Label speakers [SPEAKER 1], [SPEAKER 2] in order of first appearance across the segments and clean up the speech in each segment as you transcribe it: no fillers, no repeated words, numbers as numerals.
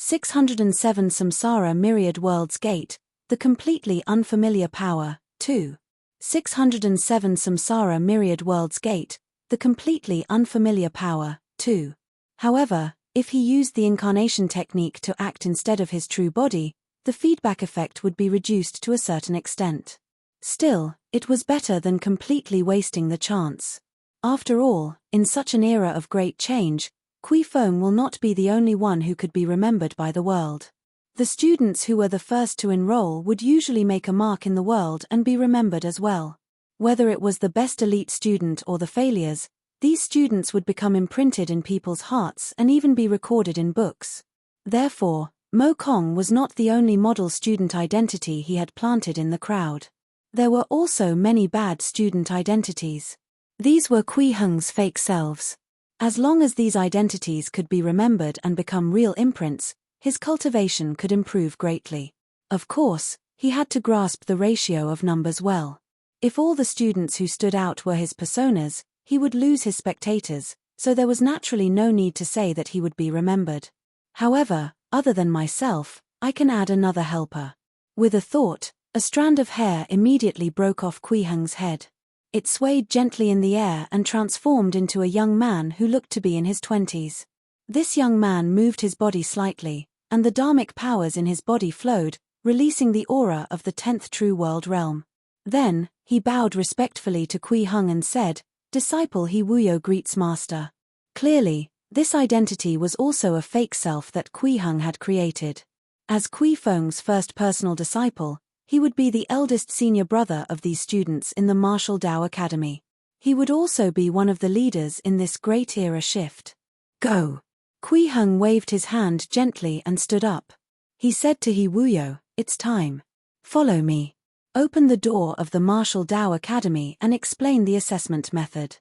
[SPEAKER 1] 607 Samsara Myriad Worlds Gate, the completely unfamiliar power. 2. 607 Samsara Myriad Worlds Gate, the completely unfamiliar power. 2. However, if he used the incarnation technique to act instead of his true body, the feedback effect would be reduced to a certain extent. Still, it was better than completely wasting the chance. After all, in such an era of great change, Kui Feng will not be the only one who could be remembered by the world. The students who were the first to enroll would usually make a mark in the world and be remembered as well. Whether it was the best elite student or the failures, these students would become imprinted in people's hearts and even be recorded in books. Therefore, Mo Kong was not the only model student identity he had planted in the crowd. There were also many bad student identities. These were Kui Heng's fake selves. As long as these identities could be remembered and become real imprints, his cultivation could improve greatly. Of course, he had to grasp the ratio of numbers well. If all the students who stood out were his personas, he would lose his spectators, so there was naturally no need to say that he would be remembered. However, other than myself, I can add another helper. With a thought, a strand of hair immediately broke off Kui Heng's head. It swayed gently in the air and transformed into a young man who looked to be in his 20s. This young man moved his body slightly, and the dharmic powers in his body flowed, releasing the aura of the 10th true world realm. Then, he bowed respectfully to Kui Heng and said, "Disciple He Wuyo greets Master." Clearly, this identity was also a fake self that Kui Heng had created. As Kui Feng's first personal disciple, he would be the eldest senior brother of these students in the Martial Dao Academy. He would also be one of the leaders in this great era shift. "Go!" Kui Heng waved his hand gently and stood up. He said to He Wuyo, "It's time. Follow me. Open the door of the Martial Dao Academy and explain the assessment method."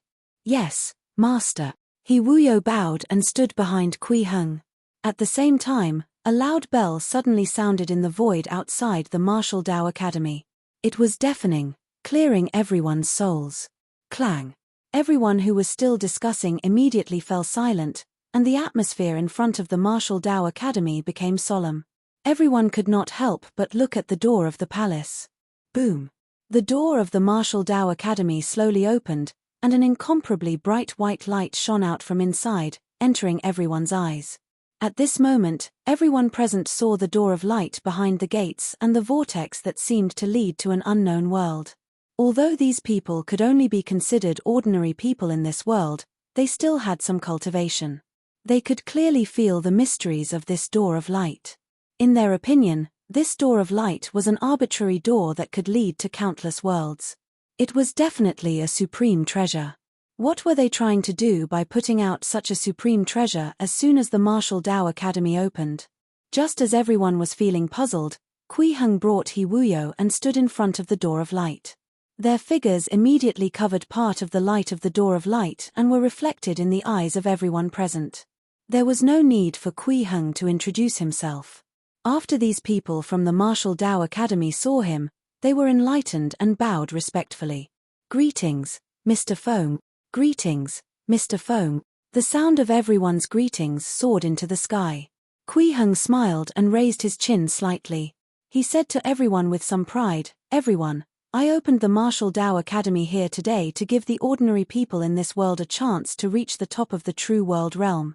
[SPEAKER 1] "Yes, Master." He Wuyo bowed and stood behind Kui Heng. At the same time, a loud bell suddenly sounded in the void outside the Martial Dao Academy. It was deafening, clearing everyone's souls. Clang. Everyone who was still discussing immediately fell silent, and the atmosphere in front of the Martial Dao Academy became solemn. Everyone could not help but look at the door of the palace. Boom. The door of the Martial Dao Academy slowly opened, and an incomparably bright white light shone out from inside, entering everyone's eyes. At this moment, everyone present saw the door of light behind the gates and the vortex that seemed to lead to an unknown world. Although these people could only be considered ordinary people in this world, they still had some cultivation. They could clearly feel the mysteries of this door of light. In their opinion, this door of light was an arbitrary door that could lead to countless worlds. It was definitely a supreme treasure. What were they trying to do by putting out such a supreme treasure as soon as the Martial Dao Academy opened? Just as everyone was feeling puzzled, Kui Heng brought He Wuyo and stood in front of the door of light. Their figures immediately covered part of the light of the door of light and were reflected in the eyes of everyone present. There was no need for Kui Heng to introduce himself. After these people from the Martial Dao Academy saw him, they were enlightened and bowed respectfully. "Greetings, Mr. Feng." "Greetings, Mr. Feng." The sound of everyone's greetings soared into the sky. Kui Heng smiled and raised his chin slightly. He said to everyone with some pride, "Everyone, I opened the Martial Dao Academy here today to give the ordinary people in this world a chance to reach the top of the true world realm.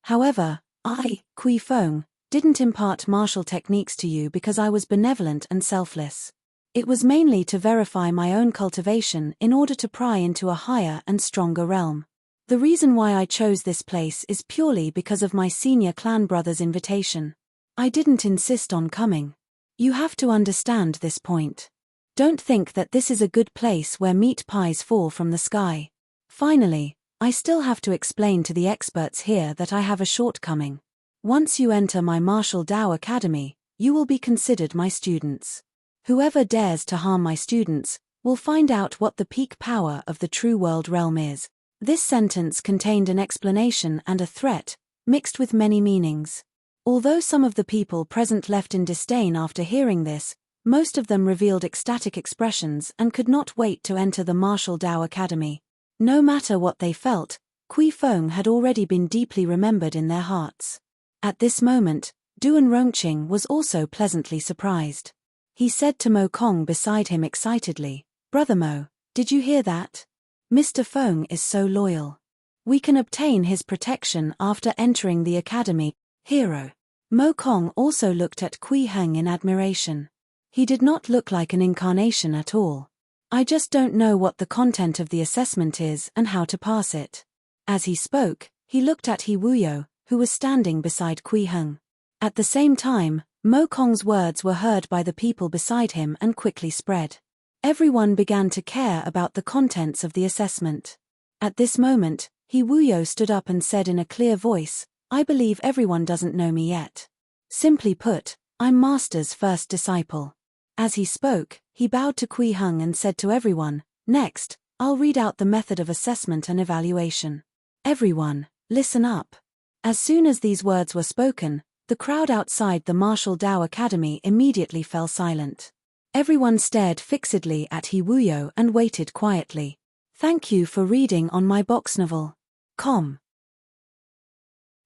[SPEAKER 1] However, I, Kui Feng, didn't impart martial techniques to you because I was benevolent and selfless. It was mainly to verify my own cultivation in order to pry into a higher and stronger realm. The reason why I chose this place is purely because of my senior clan brother's invitation. I didn't insist on coming. You have to understand this point. Don't think that this is a good place where meat pies fall from the sky. Finally, I still have to explain to the experts here that I have a shortcoming. Once you enter my Martial Dao Academy, you will be considered my students. Whoever dares to harm my students will find out what the peak power of the true world realm is." This sentence contained an explanation and a threat, mixed with many meanings. Although some of the people present left in disdain after hearing this, most of them revealed ecstatic expressions and could not wait to enter the Martial Dao Academy. No matter what they felt, Kui Feng had already been deeply remembered in their hearts. At this moment, Duan Rongqing was also pleasantly surprised. He said to Mo Kong beside him excitedly, "Brother Mo, did you hear that? Mr. Feng is so loyal. We can obtain his protection after entering the academy." Hero. Mo Kong also looked at Kui Heng in admiration. He did not look like an incarnation at all. "I just don't know what the content of the assessment is and how to pass it." As he spoke, he looked at He Wuyo, who was standing beside Kui Heng. At the same time, Mo Kong's words were heard by the people beside him and quickly spread. Everyone began to care about the contents of the assessment. At this moment, He Wuyo stood up and said in a clear voice, "I believe everyone doesn't know me yet. Simply put, I'm Master's first disciple." As he spoke, he bowed to Kui Heng and said to everyone, "Next, I'll read out the method of assessment and evaluation. Everyone, listen up." As soon as these words were spoken, the crowd outside the Martial Dao Academy immediately fell silent. Everyone stared fixedly at He Wuyo and waited quietly. Thank you for reading on my box novel.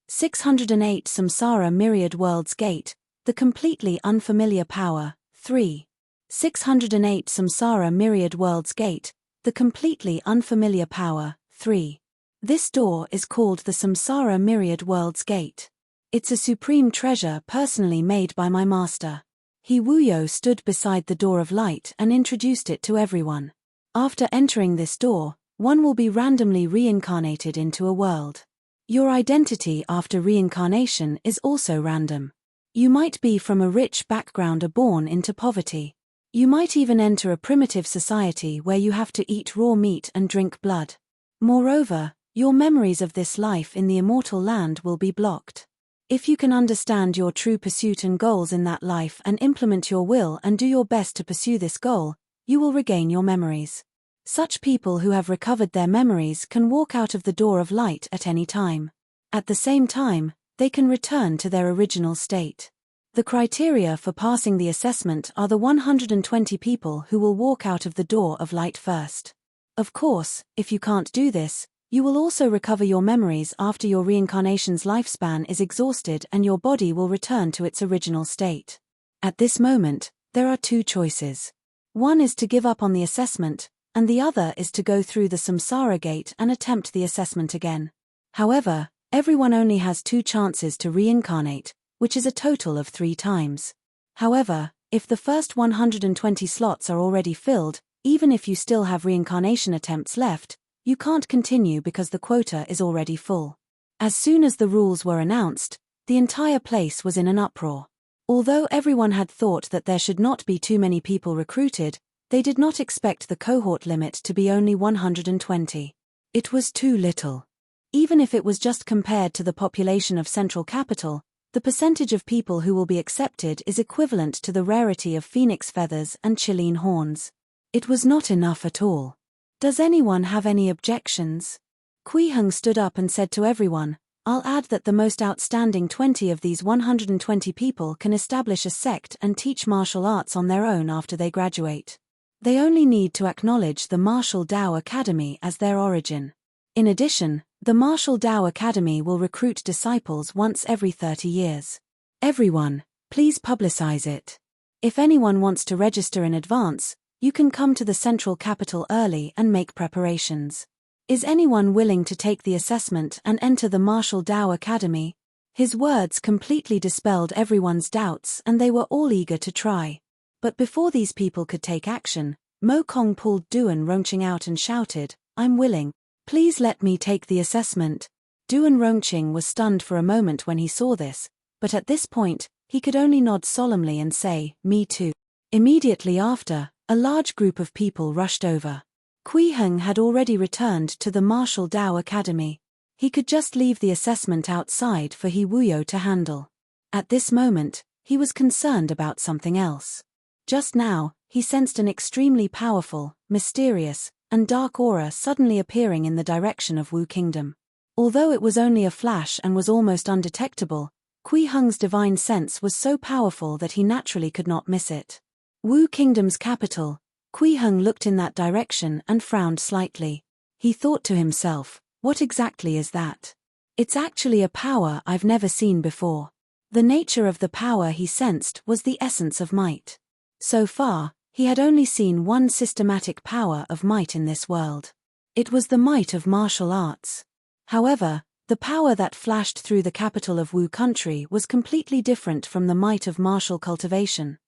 [SPEAKER 1] 608 Samsara Myriad Worlds Gate, The Completely Unfamiliar Power, 3. 608 Samsara Myriad Worlds Gate, The Completely Unfamiliar Power, 3. This door is called the Samsara Myriad Worlds Gate. It's a supreme treasure personally made by my master. He Wuyo stood beside the door of light and introduced it to everyone. After entering this door, one will be randomly reincarnated into a world. Your identity after reincarnation is also random. You might be from a rich background or born into poverty. You might even enter a primitive society where you have to eat raw meat and drink blood. Moreover, your memories of this life in the immortal land will be blocked. If you can understand your true pursuit and goals in that life and implement your will and do your best to pursue this goal, you will regain your memories. Such people who have recovered their memories can walk out of the door of light at any time. At the same time, they can return to their original state. The criteria for passing the assessment are the 120 people who will walk out of the door of light first. Of course, if you can't do this, you will also recover your memories after your reincarnation's lifespan is exhausted and your body will return to its original state. At this moment, there are two choices. One is to give up on the assessment, and the other is to go through the samsara gate and attempt the assessment again. However, everyone only has two chances to reincarnate, which is a total of 3 times. However, if the first 120 slots are already filled, even if you still have reincarnation attempts left, you can't continue because the quota is already full. As soon as the rules were announced, the entire place was in an uproar. Although everyone had thought that there should not be too many people recruited, they did not expect the cohort limit to be only 120. It was too little. Even if it was just compared to the population of Central Capital, the percentage of people who will be accepted is equivalent to the rarity of phoenix feathers and Chilean horns. It was not enough at all. Does anyone have any objections? Kui Heng stood up and said to everyone, "I'll add that the most outstanding 20 of these 120 people can establish a sect and teach martial arts on their own after they graduate. They only need to acknowledge the Martial Dao Academy as their origin. In addition, the Martial Dao Academy will recruit disciples once every 30 years. Everyone, please publicize it. If anyone wants to register in advance, you can come to the Central Capital early and make preparations. Is anyone willing to take the assessment and enter the Martial Dao Academy?" His words completely dispelled everyone's doubts and they were all eager to try. But before these people could take action, Mo Kong pulled Duan Rongqing out and shouted, "I'm willing. Please let me take the assessment." Duan Rongqing was stunned for a moment when he saw this, but at this point, he could only nod solemnly and say, "Me too." Immediately after, a large group of people rushed over. Kui Heng had already returned to the Martial Dao Academy. He could just leave the assessment outside for He Wuyo to handle. At this moment, he was concerned about something else. Just now, he sensed an extremely powerful, mysterious, and dark aura suddenly appearing in the direction of Wu Kingdom. Although it was only a flash and was almost undetectable, Kui Heng's divine sense was so powerful that he naturally could not miss it. Wu Kingdom's capital. Kui Heng looked in that direction and frowned slightly. He thought to himself, what exactly is that? It's actually a power I've never seen before. The nature of the power he sensed was the essence of might. So far, he had only seen one systematic power of might in this world. It was the might of martial arts. However, the power that flashed through the capital of Wu country was completely different from the might of martial cultivation.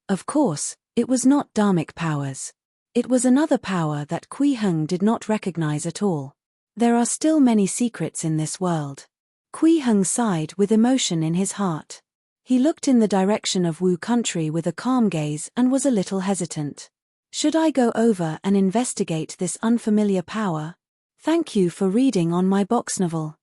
[SPEAKER 1] Of course, it was not dharmic powers. It was another power that Kui Heng did not recognize at all. There are still many secrets in this world. Kui Heng sighed with emotion in his heart. He looked in the direction of Wu country with a calm gaze and was a little hesitant. Should I go over and investigate this unfamiliar power? Thank you for reading on my box novel.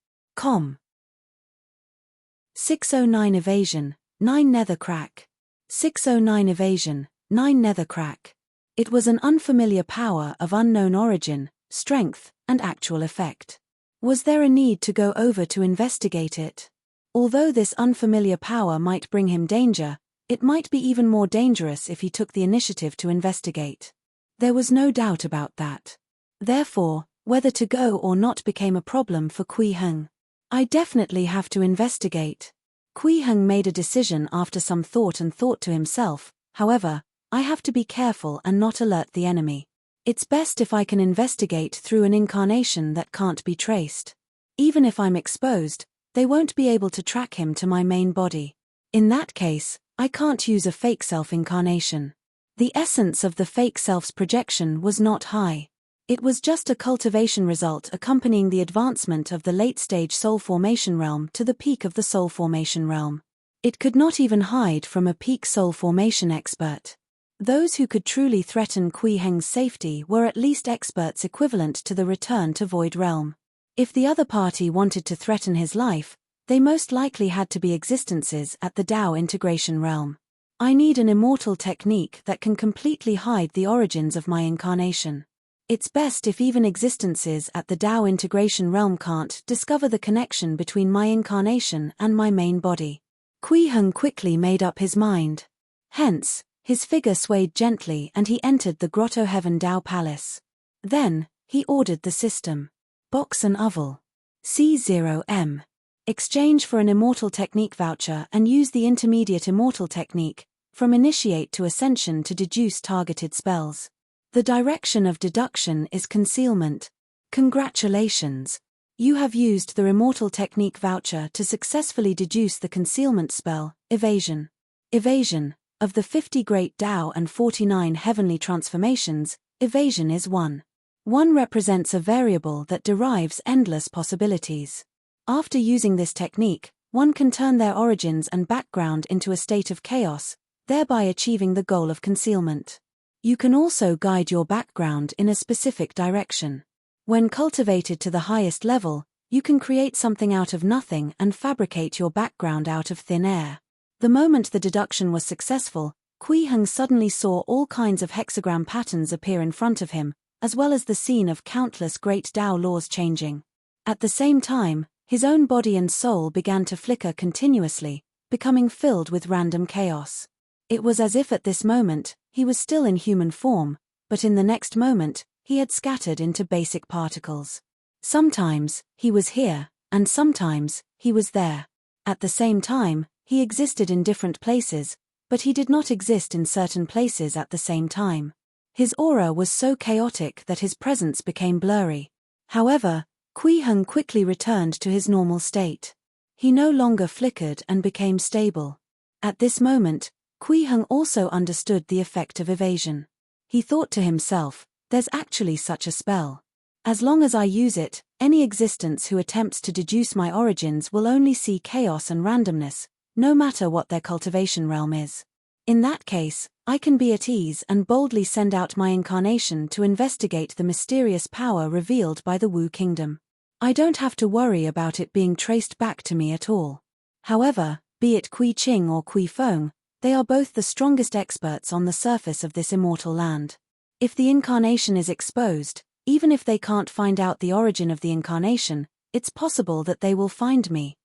[SPEAKER 1] 609 Evasion, 9 Nether Crack. 609 Evasion, 9 Nether Crack. It was an unfamiliar power of unknown origin, strength, and actual effect. Was there a need to go over to investigate it? Although this unfamiliar power might bring him danger, it might be even more dangerous if he took the initiative to investigate. There was no doubt about that. Therefore, whether to go or not became a problem for Kui Heng. I definitely have to investigate. Kui Heng made a decision after some thought and thought to himself, however, I have to be careful and not alert the enemy. It's best if I can investigate through an incarnation that can't be traced. Even if I'm exposed, they won't be able to track him to my main body. In that case, I can't use a fake self incarnation. The essence of the fake self's projection was not high. It was just a cultivation result accompanying the advancement of the late-stage soul formation realm to the peak of the soul formation realm. It could not even hide from a peak soul formation expert. Those who could truly threaten Kui Heng's safety were at least experts equivalent to the return to Void Realm. If the other party wanted to threaten his life, they most likely had to be existences at the Dao integration realm. I need an immortal technique that can completely hide the origins of my incarnation. It's best if even existences at the Dao integration realm can't discover the connection between my incarnation and my main body. Kui Heng quickly made up his mind. Hence, his figure swayed gently and he entered the Grotto Heaven Dao Palace. Then, he ordered the system. Box an oval. C0M. Exchange for an immortal technique voucher and use the intermediate immortal technique, from initiate to ascension to deduce targeted spells. The direction of deduction is concealment. Congratulations! You have used the immortal technique voucher to successfully deduce the concealment spell, Evasion. Evasion. Of the 50 Great Tao and 49 Heavenly Transformations, evasion is 1. 1 represents a variable that derives endless possibilities. After using this technique, one can turn their origins and background into a state of chaos, thereby achieving the goal of concealment. You can also guide your background in a specific direction. When cultivated to the highest level, you can create something out of nothing and fabricate your background out of thin air. The moment the deduction was successful, Kui Heng suddenly saw all kinds of hexagram patterns appear in front of him, as well as the scene of countless great Tao laws changing. At the same time, his own body and soul began to flicker continuously, becoming filled with random chaos. It was as if at this moment, he was still in human form, but in the next moment, he had scattered into basic particles. Sometimes, he was here, and sometimes, he was there. At the same time, he existed in different places, but he did not exist in certain places at the same time. His aura was so chaotic that his presence became blurry. However, Kui Heng quickly returned to his normal state. He no longer flickered and became stable. At this moment, Kui Heng also understood the effect of evasion. He thought to himself, there's actually such a spell. As long as I use it, any existence who attempts to deduce my origins will only see chaos and randomness, no matter what their cultivation realm is. In that case, I can be at ease and boldly send out my incarnation to investigate the mysterious power revealed by the Wu Kingdom. I don't have to worry about it being traced back to me at all. However, be it Kui Qing or Kui Feng, they are both the strongest experts on the surface of this immortal land. If the incarnation is exposed, even if they can't find out the origin of the incarnation, it's possible that they will find me.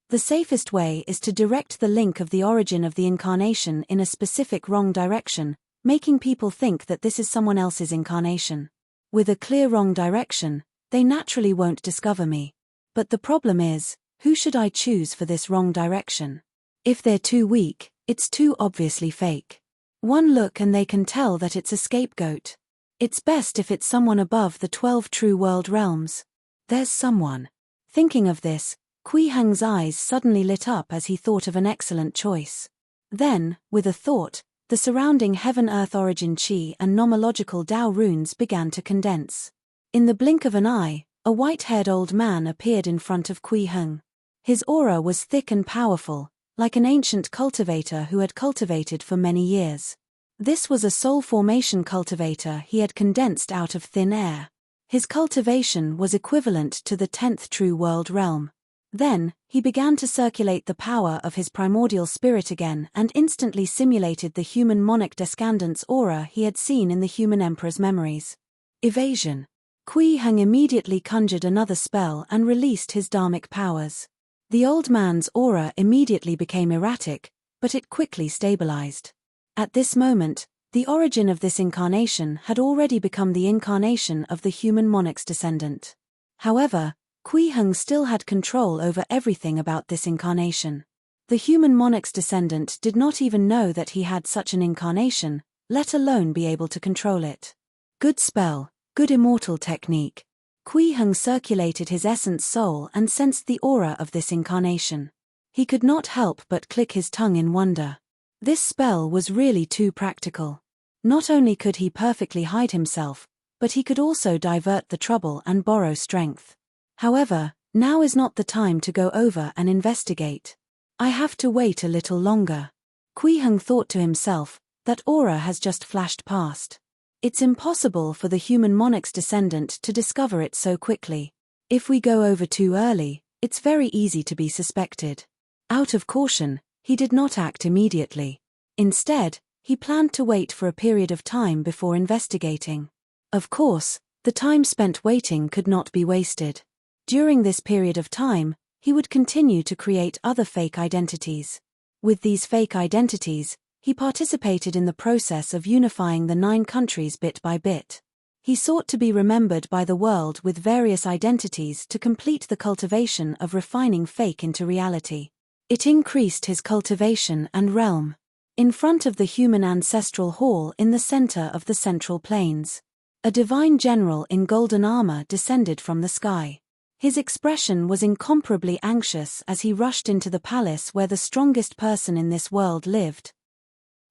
[SPEAKER 1] The safest way is to direct the link of the origin of the incarnation in a specific wrong direction, making people think that this is someone else's incarnation. With a clear wrong direction, they naturally won't discover me. But the problem is, who should I choose for this wrong direction? If they're too weak, it's too obviously fake. One look and they can tell that it's a scapegoat. It's best if it's someone above the 12 true world realms. There's someone. Thinking of this, Kui Heng's eyes suddenly lit up as he thought of an excellent choice. Then, with a thought, the surrounding heaven-earth origin chi and nomological Dao runes began to condense. In the blink of an eye, a white-haired old man appeared in front of Kui Heng. His aura was thick and powerful, like an ancient cultivator who had cultivated for many years. This was a soul formation cultivator he had condensed out of thin air. His cultivation was equivalent to the 10th true world realm. Then, he began to circulate the power of his primordial spirit again and instantly simulated the human monarch descendant's aura he had seen in the human emperor's memories. Evasion. Kui Heng immediately conjured another spell and released his dharmic powers. The old man's aura immediately became erratic, but it quickly stabilized. At this moment, the origin of this incarnation had already become the incarnation of the human monarch's descendant. However, Kui Heng still had control over everything about this incarnation. The human monarch's descendant did not even know that he had such an incarnation, let alone be able to control it. Good spell, good immortal technique. Kui Heng circulated his essence soul and sensed the aura of this incarnation. He could not help but click his tongue in wonder. This spell was really too practical. Not only could he perfectly hide himself, but he could also divert the trouble and borrow strength. However, now is not the time to go over and investigate. I have to wait a little longer. Kui Heng thought to himself, that aura has just flashed past. It's impossible for the human monarch's descendant to discover it so quickly. If we go over too early, it's very easy to be suspected. Out of caution, he did not act immediately. Instead, he planned to wait for a period of time before investigating. Of course, the time spent waiting could not be wasted. During this period of time, he would continue to create other fake identities. With these fake identities, he participated in the process of unifying the 9 countries bit by bit. He sought to be remembered by the world with various identities to complete the cultivation of refining fake into reality. It increased his cultivation and realm. In front of the human ancestral hall in the center of the central plains, a divine general in golden armor descended from the sky. His expression was incomparably anxious as he rushed into the palace where the strongest person in this world lived.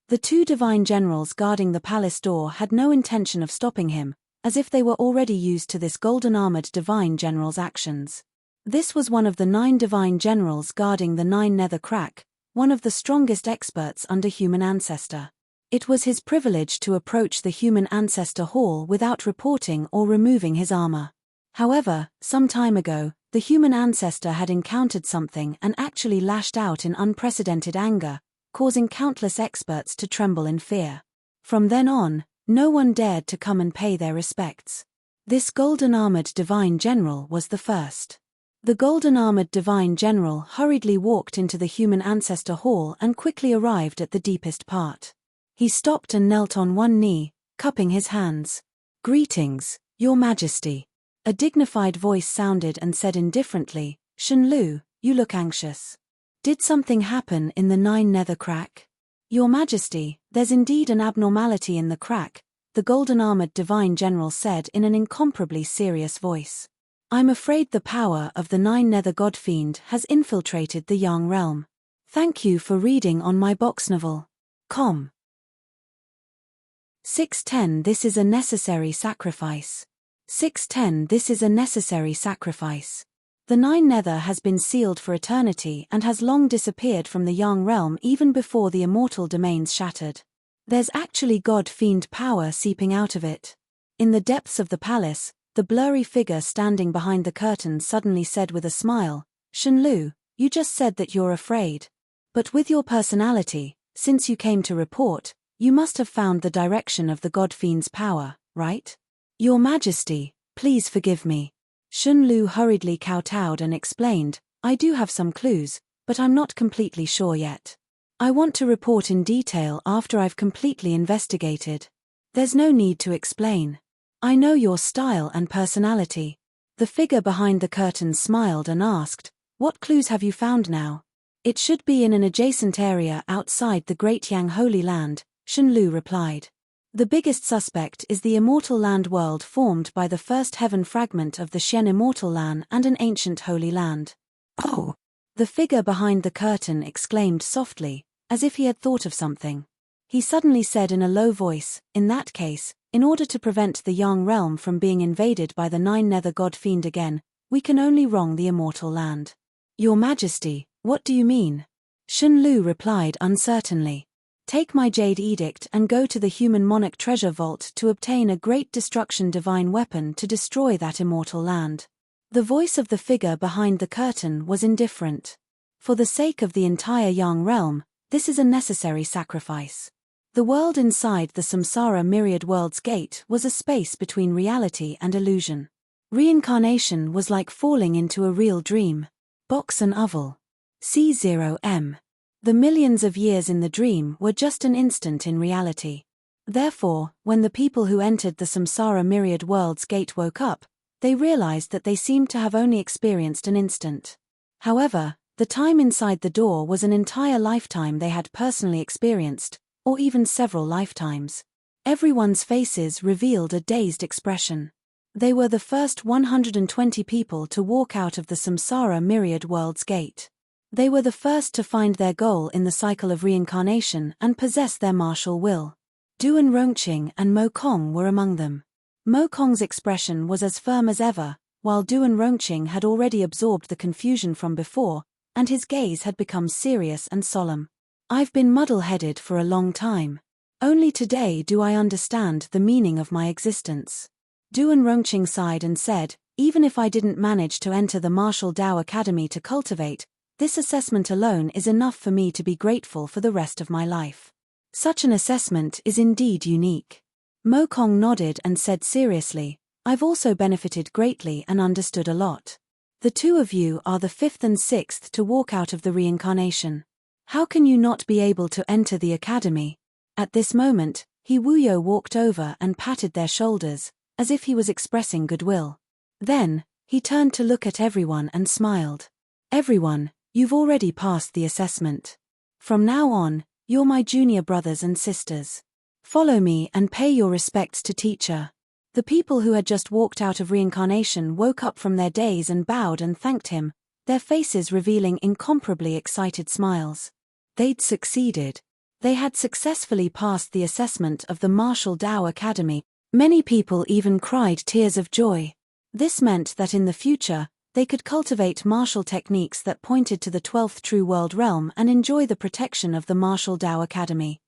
[SPEAKER 1] The 2 divine generals guarding the palace door had no intention of stopping him, as if they were already used to this golden-armored divine general's actions. This was one of the 9 divine generals guarding the 9 nether crack, one of the strongest experts under human ancestor. It was his privilege to approach the human ancestor hall without reporting or removing his armor. However, some time ago, the human ancestor had encountered something and actually lashed out in unprecedented anger, causing countless experts to tremble in fear. From then on, no one dared to come and pay their respects. This golden-armored divine general was the first. The golden-armored divine general hurriedly walked into the human ancestor hall and quickly arrived at the deepest part. He stopped and knelt on one knee, cupping his hands. "Greetings, Your Majesty." A dignified voice sounded and said indifferently, "Shenlu, you look anxious. Did something happen in the 9 nether crack?" "Your Majesty, there's indeed an abnormality in the crack," the golden-armored divine general said in an incomparably serious voice. "I'm afraid the power of the 9 nether godfiend has infiltrated the Yang realm. Thank you for reading on my box novel. Com. 610 This is a necessary sacrifice. 610 This is a necessary sacrifice. The 9 nether has been sealed for eternity and has long disappeared from the Yang realm even before the immortal domains shattered. There's actually god-fiend power seeping out of it. In the depths of the palace, the blurry figure standing behind the curtain suddenly said with a smile, "Shenlu, you just said that you're afraid. But with your personality, since you came to report, you must have found the direction of the god-fiend's power, right?" "Your Majesty, please forgive me." Shenlu hurriedly kowtowed and explained, "I do have some clues, but I'm not completely sure yet. I want to report in detail after I've completely investigated." "There's no need to explain. I know your style and personality." The figure behind the curtain smiled and asked, "What clues have you found now?" It should be in an adjacent area outside the Great Yang Holy Land, Shen Lu replied. The biggest suspect is the immortal land world formed by the first heaven fragment of the Shen immortal land and an ancient holy land. Oh! The figure behind the curtain exclaimed softly, as if he had thought of something. He suddenly said in a low voice, in that case, in order to prevent the Yang realm from being invaded by the 9 nether god fiend again, we can only wrong the immortal land. Your Majesty, what do you mean? Shen Lu replied uncertainly. Take my jade edict and go to the human monarch treasure vault to obtain a great destruction divine weapon to destroy that immortal land. The voice of the figure behind the curtain was indifferent. For the sake of the entire Yang realm, this is a necessary sacrifice. The world inside the Samsara Myriad Worlds Gate was a space between reality and illusion. Reincarnation was like falling into a real dream. Box and Oval. C0M. The millions of years in the dream were just an instant in reality. Therefore, when the people who entered the Samsara Myriad Worlds Gate woke up, they realized that they seemed to have only experienced an instant. However, the time inside the door was an entire lifetime they had personally experienced, or even several lifetimes. Everyone's faces revealed a dazed expression. They were the first 120 people to walk out of the Samsara Myriad Worlds Gate. They were the first to find their goal in the cycle of reincarnation and possess their martial will. Duan Rongqing and Mo Kong were among them. Mo Kong's expression was as firm as ever, while Duan Rongqing had already absorbed the confusion from before, and his gaze had become serious and solemn. I've been muddle-headed for a long time. Only today do I understand the meaning of my existence. Duan Rongqing sighed and said, even if I didn't manage to enter the Martial Dao Academy to cultivate, this assessment alone is enough for me to be grateful for the rest of my life. Such an assessment is indeed unique. Mo Kong nodded and said seriously, I've also benefited greatly and understood a lot. The two of you are the 5th and 6th to walk out of the reincarnation. How can you not be able to enter the academy? At this moment, He Wuyo walked over and patted their shoulders, as if he was expressing goodwill. Then, he turned to look at everyone and smiled. Everyone, you've already passed the assessment. From now on, you're my junior brothers and sisters. Follow me and pay your respects to teacher. The people who had just walked out of reincarnation woke up from their daze and bowed and thanked him, their faces revealing incomparably excited smiles. They'd succeeded. They had successfully passed the assessment of the Martial Dao Academy. Many people even cried tears of joy. This meant that in the future, they could cultivate martial techniques that pointed to the 12th true world realm and enjoy the protection of the Martial Dao Academy.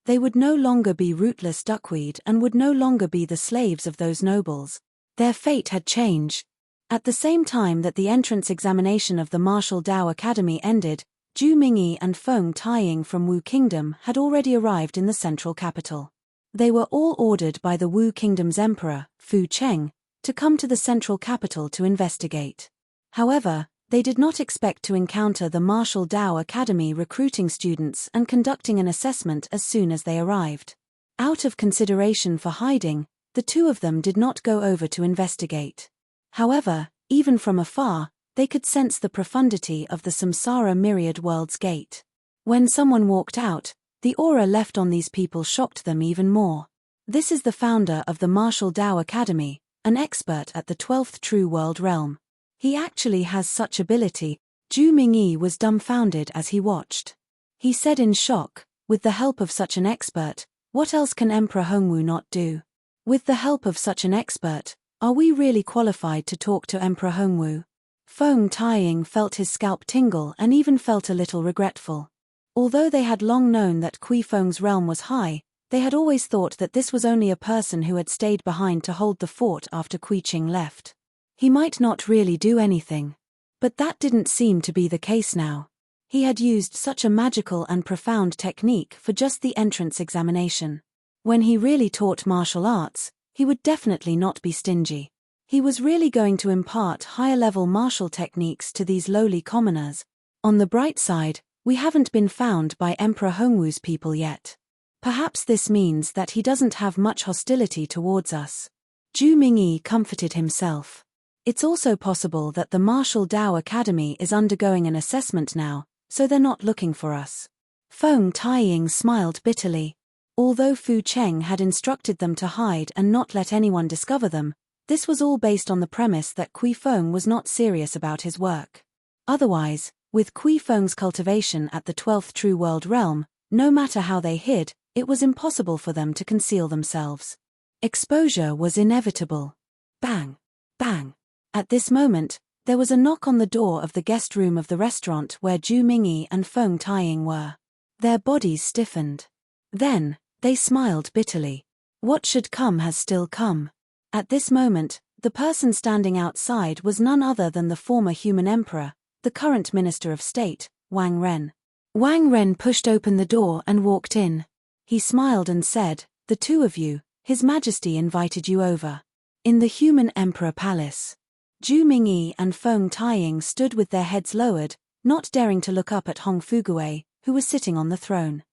[SPEAKER 1] They would no longer be rootless duckweed and would no longer be the slaves of those nobles. Their fate had changed. At the same time that the entrance examination of the Martial Dao Academy ended, Zhu Mingyi and Feng Taiying from Wu Kingdom had already arrived in the central capital. They were all ordered by the Wu Kingdom's emperor, Fu Cheng, to come to the central capital to investigate. However, they did not expect to encounter the Martial Dao Academy recruiting students and conducting an assessment as soon as they arrived. Out of consideration for hiding, the two of them did not go over to investigate. However, even from afar, they could sense the profundity of the Samsara Myriad Worlds Gate. When someone walked out, the aura left on these people shocked them even more. This is the founder of the Martial Dao Academy, an expert at the 12th true world realm. He actually has such ability. Zhu Mingyi was dumbfounded as he watched. He said in shock, with the help of such an expert, what else can Emperor Hongwu not do? With the help of such an expert, are we really qualified to talk to Emperor Hongwu? Feng Taiying felt his scalp tingle and even felt a little regretful. Although they had long known that Kui Feng's realm was high, they had always thought that this was only a person who had stayed behind to hold the fort after Kui Qing left. He might not really do anything. But that didn't seem to be the case now. He had used such a magical and profound technique for just the entrance examination. When he really taught martial arts, he would definitely not be stingy. He was really going to impart higher-level martial techniques to these lowly commoners. On the bright side, we haven't been found by Emperor Hongwu's people yet. Perhaps this means that he doesn't have much hostility towards us. Zhu Mingyi comforted himself. It's also possible that the Martial Dao Academy is undergoing an assessment now, so they're not looking for us. Feng Taiying smiled bitterly. Although Fu Cheng had instructed them to hide and not let anyone discover them, this was all based on the premise that Kui Feng was not serious about his work. Otherwise, with Kui Feng's cultivation at the 12th True World realm, no matter how they hid, it was impossible for them to conceal themselves. Exposure was inevitable. Bang! Bang! At this moment, there was a knock on the door of the guest room of the restaurant where Zhu Mingyi and Feng Taiying were. Their bodies stiffened. Then, they smiled bitterly. What should come has still come. At this moment, the person standing outside was none other than the former human emperor, the current Minister of State, Wang Ren. Wang Ren pushed open the door and walked in. He smiled and said, "The two of you, His Majesty invited you over." In the human emperor palace, Zhu Mingyi and Feng Taiying stood with their heads lowered, not daring to look up at Hong Fugui, who was sitting on the throne.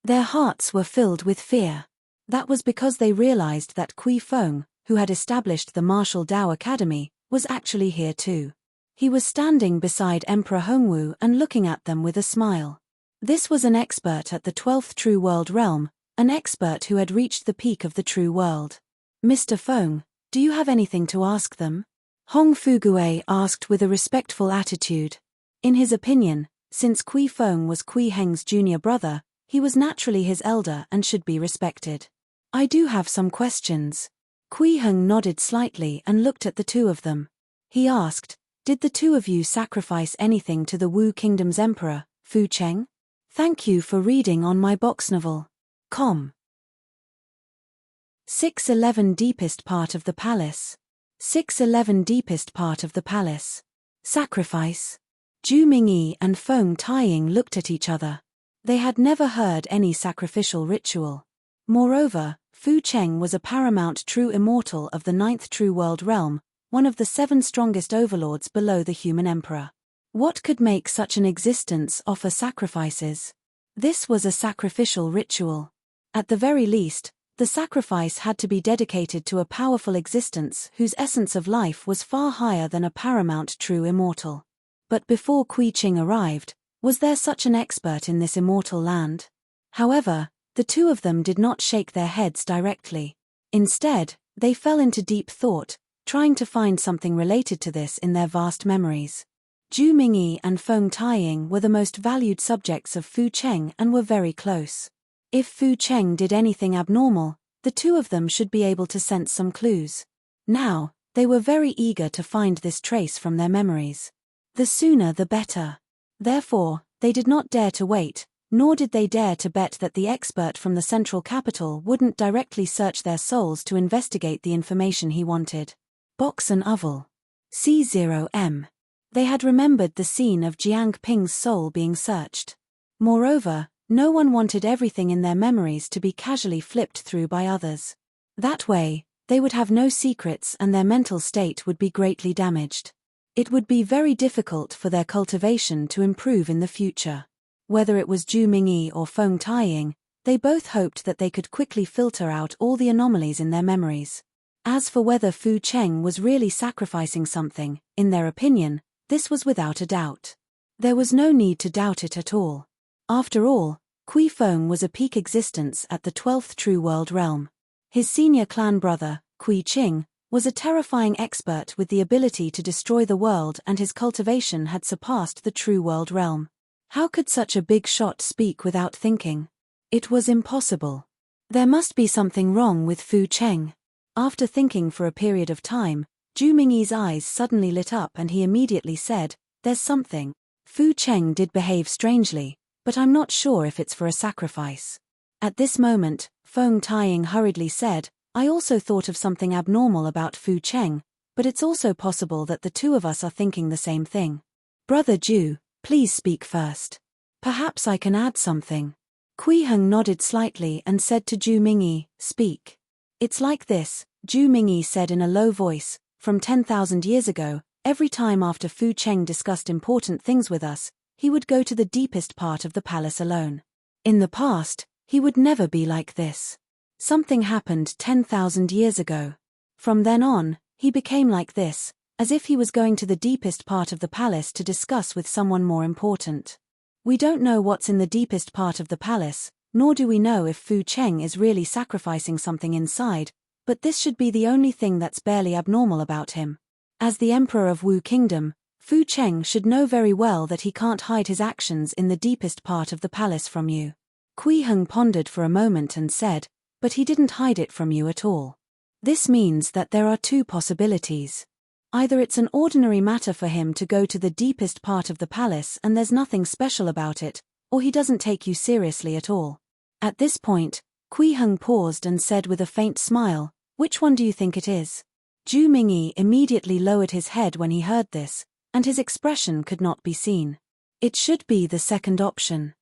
[SPEAKER 1] Their hearts were filled with fear. That was because they realized that Kui Feng, who had established the Martial Dao Academy, was actually here too. He was standing beside Emperor Hongwu and looking at them with a smile. This was an expert at the 12th True World realm, an expert who had reached the peak of the True World. "Mr. Feng, do you have anything to ask them?" Hong Fugui asked with a respectful attitude. In his opinion, since Kui Feng was Kui Heng's junior brother, he was naturally his elder and should be respected. "I do have some questions." Kui Heng nodded slightly and looked at the two of them. He asked, "Did the two of you sacrifice anything to the Wu Kingdom's emperor, Fu Cheng? Thank you for reading on my box novel. Com. 611 Deepest part of the palace. 611 Deepest part of the palace. Sacrifice. Zhu Mingyi and Feng Taiying looked at each other. They had never heard any sacrificial ritual. Moreover, Fu Cheng was a paramount true immortal of the 9th True World realm, one of the 7 strongest overlords below the human emperor. What could make such an existence offer sacrifices? This was a sacrificial ritual. At the very least, the sacrifice had to be dedicated to a powerful existence whose essence of life was far higher than a paramount true immortal. But before Kui Ching arrived, was there such an expert in this immortal land? However, the two of them did not shake their heads directly. Instead, they fell into deep thought, trying to find something related to this in their vast memories. Zhu Mingyi and Feng Taiying were the most valued subjects of Fu Cheng and were very close. If Fu Cheng did anything abnormal, the two of them should be able to sense some clues. Now, they were very eager to find this trace from their memories. The sooner the better. Therefore, they did not dare to wait, nor did they dare to bet that the expert from the central capital wouldn't directly search their souls to investigate the information he wanted. Box and Oval. C0M. They had remembered the scene of Jiang Ping's soul being searched. Moreover, no one wanted everything in their memories to be casually flipped through by others. That way, they would have no secrets and their mental state would be greatly damaged. It would be very difficult for their cultivation to improve in the future. Whether it was Zhu Mingyi or Feng Taiying, they both hoped that they could quickly filter out all the anomalies in their memories. As for whether Fu Cheng was really sacrificing something, in their opinion, this was without a doubt. There was no need to doubt it at all. After all, Kui Feng was a peak existence at the 12th True World realm. His senior clan brother, Kui Ching, was a terrifying expert with the ability to destroy the world, and his cultivation had surpassed the True World realm. How could such a big shot speak without thinking? It was impossible. There must be something wrong with Fu Cheng. After thinking for a period of time, Zhu Mingyi's eyes suddenly lit up and he immediately said, "There's something. Fu Cheng did behave strangely, but I'm not sure if it's for a sacrifice." At this moment, Feng Taiying hurriedly said, "I also thought of something abnormal about Fu Cheng, but it's also possible that the two of us are thinking the same thing. Brother Zhu, please speak first. Perhaps I can add something." Kui Heng nodded slightly and said to Zhu Mingyi, "Speak." "It's like this," Zhu Mingyi said in a low voice. "From 10,000 years ago, every time after Fu Cheng discussed important things with us, he would go to the deepest part of the palace alone. In the past, he would never be like this. Something happened 10,000 years ago. From then on, He became like this, as if he was going to the deepest part of the palace to discuss with someone more important. We don't know what's in the deepest part of the palace, nor do we know if Fu Cheng is really sacrificing something inside, but this should be the only thing that's barely abnormal about him. As the Emperor of Wu Kingdom, Fu Cheng should know very well that he can't hide his actions in the deepest part of the palace from you. Kui Heng pondered for a moment and said, but he didn't hide it from you at all. This means that there are two possibilities. Either it's an ordinary matter for him to go to the deepest part of the palace and there's nothing special about it, or he doesn't take you seriously at all. At this point, Kui Heng paused and said with a faint smile, which one do you think it is? Zhu Mingyi immediately lowered his head when he heard this, and his expression could not be seen. It should be the second option.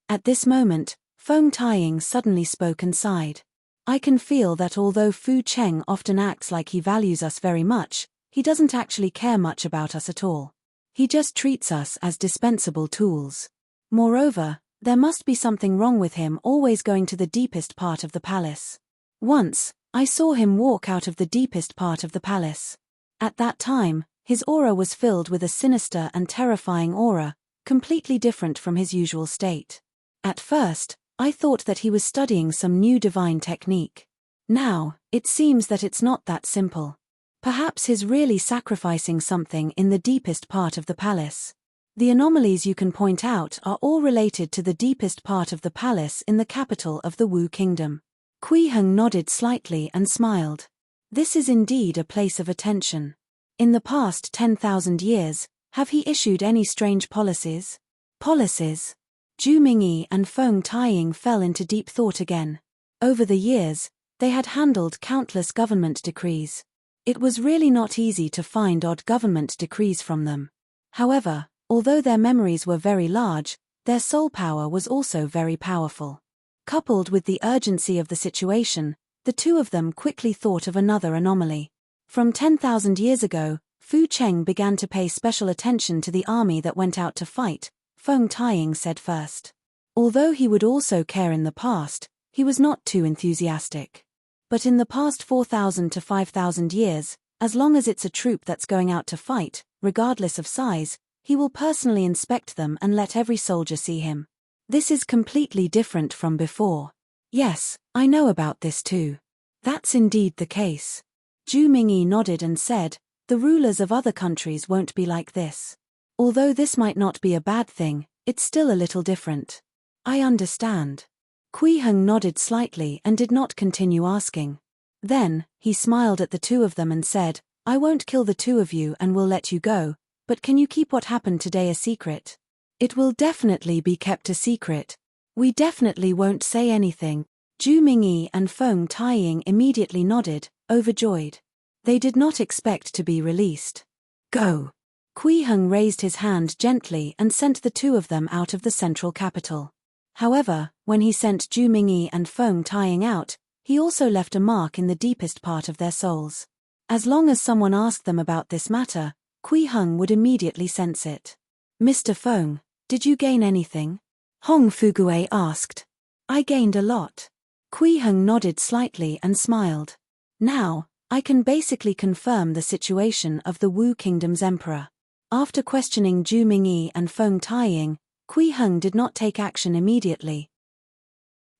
[SPEAKER 1] At this moment, Feng Taiying suddenly spoke and sighed. I can feel that although Fu Cheng often acts like he values us very much, he doesn't actually care much about us at all. He just treats us as dispensable tools. Moreover, there must be something wrong with him always going to the deepest part of the palace. Once, I saw him walk out of the deepest part of the palace. At that time, his aura was filled with a sinister and terrifying aura, completely different from his usual state. At first, I thought that he was studying some new divine technique. Now, it seems that it's not that simple. Perhaps he's really sacrificing something in the deepest part of the palace. The anomalies you can point out are all related to the deepest part of the palace in the capital of the Wu Kingdom. Kui Heng nodded slightly and smiled. This is indeed a place of attention. In the past 10,000 years, have he issued any strange policies? Policies? Zhu Mingyi and Feng Taiying fell into deep thought again. Over the years, they had handled countless government decrees. It was really not easy to find odd government decrees from them. However, although their memories were very large, their soul power was also very powerful. Coupled with the urgency of the situation, the two of them quickly thought of another anomaly. From 10,000 years ago, Fu Cheng began to pay special attention to the army that went out to fight, Feng Taiying said first. Although he would also care in the past, he was not too enthusiastic. But in the past 4,000 to 5,000 years, as long as it's a troop that's going out to fight, regardless of size, he will personally inspect them and let every soldier see him. This is completely different from before. Yes, I know about this too. That's indeed the case. Zhu Mingyi nodded and said, the rulers of other countries won't be like this. Although this might not be a bad thing, it's still a little different. I understand. Kui Heng nodded slightly and did not continue asking. Then, he smiled at the two of them and said, I won't kill the two of you and will let you go, but can you keep what happened today a secret? It will definitely be kept a secret. We definitely won't say anything. Zhu Mingyi and Feng Taiying immediately nodded, overjoyed. They did not expect to be released. Go. Kui Heng raised his hand gently and sent the two of them out of the central capital. However, when he sent Zhu Mingyi and Feng Taiying out, he also left a mark in the deepest part of their souls. As long as someone asked them about this matter, Kui Heng would immediately sense it. Mr. Feng, did you gain anything? Hong Fugue asked. I gained a lot. Kui Heng nodded slightly and smiled. Now, I can basically confirm the situation of the Wu Kingdom's emperor. After questioning Zhu Mingyi and Feng Taiying, Kui Heng did not take action immediately.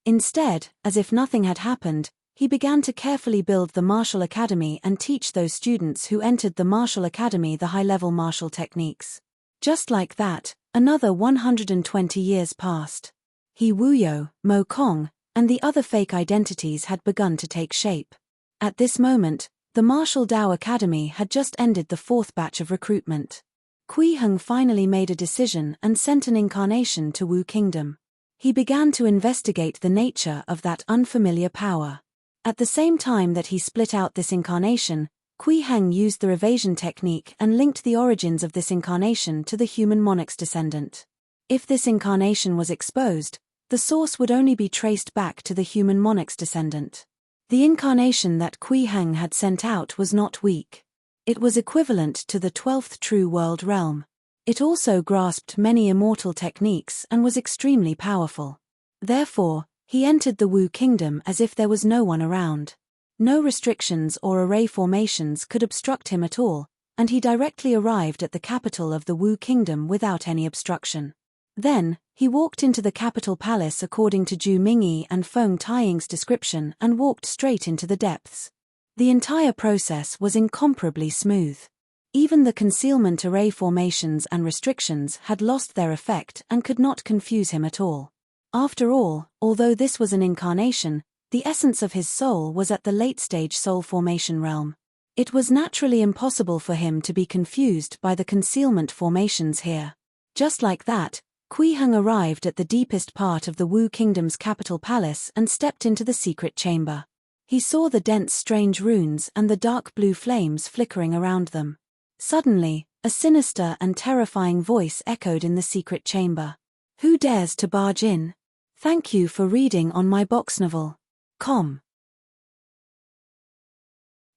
[SPEAKER 1] Instead, as if nothing had happened, he began to carefully build the martial academy and teach those students who entered the martial academy the high-level martial techniques. Just like that, another 120 years passed. He Wuyo, Mo Kong, and the other fake identities had begun to take shape. At this moment, the Martial Dao Academy had just ended the fourth batch of recruitment. Kui Heng finally made a decision and sent an incarnation to Wu Kingdom. He began to investigate the nature of that unfamiliar power. At the same time that he split out this incarnation, Kui Heng used the evasion technique and linked the origins of this incarnation to the human monarch's descendant. If this incarnation was exposed, the source would only be traced back to the human monarch's descendant. The incarnation that Kui Heng had sent out was not weak. It was equivalent to the 12th true world realm. It also grasped many immortal techniques and was extremely powerful. Therefore, he entered the Wu Kingdom as if there was no one around. No restrictions or array formations could obstruct him at all, and he directly arrived at the capital of the Wu Kingdom without any obstruction. Then, he walked into the capital palace according to Zhu Mingyi and Feng Taiying's description and walked straight into the depths. The entire process was incomparably smooth. Even the concealment array formations and restrictions had lost their effect and could not confuse him at all. After all, although this was an incarnation, the essence of his soul was at the late-stage soul formation realm. It was naturally impossible for him to be confused by the concealment formations here. Just like that, Kui Heng arrived at the deepest part of the Wu Kingdom's capital palace and stepped into the secret chamber. He saw the dense strange runes and the dark blue flames flickering around them. Suddenly, a sinister and terrifying voice echoed in the secret chamber. "Who dares to barge in? Thank you for reading on my box novel. Com.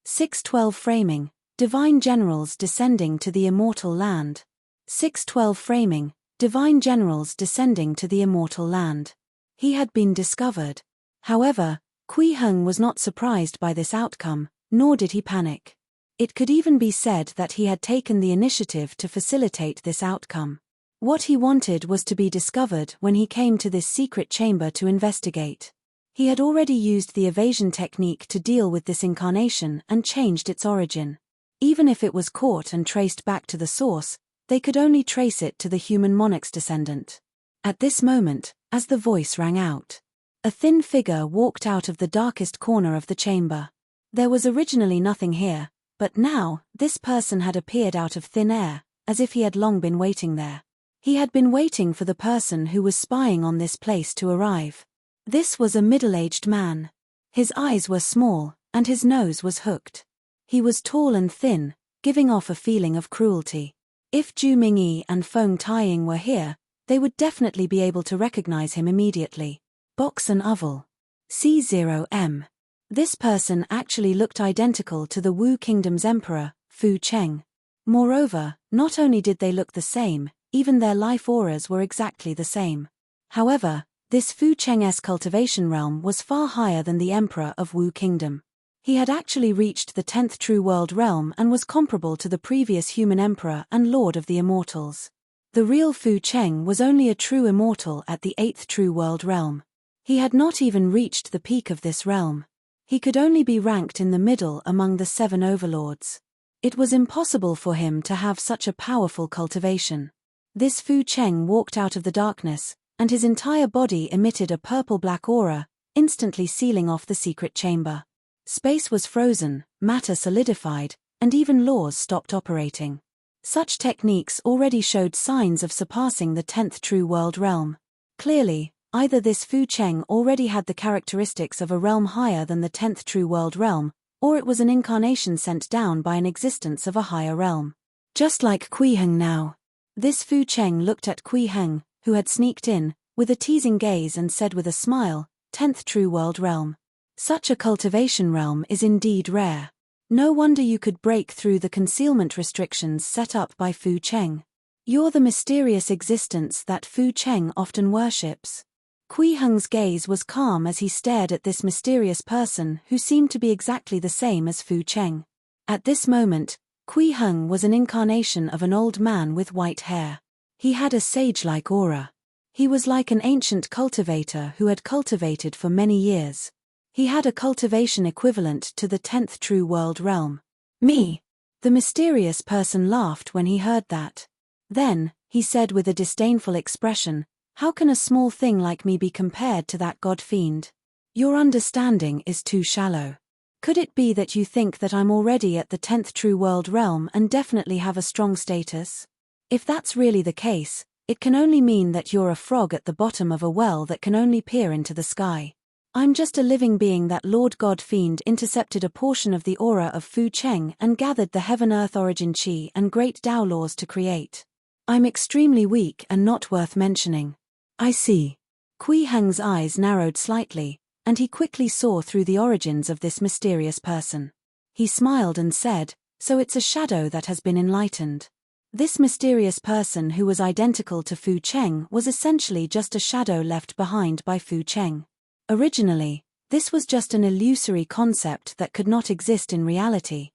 [SPEAKER 1] 612 Framing, Divine Generals Descending to the Immortal Land. 612 Framing, Divine Generals Descending to the Immortal Land. He had been discovered. However, Kui Heng was not surprised by this outcome, nor did he panic. It could even be said that he had taken the initiative to facilitate this outcome. What he wanted was to be discovered when he came to this secret chamber to investigate. He had already used the evasion technique to deal with this incarnation and changed its origin. Even if it was caught and traced back to the source, they could only trace it to the human monarch's descendant. At this moment, as the voice rang out, a thin figure walked out of the darkest corner of the chamber. There was originally nothing here, but now, this person had appeared out of thin air, as if he had long been waiting there. He had been waiting for the person who was spying on this place to arrive. This was a middle-aged man. His eyes were small, and his nose was hooked. He was tall and thin, giving off a feeling of cruelty. If Zhu Mingyi and Feng Taiying were here, they would definitely be able to recognize him immediately. Box and Oval. C0M. This person actually looked identical to the Wu Kingdom's emperor, Fu Cheng. Moreover, not only did they look the same, even their life auras were exactly the same. However, this Fu Cheng's cultivation realm was far higher than the emperor of Wu Kingdom. He had actually reached the 10th True World realm and was comparable to the previous human emperor and lord of the immortals. The real Fu Cheng was only a true immortal at the 8th True World realm. He had not even reached the peak of this realm. He could only be ranked in the middle among the 7 overlords. It was impossible for him to have such a powerful cultivation. This Fu Cheng walked out of the darkness, and his entire body emitted a purple-black aura, instantly sealing off the secret chamber. Space was frozen, matter solidified, and even laws stopped operating. Such techniques already showed signs of surpassing the 10th True World realm. Clearly, either this Fu Cheng already had the characteristics of a realm higher than the 10th True World realm, or it was an incarnation sent down by an existence of a higher realm. Just like Kui Heng now. This Fu Cheng looked at Kui Heng, who had sneaked in, with a teasing gaze and said with a smile, 10th True World realm. Such a cultivation realm is indeed rare. No wonder you could break through the concealment restrictions set up by Fu Cheng. You're the mysterious existence that Fu Cheng often worships. Kui Heng's gaze was calm as he stared at this mysterious person who seemed to be exactly the same as Fu Cheng. At this moment, Kui Heng was an incarnation of an old man with white hair. He had a sage-like aura. He was like an ancient cultivator who had cultivated for many years. He had a cultivation equivalent to the 10th True World realm. Me? The mysterious person laughed when he heard that. Then, he said with a disdainful expression, "How can a small thing like me be compared to that god-fiend? Your understanding is too shallow. Could it be that you think that I'm already at the 10th True World realm and definitely have a strong status? If that's really the case, it can only mean that you're a frog at the bottom of a well that can only peer into the sky. I'm just a living being that Lord God-Fiend intercepted a portion of the aura of Fu Cheng and gathered the heaven-earth origin chi and great Tao laws to create. I'm extremely weak and not worth mentioning." "I see." Kui Heng's eyes narrowed slightly, and he quickly saw through the origins of this mysterious person. He smiled and said, "So it's a shadow that has been enlightened." This mysterious person who was identical to Fu Cheng was essentially just a shadow left behind by Fu Cheng. Originally, This was just an illusory concept that could not exist in reality.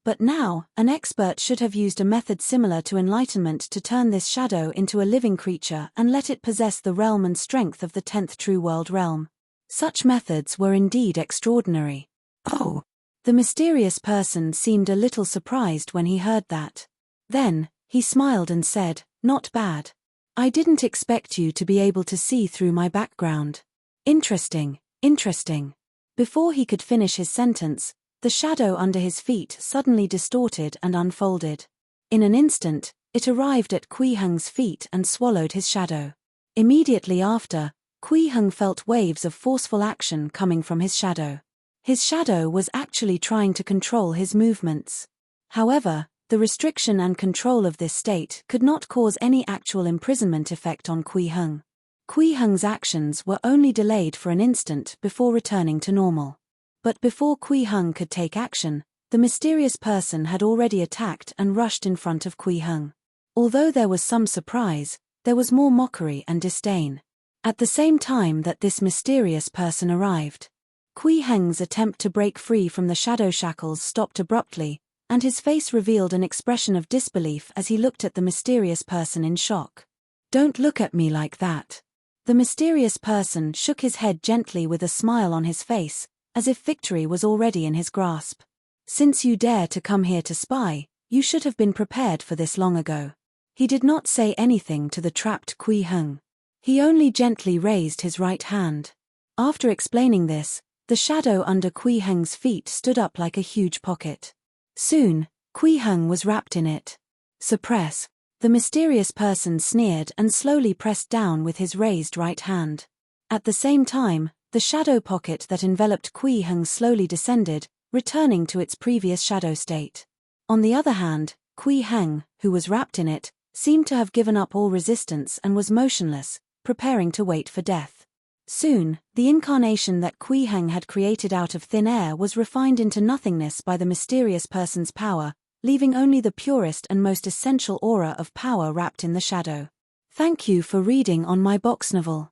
[SPEAKER 1] But now, an expert should have used a method similar to enlightenment to turn this shadow into a living creature and let it possess the realm and strength of the 10th true world realm. Such methods were indeed extraordinary. Oh! The mysterious person seemed a little surprised when he heard that. Then, he smiled and said, "Not bad. I didn't expect you to be able to see through my background. Interesting, interesting." Before he could finish his sentence, the shadow under his feet suddenly distorted and unfolded. In an instant, it arrived at Kui Heng's feet and swallowed his shadow. Immediately after, Kui Heng felt waves of forceful action coming from his shadow. His shadow was actually trying to control his movements. However, the restriction and control of this state could not cause any actual imprisonment effect on Kui Heng. Kui Heng's actions were only delayed for an instant before returning to normal. But before Kui Heng could take action, the mysterious person had already attacked and rushed in front of Kui Heng. Although there was some surprise, there was more mockery and disdain. At the same time that this mysterious person arrived, Kui Heng's attempt to break free from the shadow shackles stopped abruptly, and his face revealed an expression of disbelief as he looked at the mysterious person in shock. "Don't look at me like that." The mysterious person shook his head gently with a smile on his face, as if victory was already in his grasp. "Since you dare to come here to spy, you should have been prepared for this long ago." He did not say anything to the trapped Kui Heng. He only gently raised his right hand. After explaining this, the shadow under Kui Heng's feet stood up like a huge pocket. Soon, Kui Heng was wrapped in it. "Suppress." The mysterious person sneered and slowly pressed down with his raised right hand. At the same time, the shadow pocket that enveloped Kui Heng slowly descended, returning to its previous shadow state. On the other hand, Kui Heng, who was wrapped in it, seemed to have given up all resistance and was motionless, preparing to wait for death. Soon, the incarnation that Kui Heng had created out of thin air was refined into nothingness by the mysterious person's power, leaving only the purest and most essential aura of power wrapped in the shadow. Thank you for reading on my box novel.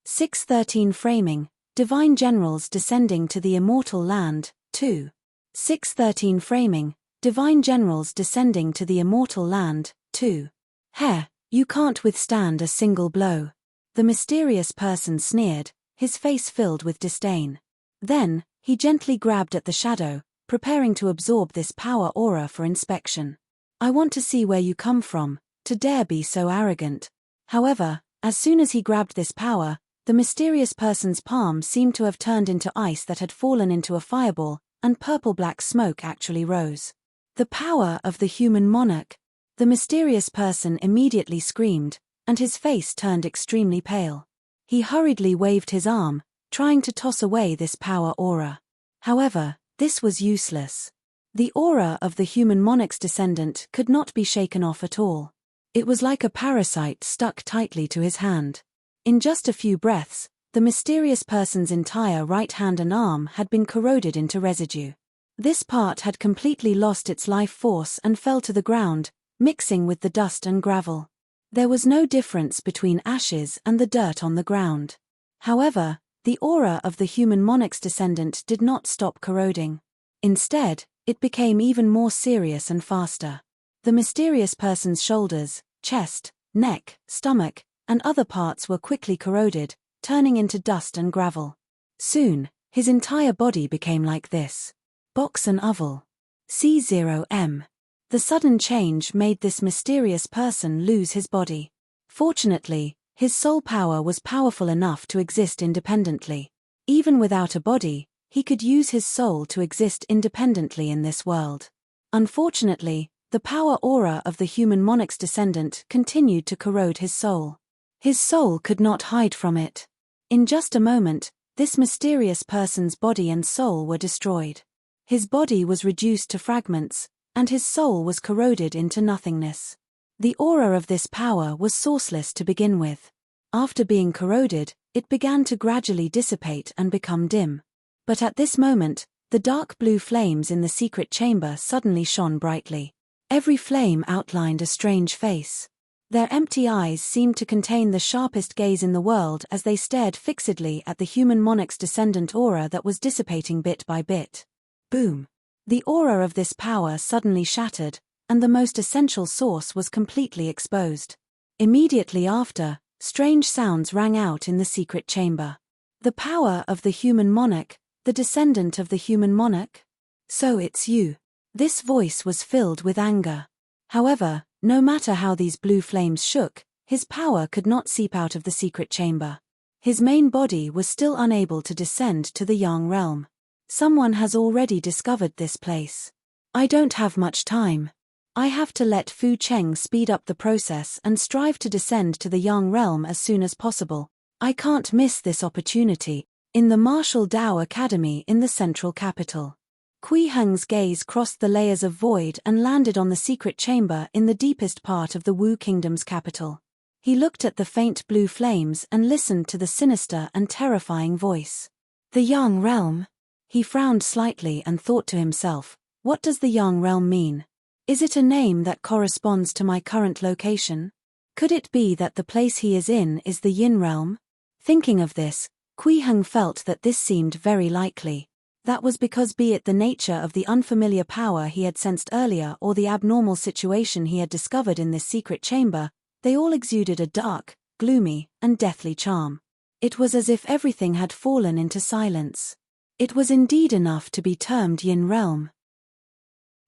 [SPEAKER 1] 613 Framing, Divine Generals Descending to the Immortal Land, 2. 613 Framing, Divine Generals Descending to the Immortal Land, 2. Heh, you can't withstand a single blow. The mysterious person sneered, his face filled with disdain. Then, he gently grabbed at the shadow, preparing to absorb this power aura for inspection. "I want to see where you come from, to dare be so arrogant." However, as soon as he grabbed this power, the mysterious person's palm seemed to have turned into ice that had fallen into a fireball, and purple-black smoke actually rose. "The power of the human monarch!" The mysterious person immediately screamed, and his face turned extremely pale. He hurriedly waved his arm, trying to toss away this power aura. However, this was useless. The aura of the human monarch's descendant could not be shaken off at all. It was like a parasite stuck tightly to his hand. In just a few breaths, the mysterious person's entire right hand and arm had been corroded into residue. This part had completely lost its life force and fell to the ground, mixing with the dust and gravel. There was no difference between ashes and the dirt on the ground. However, the aura of the human monarch's descendant did not stop corroding. Instead, it became even more serious and faster. The mysterious person's shoulders, chest, neck, stomach, and other parts were quickly corroded, turning into dust and gravel. Soon, his entire body became like this. Box and oval. C0M. The sudden change made this mysterious person lose his body. Fortunately, his soul power was powerful enough to exist independently. Even without a body, he could use his soul to exist independently in this world. Unfortunately, the power aura of the human monarch's descendant continued to corrode his soul. His soul could not hide from it. In just a moment, this mysterious person's body and soul were destroyed. His body was reduced to fragments, and his soul was corroded into nothingness. The aura of this power was sourceless to begin with. After being corroded, it began to gradually dissipate and become dim. But at this moment, the dark blue flames in the secret chamber suddenly shone brightly. Every flame outlined a strange face. Their empty eyes seemed to contain the sharpest gaze in the world as they stared fixedly at the human monarch's descendant aura that was dissipating bit by bit. Boom! The aura of this power suddenly shattered, and the most essential source was completely exposed. Immediately after, strange sounds rang out in the secret chamber. The power of the human monarch, the descendant of the human monarch? So it's you. This voice was filled with anger. However, no matter how these blue flames shook, his power could not seep out of the secret chamber. His main body was still unable to descend to the Yang realm. Someone has already discovered this place. I don't have much time. I have to let Fu Cheng speed up the process and strive to descend to the Yang realm as soon as possible. I can't miss this opportunity. In the Martial Dao Academy in the central capital, Kui Heng's gaze crossed the layers of void and landed on the secret chamber in the deepest part of the Wu Kingdom's capital. He looked at the faint blue flames and listened to the sinister and terrifying voice. The Yang realm? He frowned slightly and thought to himself, what does the Yang realm mean? Is it a name that corresponds to my current location? Could it be that the place he is in is the Yin realm? Thinking of this, Kui Heng felt that this seemed very likely. That was because be it the nature of the unfamiliar power he had sensed earlier or the abnormal situation he had discovered in this secret chamber, they all exuded a dark, gloomy, and deathly charm. It was as if everything had fallen into silence. It was indeed enough to be termed Yin realm.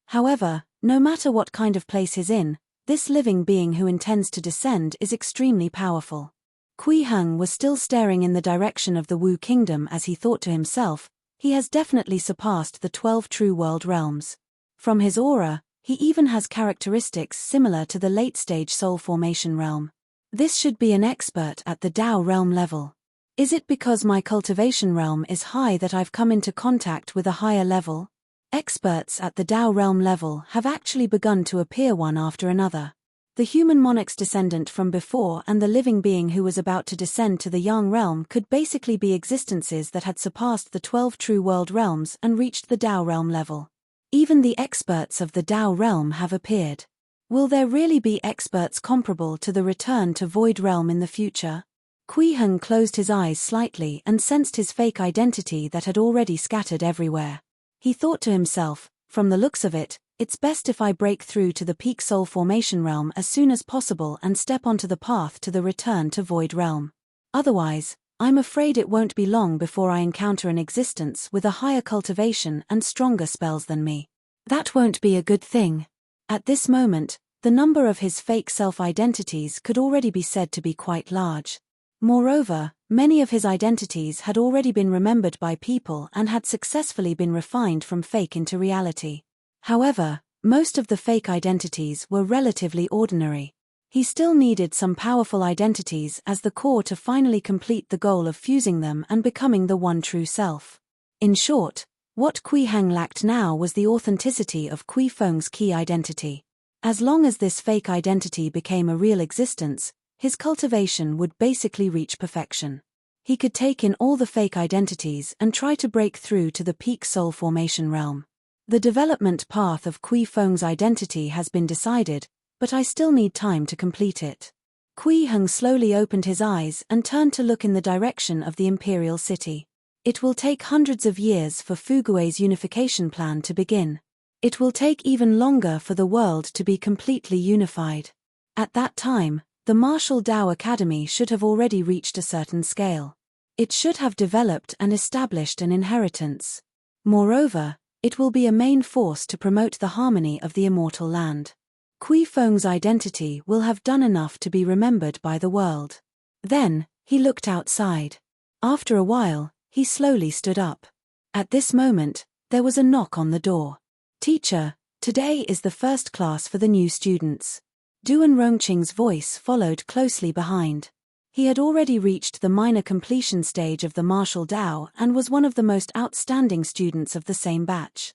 [SPEAKER 1] However, no matter what kind of place he's in, this living being who intends to descend is extremely powerful. Kui Heng was still staring in the direction of the Wu Kingdom as he thought to himself, he has definitely surpassed the 12 true world realms. From his aura, he even has characteristics similar to the late-stage soul formation realm. This should be an expert at the Dao realm level. Is it because my cultivation realm is high that I've come into contact with a higher level? Experts at the Dao realm level have actually begun to appear one after another. The human monarch's descendant from before and the living being who was about to descend to the Yang realm could basically be existences that had surpassed the 12 true world realms and reached the Dao realm level. Even the experts of the Dao realm have appeared. Will there really be experts comparable to the return to Void realm in the future? Kui Heng closed his eyes slightly and sensed his fake identity that had already scattered everywhere. He thought to himself, from the looks of it, it's best if I break through to the peak soul formation realm as soon as possible and step onto the path to the return to Void realm. Otherwise, I'm afraid it won't be long before I encounter an existence with a higher cultivation and stronger spells than me. That won't be a good thing. At this moment, the number of his fake self-identities could already be said to be quite large. Moreover, many of his identities had already been remembered by people and had successfully been refined from fake into reality. However, most of the fake identities were relatively ordinary. He still needed some powerful identities as the core to finally complete the goal of fusing them and becoming the one true self. In short, what Kui Heng lacked now was the authenticity of Kui Feng's key identity. As long as this fake identity became a real existence, his cultivation would basically reach perfection. He could take in all the fake identities and try to break through to the peak soul formation realm. The development path of Kui Feng's identity has been decided, but I still need time to complete it. Kui Heng slowly opened his eyes and turned to look in the direction of the imperial city. It will take hundreds of years for Fugue's unification plan to begin. It will take even longer for the world to be completely unified. At that time, the Martial Dao Academy should have already reached a certain scale. It should have developed and established an inheritance. Moreover, it will be a main force to promote the harmony of the immortal land. Kui Feng's identity will have done enough to be remembered by the world. Then, he looked outside. After a while, he slowly stood up. At this moment, there was a knock on the door. "Teacher, today is the first class for the new students." Duan Rongqing's voice followed closely behind. He had already reached the minor completion stage of the Martial Dao and was one of the most outstanding students of the same batch.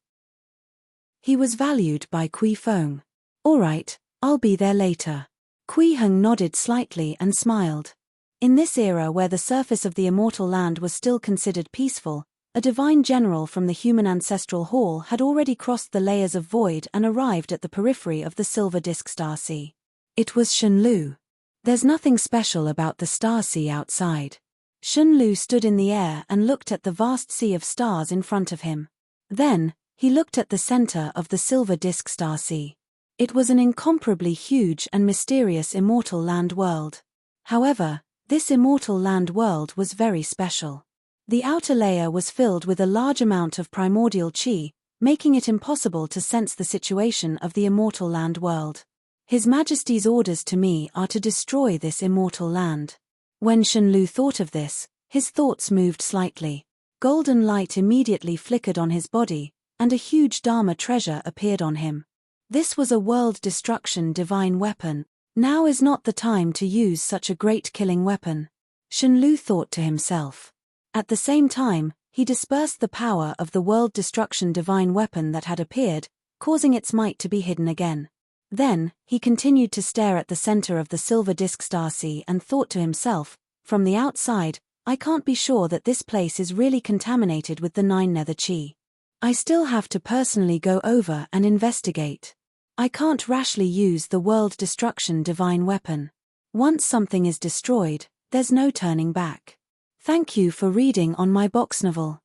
[SPEAKER 1] He was valued by Kui Feng. "All right, I'll be there later." Kui Heng nodded slightly and smiled. In this era where the surface of the immortal land was still considered peaceful, a divine general from the human ancestral hall had already crossed the layers of void and arrived at the periphery of the Silver Disk Star Sea. It was Shenlu. There's nothing special about the star sea outside. Shenlu stood in the air and looked at the vast sea of stars in front of him. Then, he looked at the center of the silver disk star sea. It was an incomparably huge and mysterious immortal land world. However, this immortal land world was very special. The outer layer was filled with a large amount of primordial qi, making it impossible to sense the situation of the immortal land world. His Majesty's orders to me are to destroy this immortal land. When Shenlu thought of this, his thoughts moved slightly. Golden light immediately flickered on his body, and a huge Dharma treasure appeared on him. This was a world destruction divine weapon. Now is not the time to use such a great killing weapon. Shenlu thought to himself. At the same time, he dispersed the power of the world destruction divine weapon that had appeared, causing its might to be hidden again. Then, he continued to stare at the center of the silver disk star sea and thought to himself, from the outside, I can't be sure that this place is really contaminated with the 9 nether qi. I still have to personally go over and investigate. I can't rashly use the world destruction divine weapon. Once something is destroyed, there's no turning back. Thank you for reading on my box novel.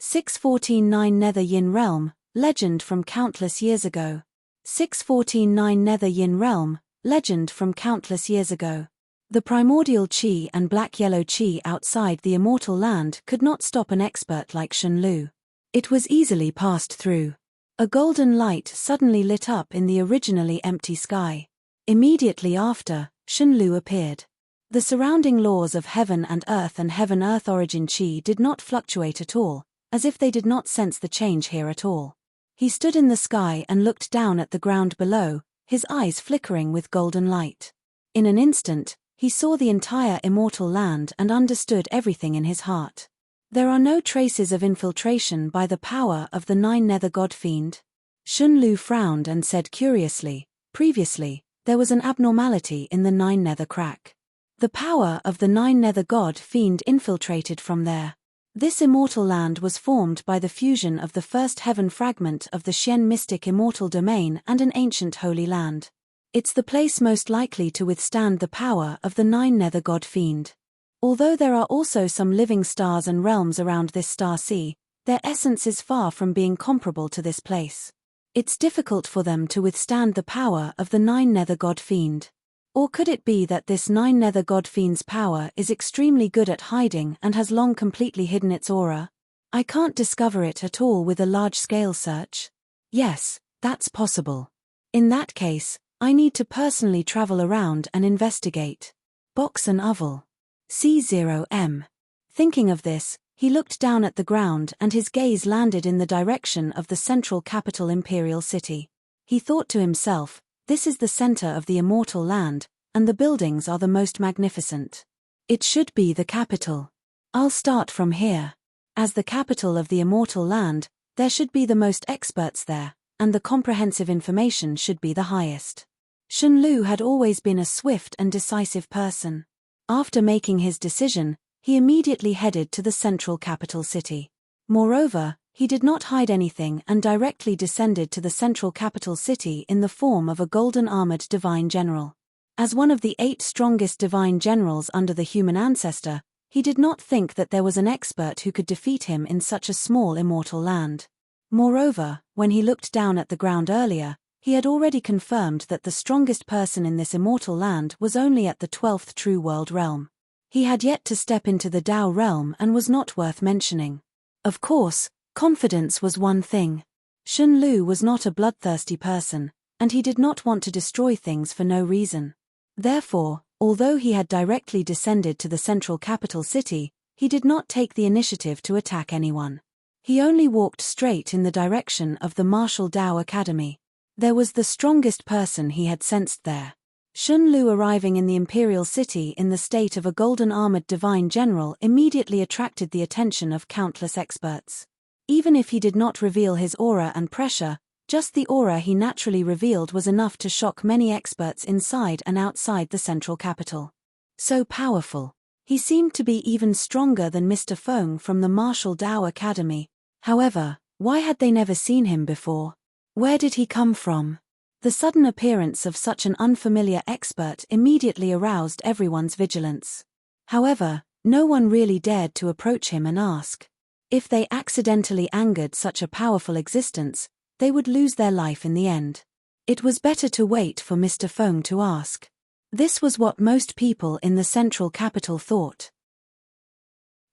[SPEAKER 1] 614-9 Nether Yin Realm, Legend from Countless Years Ago. 614-9 Nether Yin Realm, Legend from Countless Years Ago. The primordial qi and black-yellow qi outside the immortal land could not stop an expert like Shenlu. It was easily passed through. A golden light suddenly lit up in the originally empty sky. Immediately after, Shenlu appeared. The surrounding laws of heaven and heaven-earth origin qi did not fluctuate at all, as if they did not sense the change here at all. He stood in the sky and looked down at the ground below, his eyes flickering with golden light. In an instant, he saw the entire immortal land and understood everything in his heart. There are no traces of infiltration by the power of the 9 nether god fiend. Shenlu frowned and said curiously, previously, there was an abnormality in the 9 nether crack. The power of the 9 nether god fiend infiltrated from there. This immortal land was formed by the fusion of the first heaven fragment of the Xian mystic immortal domain and an ancient holy land. It's the place most likely to withstand the power of the 9 nether god fiend. Although there are also some living stars and realms around this star sea, their essence is far from being comparable to this place. It's difficult for them to withstand the power of the 9 nether god fiend. Or could it be that this 9 nether god fiend's power is extremely good at hiding and has long completely hidden its aura? I can't discover it at all with a large-scale search. Yes, that's possible. In that case, I need to personally travel around and investigate. Box and Oval. C0M. Thinking of this, he looked down at the ground and his gaze landed in the direction of the central capital imperial city. He thought to himself, this is the center of the immortal land, and the buildings are the most magnificent. It should be the capital. I'll start from here. As the capital of the immortal land, there should be the most experts there, and the comprehensive information should be the highest. Shenlu had always been a swift and decisive person. After making his decision, he immediately headed to the central capital city. Moreover, he did not hide anything and directly descended to the central capital city in the form of a golden-armored divine general. As one of the 8 strongest divine generals under the human ancestor, he did not think that there was an expert who could defeat him in such a small immortal land. Moreover, when he looked down at the ground earlier, he had already confirmed that the strongest person in this immortal land was only at the 12th true world realm. He had yet to step into the Tao realm and was not worth mentioning. Of course, confidence was one thing. Shenlu was not a bloodthirsty person, and he did not want to destroy things for no reason. Therefore, although he had directly descended to the central capital city, he did not take the initiative to attack anyone. He only walked straight in the direction of the Martial Tao Academy. There was the strongest person he had sensed there. Shenlu arriving in the imperial city in the state of a golden-armored divine general immediately attracted the attention of countless experts. Even if he did not reveal his aura and pressure, just the aura he naturally revealed was enough to shock many experts inside and outside the central capital. So powerful. He seemed to be even stronger than Mr. Feng from the Martial Tao Academy. However, why had they never seen him before? Where did he come from? The sudden appearance of such an unfamiliar expert immediately aroused everyone's vigilance. However, no one really dared to approach him and ask. If they accidentally angered such a powerful existence, they would lose their life in the end. It was better to wait for Mr. Feng to ask. This was what most people in the central capital thought.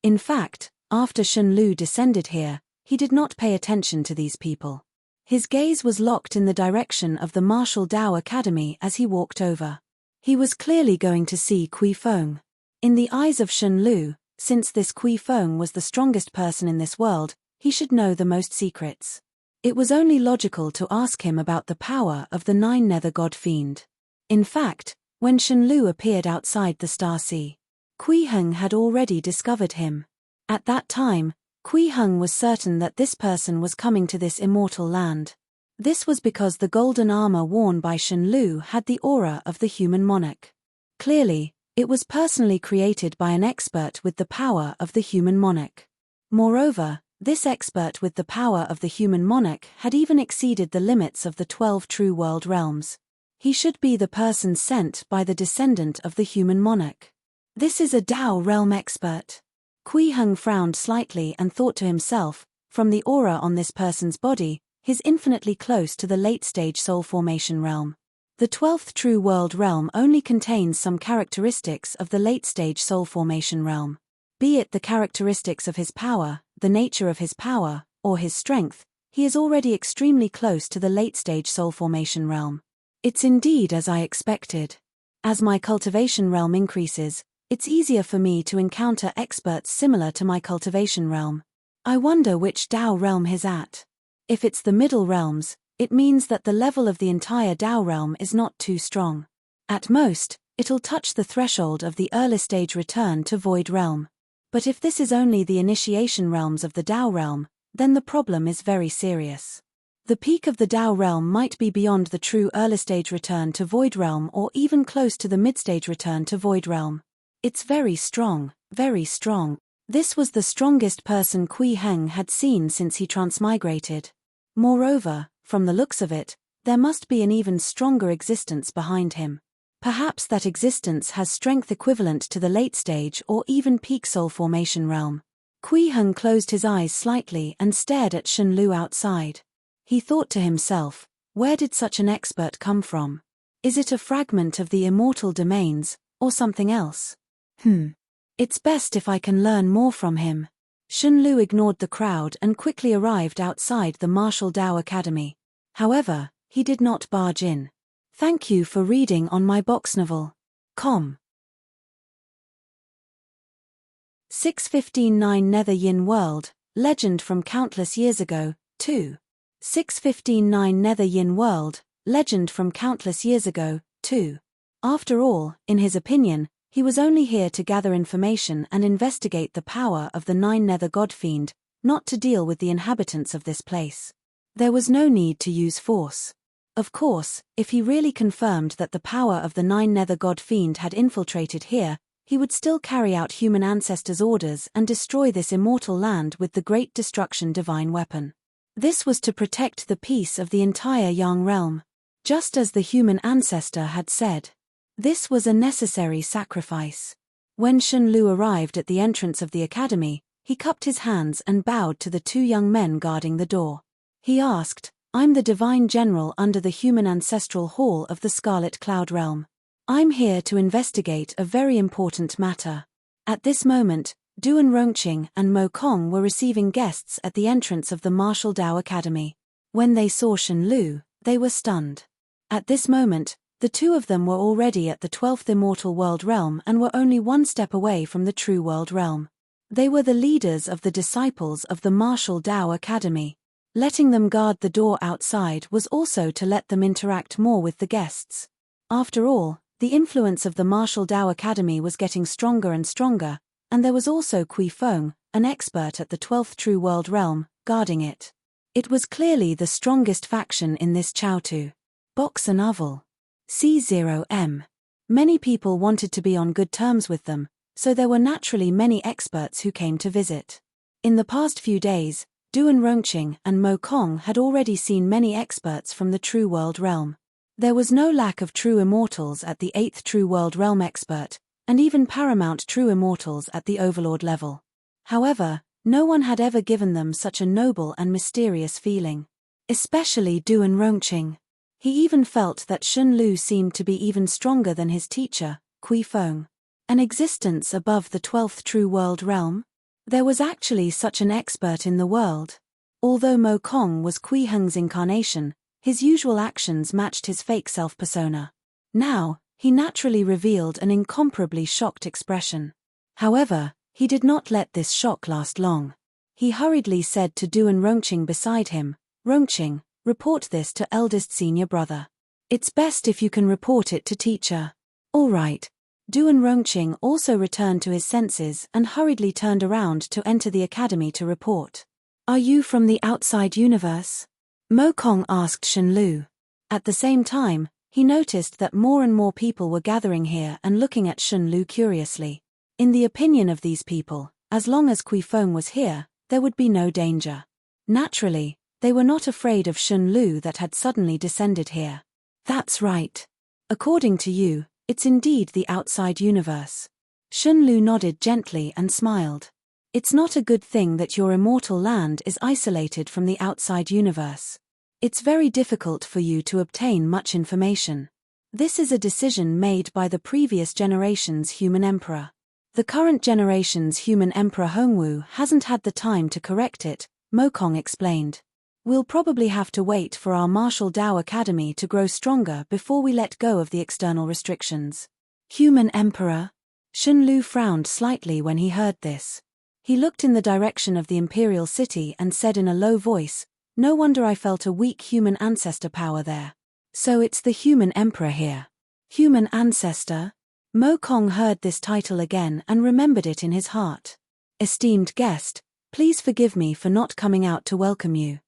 [SPEAKER 1] In fact, after Shen Lu descended here, he did not pay attention to these people. His gaze was locked in the direction of the Martial Dao Academy as he walked over. He was clearly going to see Kui Feng. In the eyes of Shen Lu, since this Kui Feng was the strongest person in this world, he should know the most secrets. It was only logical to ask him about the power of the Nine Nether God Fiend. In fact, when Shen Lu appeared outside the Star Sea, Kui Heng had already discovered him. At that time, Kui Heng was certain that this person was coming to this immortal land. This was because the golden armor worn by Shen Lu had the aura of the human monarch. Clearly, it was personally created by an expert with the power of the human monarch. Moreover, this expert with the power of the human monarch had even exceeded the limits of the 12 true world realms. He should be the person sent by the descendant of the human monarch. This is a Dao realm expert. Kui Heng frowned slightly and thought to himself, from the aura on this person's body, he's infinitely close to the late-stage soul formation realm. The 12th true world realm only contains some characteristics of the late-stage soul formation realm. Be it the characteristics of his power, the nature of his power, or his strength, he is already extremely close to the late-stage soul formation realm. It's indeed as I expected. As my cultivation realm increases, it's easier for me to encounter experts similar to my cultivation realm. I wonder which Dao realm he's at. If it's the middle realms, it means that the level of the entire Dao realm is not too strong. At most, it'll touch the threshold of the early stage return to void realm. But if this is only the initiation realms of the Dao realm, then the problem is very serious. The peak of the Dao realm might be beyond the true early stage return to void realm or even close to the mid-stage return to void realm. It's very strong, very strong. This was the strongest person Kui Heng had seen since he transmigrated. Moreover, from the looks of it, there must be an even stronger existence behind him. Perhaps that existence has strength equivalent to the late stage or even peak soul formation realm. Kui Heng closed his eyes slightly and stared at Shen Lu outside. He thought to himself, where did such an expert come from? Is it a fragment of the immortal domains, or something else? It's best if I can learn more from him. Shen Lu ignored the crowd and quickly arrived outside the Martial Dao Academy. However, he did not barge in. Thank you for reading on my box novel. 615-9 Nether Yin World, Legend from Countless Years Ago, 2. 615-9 Nether Yin World, Legend from Countless Years Ago, 2. After all, in his opinion, he was only here to gather information and investigate the power of the Nine Nether God Fiend, not to deal with the inhabitants of this place. There was no need to use force. Of course, if he really confirmed that the power of the Nine Nether God Fiend had infiltrated here, he would still carry out human ancestors' orders and destroy this immortal land with the Great Destruction divine weapon. This was to protect the peace of the entire Yang realm. Just as the human ancestor had said. This was a necessary sacrifice. When Shen Lu arrived at the entrance of the academy, he cupped his hands and bowed to the two young men guarding the door. He asked, I'm the Divine General under the Human Ancestral Hall of the Scarlet Cloud Realm. I'm here to investigate a very important matter. At this moment, Duan Rongqing and Mo Kong were receiving guests at the entrance of the Martial Dao Academy. When they saw Shen Lu, they were stunned. At this moment, the two of them were already at the 12th Immortal World Realm and were only one step away from the True World Realm. They were the leaders of the disciples of the Martial Dao Academy. Letting them guard the door outside was also to let them interact more with the guests. After all, the influence of the Martial Dao Academy was getting stronger and stronger, and there was also Kui Feng, an expert at the 12th True World Realm, guarding it. It was clearly the strongest faction in this Chaotu. Box and Oval. C0M. Many people wanted to be on good terms with them, so there were naturally many experts who came to visit. In the past few days, Duan Rongqing and Mo Kong had already seen many experts from the True World realm. There was no lack of true immortals at the 8th True World realm expert, and even paramount true immortals at the Overlord level. However, no one had ever given them such a noble and mysterious feeling. Especially Duan Rongqing. He even felt that Shun Lu seemed to be even stronger than his teacher, Kui Feng. An existence above the 12th True World realm? There was actually such an expert in the world. Although Mo Kong was Kui Heng's incarnation, his usual actions matched his fake self-persona. Now, he naturally revealed an incomparably shocked expression. However, he did not let this shock last long. He hurriedly said to Duan Rongqing beside him, "Rongqing, report this to eldest senior brother. It's best if you can report it to teacher." "All right." Duan Rongqing also returned to his senses and hurriedly turned around to enter the academy to report. "Are you from the outside universe?" Mo Kong asked Shun Lu. At the same time, he noticed that more and more people were gathering here and looking at Shun Lu curiously. In the opinion of these people, as long as Kui Feng was here, there would be no danger. Naturally, they were not afraid of Shun Lu that had suddenly descended here. "That's right. According to you, it's indeed the outside universe." Shun Lu nodded gently and smiled. "It's not a good thing that your immortal land is isolated from the outside universe. It's very difficult for you to obtain much information. This is a decision made by the previous generation's human emperor. The current generation's human emperor Hongwu hasn't had the time to correct it," Mo Kong explained. "We'll probably have to wait for our Martial Dao Academy to grow stronger before we let go of the external restrictions." Human emperor? Shun Lu frowned slightly when he heard this. He looked in the direction of the imperial city and said in a low voice, "No wonder I felt a weak human ancestor power there. So it's the human emperor here." Human ancestor? Mo Kong heard this title again and remembered it in his heart. "Esteemed guest, please forgive me for not coming out to welcome you."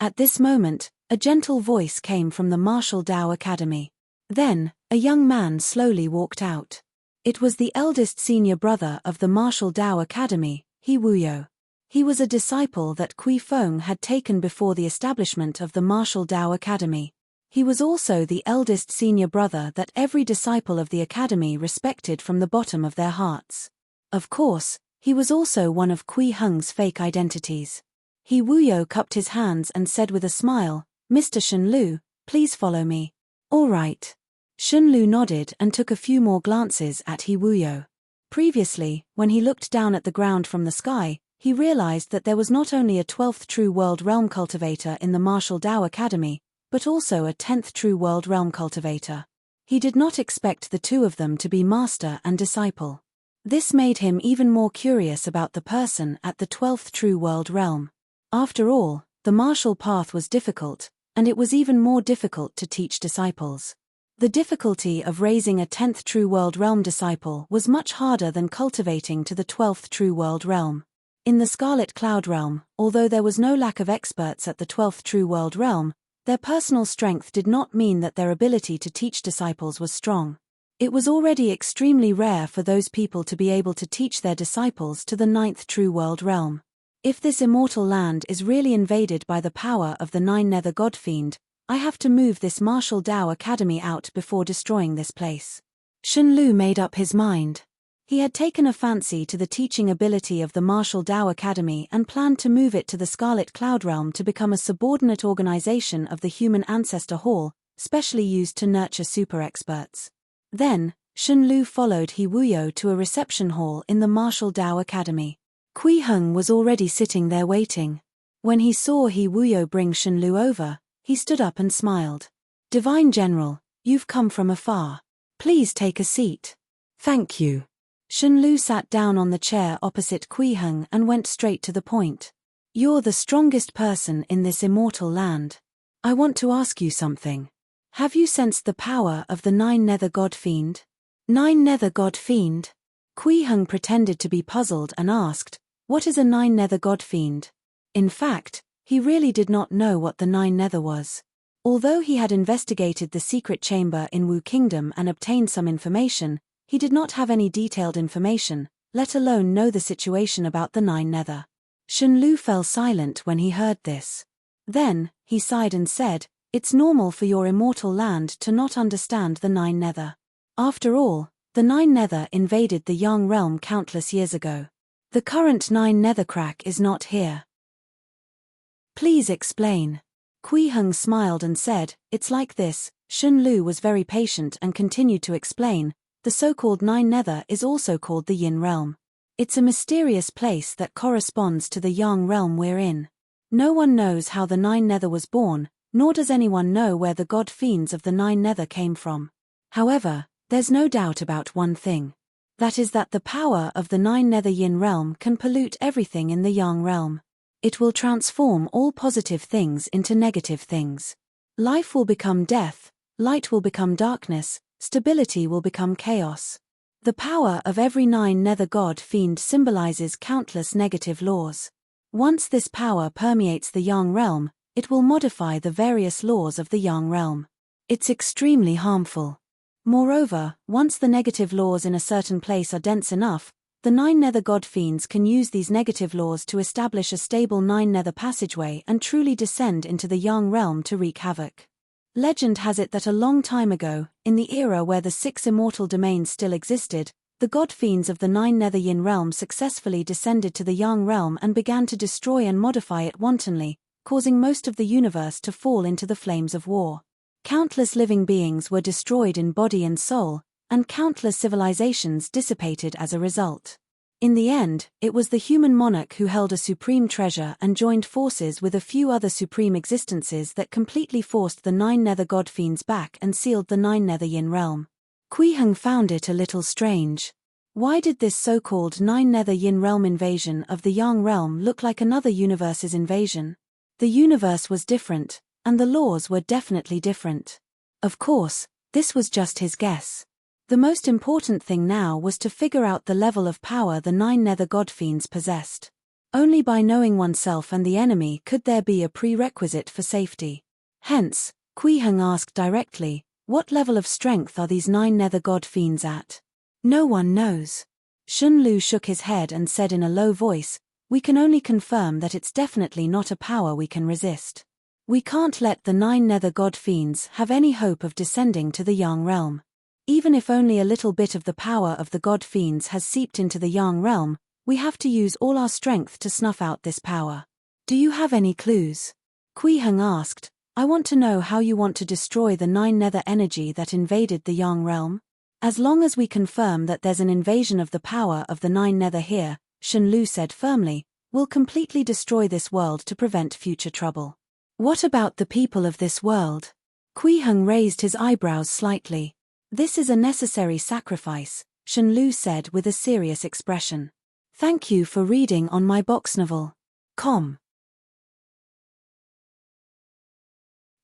[SPEAKER 1] At this moment, a gentle voice came from the Martial Dao Academy. Then, a young man slowly walked out. It was the eldest senior brother of the Martial Dao Academy, He Wuyo. He was a disciple that Kui Feng had taken before the establishment of the Martial Dao Academy. He was also the eldest senior brother that every disciple of the academy respected from the bottom of their hearts. Of course, he was also one of Kui Heng's fake identities. He Wuyo cupped his hands and said with a smile, "Mr. Shun Lu, please follow me." "All right." Shun Lu nodded and took a few more glances at He Wuyo. Previously, when he looked down at the ground from the sky, he realized that there was not only a 12th True World Realm cultivator in the Martial Dao Academy, but also a 10th True World Realm cultivator. He did not expect the two of them to be master and disciple. This made him even more curious about the person at the 12th True World Realm. After all, the martial path was difficult, and it was even more difficult to teach disciples. The difficulty of raising a 10th True World Realm disciple was much harder than cultivating to the 12th True World Realm. In the Scarlet Cloud Realm, although there was no lack of experts at the 12th True World Realm, their personal strength did not mean that their ability to teach disciples was strong. It was already extremely rare for those people to be able to teach their disciples to the 9th True World Realm. If this immortal land is really invaded by the power of the 9 Nether God Fiend, I have to move this Martial Dao Academy out before destroying this place. Shun Lu made up his mind. He had taken a fancy to the teaching ability of the Martial Dao Academy and planned to move it to the Scarlet Cloud Realm to become a subordinate organization of the Human Ancestor Hall, specially used to nurture super experts. Then, Shun Lu followed He Wuyo to a reception hall in the Martial Dao Academy. Kui Heng was already sitting there waiting. When he saw He Wuyo bring Shun Lu over, he stood up and smiled. "Divine General, you've come from afar. Please take a seat." "Thank you." Shun Lu sat down on the chair opposite Kui Heng and went straight to the point. "You're the strongest person in this immortal land. I want to ask you something. Have you sensed the power of the 9 Nether God Fiend?" 9 Nether God Fiend? Kui Heng pretended to be puzzled and asked, "What is a 9 Nether God Fiend?" In fact, he really did not know what the 9 Nether was. Although he had investigated the secret chamber in Wu Kingdom and obtained some information, he did not have any detailed information, let alone know the situation about the 9 Nether. Shenlu fell silent when he heard this. Then, he sighed and said, "It's normal for your immortal land to not understand the Nine Nether. After all, the Nine Nether invaded the Yang realm countless years ago. The current Nine Nethercrack is not here." "Please explain." Kui Heng smiled and said, "It's like this." Shenlu was very patient and continued to explain, "The so-called Nine Nether is also called the Yin realm. It's a mysterious place that corresponds to the Yang realm we're in. No one knows how the Nine Nether was born, nor does anyone know where the god fiends of the Nine Nether came from. However, there's no doubt about one thing. That is that the power of the Nine Nether Yin realm can pollute everything in the Yang realm. It will transform all positive things into negative things. Life will become death, light will become darkness, stability will become chaos. The power of every Nine Nether god fiend symbolizes countless negative laws. Once this power permeates the Yang realm, it will modify the various laws of the Yang realm. It's extremely harmful. Moreover, once the negative laws in a certain place are dense enough, the Nine Nether god fiends can use these negative laws to establish a stable Nine Nether passageway and truly descend into the Yang realm to wreak havoc. Legend has it that a long time ago, in the era where the 6 immortal domains still existed, the god fiends of the Nine Nether Yin realm successfully descended to the Yang realm and began to destroy and modify it wantonly, causing most of the universe to fall into the flames of war. Countless living beings were destroyed in body and soul, and countless civilizations dissipated as a result. In the end, it was the human monarch who held a supreme treasure and joined forces with a few other supreme existences that completely forced the Nine Nether god fiends back and sealed the Nine Nether Yin realm. Kui Heng found it a little strange. Why did this so-called Nine Nether Yin realm invasion of the Yang realm look like another universe's invasion? The universe was different, and the laws were definitely different. Of course, this was just his guess. The most important thing now was to figure out the level of power the Nine Nether god fiends possessed. Only by knowing oneself and the enemy could there be a prerequisite for safety. Hence, Kui Heng asked directly, "What level of strength are these Nine Nether god fiends at?" "No one knows." Shenlu shook his head and said in a low voice, "We can only confirm that it's definitely not a power we can resist. We can't let the Nine Nether god fiends have any hope of descending to the Yang realm. Even if only a little bit of the power of the god fiends has seeped into the Yang realm, we have to use all our strength to snuff out this power. Do you have any clues?" Kui Heng asked, "I want to know how you want to destroy the Nine Nether energy that invaded the Yang realm. As long as we confirm that there's an invasion of the power of the Nine Nether here," Shenlu said firmly, "we'll completely destroy this world to prevent future trouble." "What about the people of this world?" Kui Heng raised his eyebrows slightly. "This is a necessary sacrifice," Shenlu said with a serious expression. "Thank you for reading on my box novel. Com.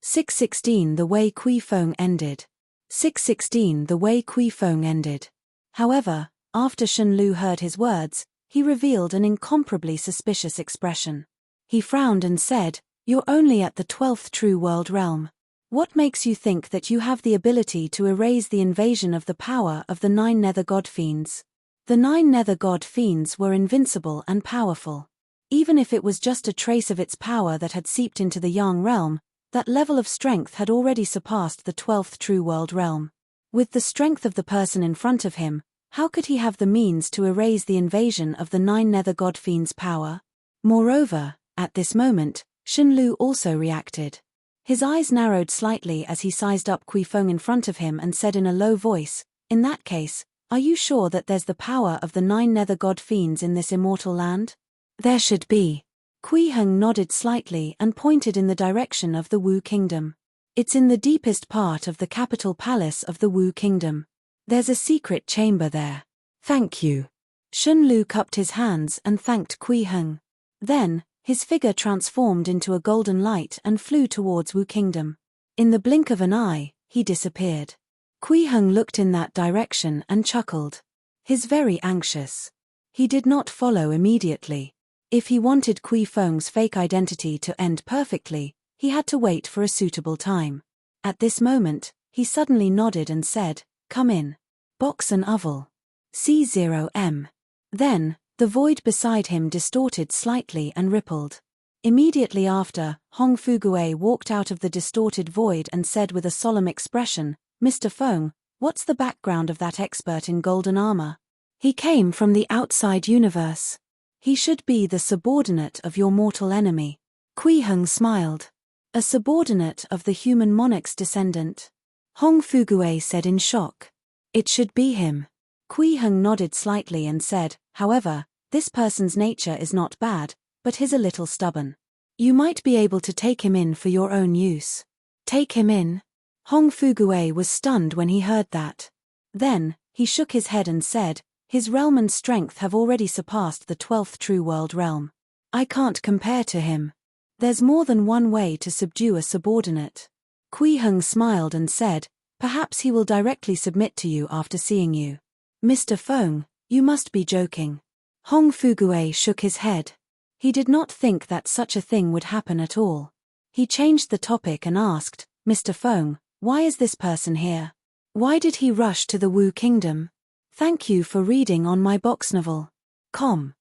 [SPEAKER 1] 616 The way Kui Feng ended. 616 The way Kui Feng ended. However, after Shenlu heard his words, he revealed an incomparably suspicious expression. He frowned and said, "You're only at the 12th true world realm. What makes you think that you have the ability to erase the invasion of the power of the Nine Nether god fiends?" The Nine Nether god fiends were invincible and powerful. Even if it was just a trace of its power that had seeped into the Yang realm, that level of strength had already surpassed the 12th true world realm. With the strength of the person in front of him, how could he have the means to erase the invasion of the Nine Nether god fiends' power? Moreover, at this moment, Shenlu also reacted. His eyes narrowed slightly as he sized up Kui Feng in front of him and said in a low voice, "In that case, are you sure that there's the power of the Nine Nether god fiends in this immortal land?" "There should be." Kui Heng nodded slightly and pointed in the direction of the Wu Kingdom. "It's in the deepest part of the capital palace of the Wu Kingdom. There's a secret chamber there." "Thank you." Shenlu cupped his hands and thanked Kui Heng. Then, his figure transformed into a golden light and flew towards Wu Kingdom. In the blink of an eye, he disappeared. Kui Heng looked in that direction and chuckled. He's very anxious. He did not follow immediately. If he wanted Kui Feng's fake identity to end perfectly, he had to wait for a suitable time. At this moment, he suddenly nodded and said, "Come in. Box and oval. C0M." Then, The void beside him distorted slightly and rippled. Immediately after, Hong Fugue walked out of the distorted void and said with a solemn expression, "Mr. Feng, what's the background of that expert in golden armor? He came from the outside universe. He should be the subordinate of your mortal enemy." Kui Heng smiled. "A subordinate of the human monarch's descendant?" Hong Fugue said in shock. "It should be him." Kui Heng nodded slightly and said, "However, this person's nature is not bad, but he's a little stubborn. You might be able to take him in for your own use." "Take him in?" Hong Fugue was stunned when he heard that. Then, he shook his head and said, "His realm and strength have already surpassed the 12th true world realm. I can't compare to him. There's more than one way to subdue a subordinate." Kui Heng smiled and said, "Perhaps he will directly submit to you after seeing you." "Mr. Feng, you must be joking." Hong Fugue shook his head. He did not think that such a thing would happen at all. He changed the topic and asked, "Mr. Feng, why is this person here? Why did he rush to the Wu Kingdom? Thank you for reading on my box novel. Com.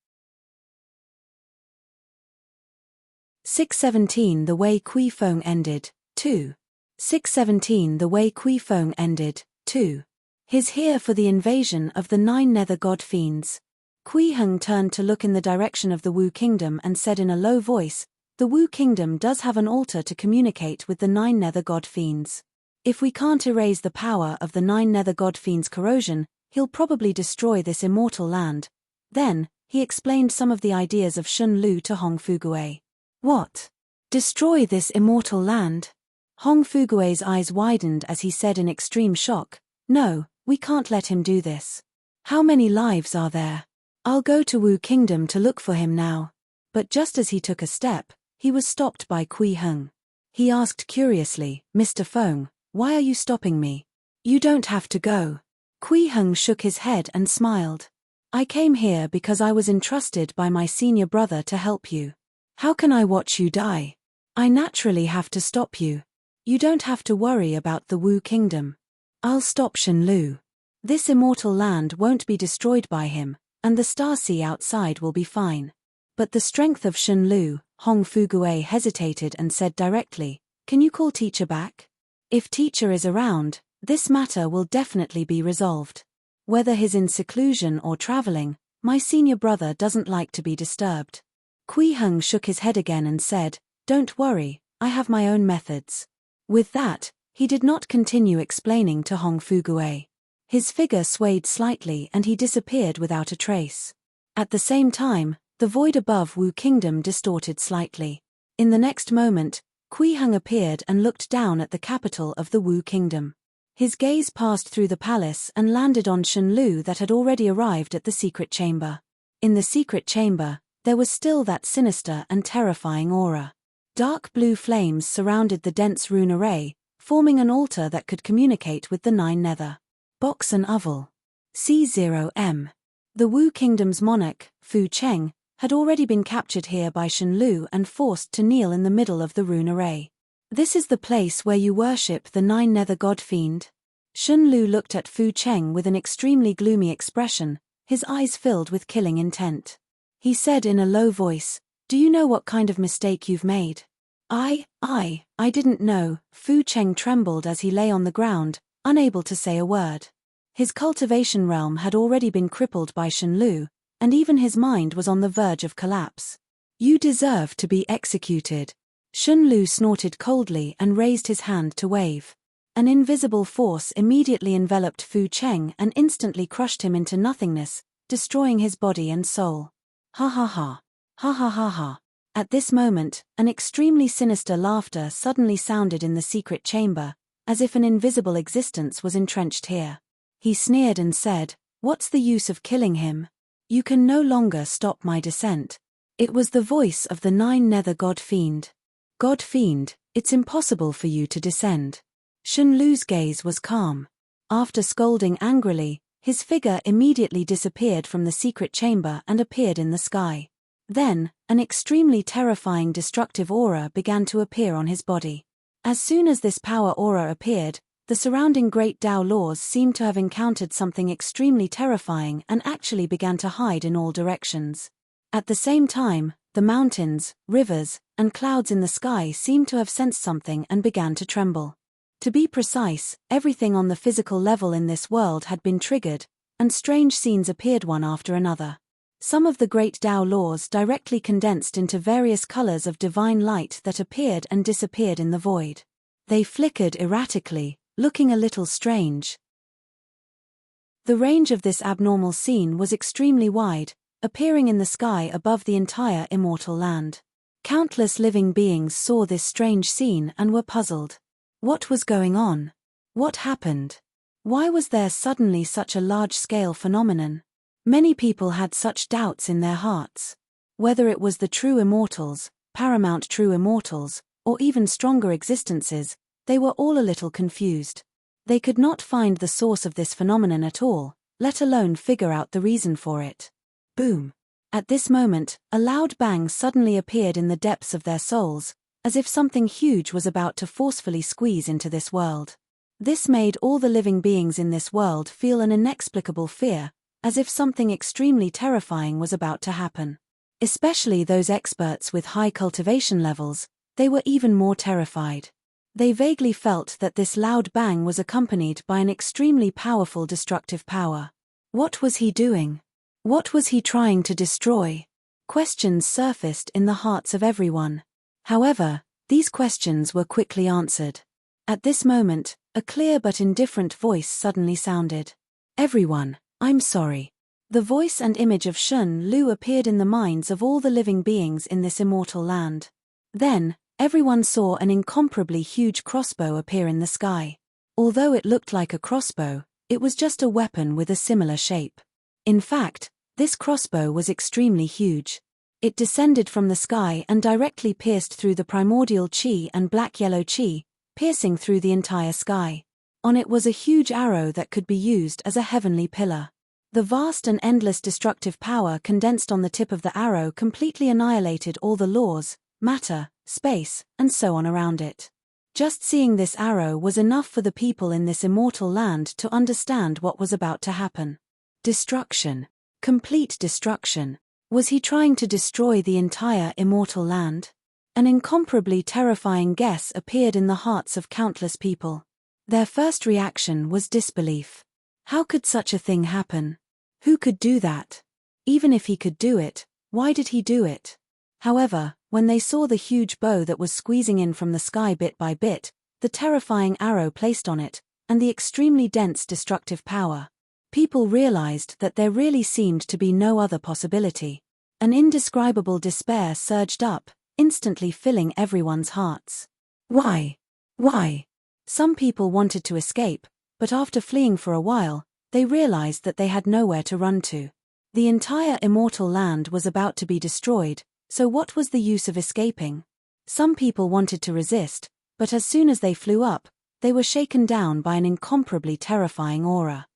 [SPEAKER 1] 617 The Way Kui Feng Ended, 2. 617 The Way Kui Feng Ended, 2. He's here for the invasion of the 9 nether god fiends. Kui Heng turned to look in the direction of the Wu Kingdom and said in a low voice, "The Wu Kingdom does have an altar to communicate with the 9 nether god fiends. If we can't erase the power of the 9 nether god fiends' corrosion, he'll probably destroy this immortal land." Then, he explained some of the ideas of Shun Lu to Hong Fugue. "What? Destroy this immortal land?" Hong Fugue's eyes widened as he said in extreme shock, "No, we can't let him do this. How many lives are there? I'll go to Wu Kingdom to look for him now." But just as he took a step, he was stopped by Kui Heng. He asked curiously, "Mr. Feng, why are you stopping me? You don't have to go." Kui Heng shook his head and smiled. "I came here because I was entrusted by my senior brother to help you. How can I watch you die? I naturally have to stop you. You don't have to worry about the Wu Kingdom. I'll stop Shen Lu. This immortal land won't be destroyed by him, and the star sea outside will be fine." But the strength of Shen Lu, Hong Fugue hesitated and said directly, "Can you call teacher back? If teacher is around, this matter will definitely be resolved. Whether he's in seclusion or traveling, my senior brother doesn't like to be disturbed." Kui Heng shook his head again and said, "Don't worry, I have my own methods." With that, he did not continue explaining to Hong Fugue. His figure swayed slightly and he disappeared without a trace. At the same time, the void above Wu Kingdom distorted slightly. In the next moment, Kui Heng appeared and looked down at the capital of the Wu Kingdom. His gaze passed through the palace and landed on Shen Lu that had already arrived at the secret chamber. In the secret chamber, there was still that sinister and terrifying aura. Dark blue flames surrounded the dense rune array, forming an altar that could communicate with the 9 nether. Box and Oval. C0M. The Wu Kingdom's monarch, Fu Cheng, had already been captured here by Shen Lu and forced to kneel in the middle of the rune array. "This is the place where you worship the 9 nether god fiend?" Shen Lu looked at Fu Cheng with an extremely gloomy expression, his eyes filled with killing intent. He said in a low voice, "Do you know what kind of mistake you've made?" I didn't know." Fu Cheng trembled as he lay on the ground, unable to say a word. His cultivation realm had already been crippled by Shen Lu, and even his mind was on the verge of collapse. "You deserve to be executed." Shen Lu snorted coldly and raised his hand to wave. An invisible force immediately enveloped Fu Cheng and instantly crushed him into nothingness, destroying his body and soul. Ha ha ha. Ha ha ha ha. At this moment, an extremely sinister laughter suddenly sounded in the secret chamber, as if an invisible existence was entrenched here. He sneered and said, "What's the use of killing him? You can no longer stop my descent." It was the voice of the 9 nether god fiend. "God fiend, it's impossible for you to descend." Shen Lu's gaze was calm. After scolding angrily, his figure immediately disappeared from the secret chamber and appeared in the sky. Then, an extremely terrifying destructive aura began to appear on his body. As soon as this power aura appeared, the surrounding Great Tao laws seemed to have encountered something extremely terrifying and actually began to hide in all directions. At the same time, the mountains, rivers, and clouds in the sky seemed to have sensed something and began to tremble. To be precise, everything on the physical level in this world had been triggered, and strange scenes appeared one after another. Some of the Great Tao laws directly condensed into various colors of divine light that appeared and disappeared in the void. They flickered erratically, looking a little strange. The range of this abnormal scene was extremely wide, appearing in the sky above the entire immortal land. Countless living beings saw this strange scene and were puzzled. What was going on? What happened? Why was there suddenly such a large-scale phenomenon? Many people had such doubts in their hearts. Whether it was the true immortals, paramount true immortals, or even stronger existences, they were all a little confused. They could not find the source of this phenomenon at all, let alone figure out the reason for it. Boom! At this moment, a loud bang suddenly appeared in the depths of their souls, as if something huge was about to forcefully squeeze into this world. This made all the living beings in this world feel an inexplicable fear, as if something extremely terrifying was about to happen. Especially those experts with high cultivation levels, they were even more terrified. They vaguely felt that this loud bang was accompanied by an extremely powerful destructive power. What was he doing? What was he trying to destroy? Questions surfaced in the hearts of everyone. However, these questions were quickly answered. At this moment, a clear but indifferent voice suddenly sounded. "Everyone, I'm sorry." The voice and image of Shun Lu appeared in the minds of all the living beings in this immortal land. Then, everyone saw an incomparably huge crossbow appear in the sky. Although it looked like a crossbow, it was just a weapon with a similar shape. In fact, this crossbow was extremely huge. It descended from the sky and directly pierced through the primordial chi and black-yellow chi, piercing through the entire sky. On it was a huge arrow that could be used as a heavenly pillar. The vast and endless destructive power condensed on the tip of the arrow completely annihilated all the laws, matter, space, and so on around it. Just seeing this arrow was enough for the people in this immortal land to understand what was about to happen. Destruction. Complete destruction. Was he trying to destroy the entire immortal land? An incomparably terrifying guess appeared in the hearts of countless people. Their first reaction was disbelief. How could such a thing happen? Who could do that? Even if he could do it, why did he do it? However, when they saw the huge bow that was squeezing in from the sky bit by bit, the terrifying arrow placed on it, and the extremely dense destructive power, people realized that there really seemed to be no other possibility. An indescribable despair surged up, instantly filling everyone's hearts. Why? Why? Some people wanted to escape, but after fleeing for a while, they realized that they had nowhere to run to. The entire immortal land was about to be destroyed, so what was the use of escaping? Some people wanted to resist, but as soon as they flew up, they were shaken down by an incomparably terrifying aura.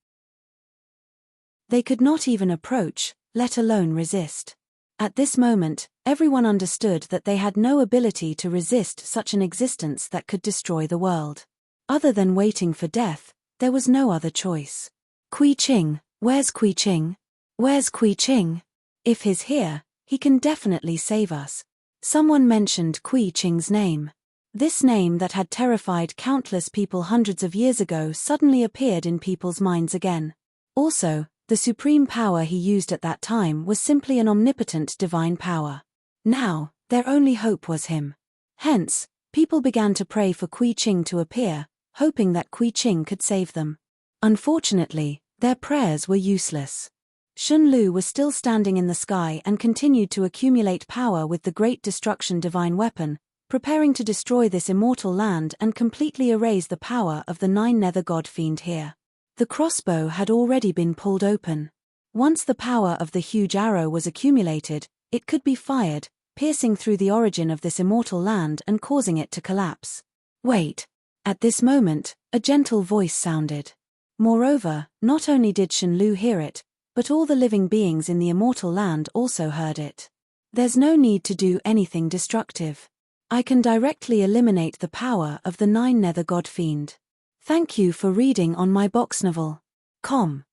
[SPEAKER 1] They could not even approach, let alone resist. At this moment, everyone understood that they had no ability to resist such an existence that could destroy the world. Other than waiting for death, there was no other choice. Kui Ching, where's Kui Ching? Where's Kui Ching? If he's here, he can definitely save us. Someone mentioned Kui Ching's name. This name that had terrified countless people hundreds of years ago suddenly appeared in people's minds again. Also, the supreme power he used at that time was simply an omnipotent divine power. Now, their only hope was him. Hence, people began to pray for Kui Ching to appear, hoping that Kui Ching could save them. Unfortunately, their prayers were useless. Shun Lu was still standing in the sky and continued to accumulate power with the great destruction divine weapon, preparing to destroy this immortal land and completely erase the power of the 9 nether god fiend here. The crossbow had already been pulled open. Once the power of the huge arrow was accumulated, it could be fired, piercing through the origin of this immortal land and causing it to collapse. Wait. At this moment, a gentle voice sounded. Moreover, not only did Shun Lu hear it, but all the living beings in the immortal land also heard it. There's no need to do anything destructive. I can directly eliminate the power of the 9 nether god fiend. Thank you for reading on my box novel. Com.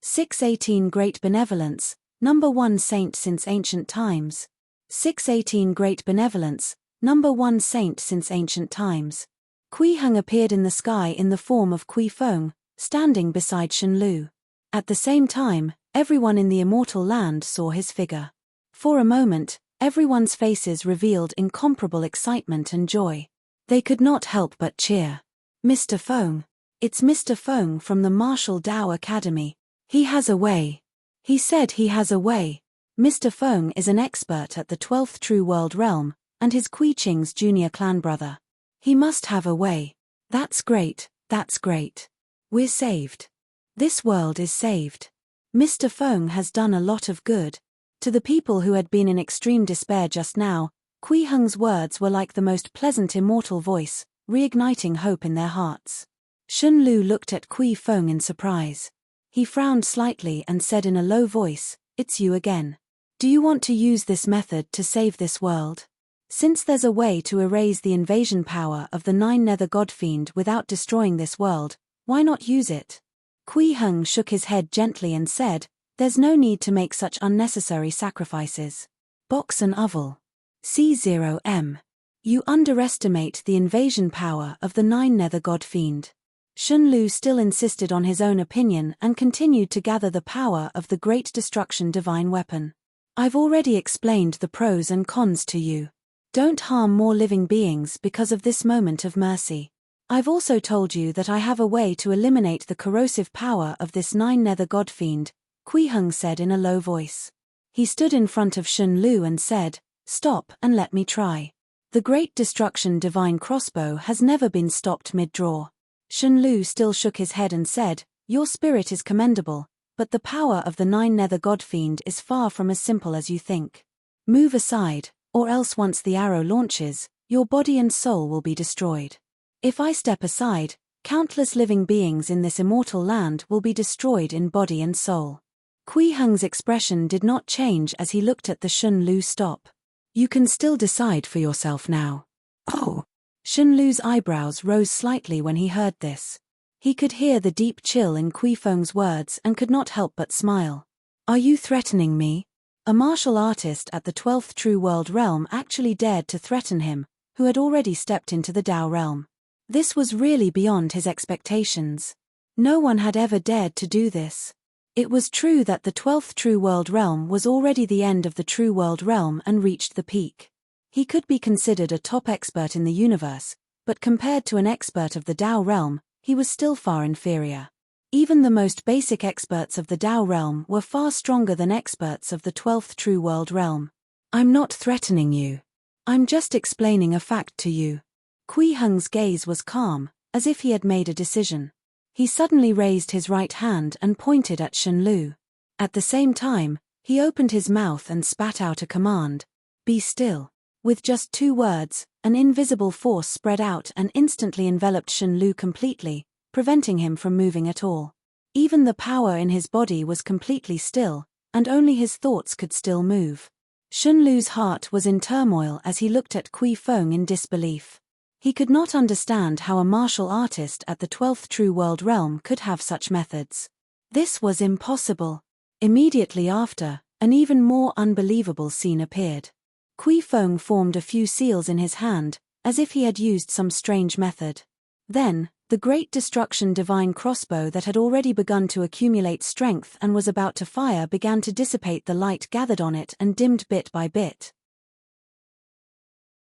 [SPEAKER 1] 618 Great Benevolence, number 1 saint since ancient times. 618 Great Benevolence, number 1 saint since ancient times. Kui Heng appeared in the sky in the form of Kui Feng, standing beside Shen Lu. At the same time, everyone in the immortal land saw his figure. For a moment, everyone's faces revealed incomparable excitement and joy. They could not help but cheer. Mr. Feng. It's Mr. Feng from the Martial Dao Academy. He has a way. He said he has a way. Mr. Feng is an expert at the 12th True World Realm, and his Kui Qing's junior clan brother. He must have a way. That's great, that's great. We're saved. This world is saved. Mr. Feng has done a lot of good. To the people who had been in extreme despair just now, Kui Heng's words were like the most pleasant immortal voice, reigniting hope in their hearts. Shen Lu looked at Kui Feng in surprise. He frowned slightly and said in a low voice, "It's you again. Do you want to use this method to save this world? Since there's a way to erase the invasion power of the 9 Nether God Fiend without destroying this world, why not use it?" Kui Heng shook his head gently and said, "There's no need to make such unnecessary sacrifices. Box and Oval. C0M. You underestimate the invasion power of the 9 Nether God Fiend." Shen Lu still insisted on his own opinion and continued to gather the power of the Great Destruction Divine Weapon. "I've already explained the pros and cons to you. Don't harm more living beings because of this moment of mercy. I've also told you that I have a way to eliminate the corrosive power of this 9 Nether God Fiend," Kui Heng said in a low voice. He stood in front of Shen Lu and said, "Stop and let me try. The Great Destruction Divine Crossbow has never been stopped mid-draw." Shen Lu still shook his head and said, "Your spirit is commendable, but the power of the 9 Nether God Fiend is far from as simple as you think. Move aside, or else once the arrow launches, your body and soul will be destroyed. If I step aside, countless living beings in this immortal land will be destroyed in body and soul." Kui Heng's expression did not change as he looked at the Shen Lu. "Stop. You can still decide for yourself now." "Oh." Shen Lu's eyebrows rose slightly when he heard this. He could hear the deep chill in Kui Feng's words and could not help but smile. "Are you threatening me?" A martial artist at the 12th True World Realm actually dared to threaten him, who had already stepped into the Dao realm. This was really beyond his expectations. No one had ever dared to do this. It was true that the 12th True World Realm was already the end of the True World Realm and reached the peak. He could be considered a top expert in the universe, but compared to an expert of the Dao realm, he was still far inferior. Even the most basic experts of the Dao realm were far stronger than experts of the 12th True World Realm. "I'm not threatening you. I'm just explaining a fact to you." Kui Heng's gaze was calm, as if he had made a decision. He suddenly raised his right hand and pointed at Shen Lu. At the same time, he opened his mouth and spat out a command, "Be still." With just 2 words, an invisible force spread out and instantly enveloped Shen Lu completely, preventing him from moving at all. Even the power in his body was completely still, and only his thoughts could still move. Shen Lu's heart was in turmoil as he looked at Kui Feng in disbelief. He could not understand how a martial artist at the 12th True World Realm could have such methods. This was impossible. Immediately after, an even more unbelievable scene appeared. Kui Feng formed a few seals in his hand, as if he had used some strange method. Then, the Great Destruction Divine Crossbow that had already begun to accumulate strength and was about to fire began to dissipate. The light gathered on it and dimmed bit by bit.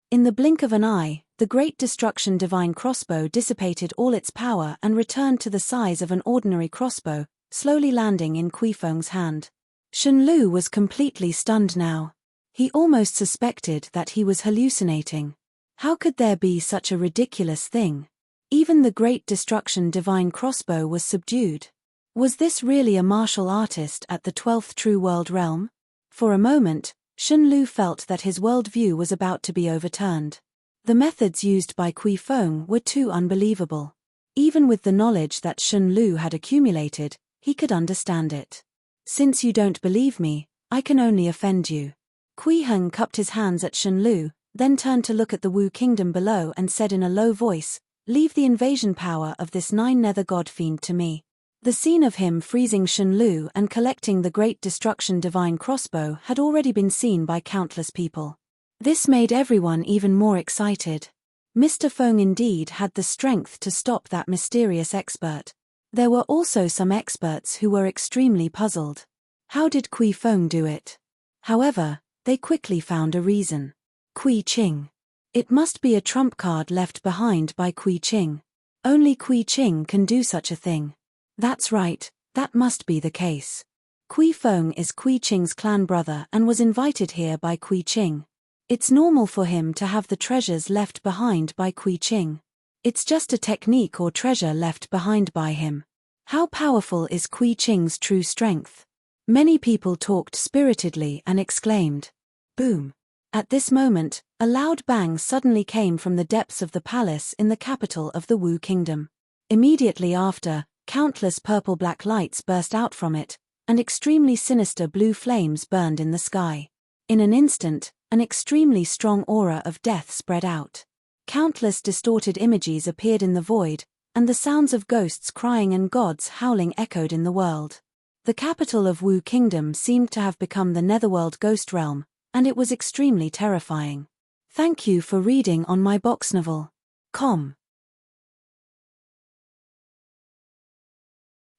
[SPEAKER 1] In the blink of an eye, the Great Destruction Divine Crossbow dissipated all its power and returned to the size of an ordinary crossbow, slowly landing in Kui Feng's hand. Shen Lu was completely stunned now. He almost suspected that he was hallucinating. How could there be such a ridiculous thing? Even the Great Destruction Divine Crossbow was subdued. Was this really a martial artist at the 12th True World Realm? For a moment, Shen Lu felt that his worldview was about to be overturned. The methods used by Kui Feng were too unbelievable. Even with the knowledge that Shen Lu had accumulated, he could understand it. "Since you don't believe me, I can only offend you." Kui Heng cupped his hands at Shen Lu, then turned to look at the Wu kingdom below and said in a low voice, "Leave the invasion power of this nine-nether god fiend to me." The scene of him freezing Shen Lu and collecting the Great Destruction divine crossbow had already been seen by countless people. This made everyone even more excited. Mr. Feng indeed had the strength to stop that mysterious expert. There were also some experts who were extremely puzzled. How did Kui Feng do it? However, they quickly found a reason. Kui Qing. It must be a trump card left behind by Kui Qing. Only Kui Qing can do such a thing. That's right, that must be the case. Kui Feng is Kui Qing's clan brother and was invited here by Kui Qing. It's normal for him to have the treasures left behind by Kui Qing. It's just a technique or treasure left behind by him. How powerful is Kui Qing's true strength? Many people talked spiritedly and exclaimed, "Boom!" At this moment, a loud bang suddenly came from the depths of the palace in the capital of the Wu kingdom. Immediately after, countless purple-black lights burst out from it, and extremely sinister blue flames burned in the sky. In an instant, an extremely strong aura of death spread out. Countless distorted images appeared in the void, and the sounds of ghosts crying and gods howling echoed in the world. The capital of Wu kingdom seemed to have become the netherworld ghost realm, and it was extremely terrifying. Thank you for reading on my box novel.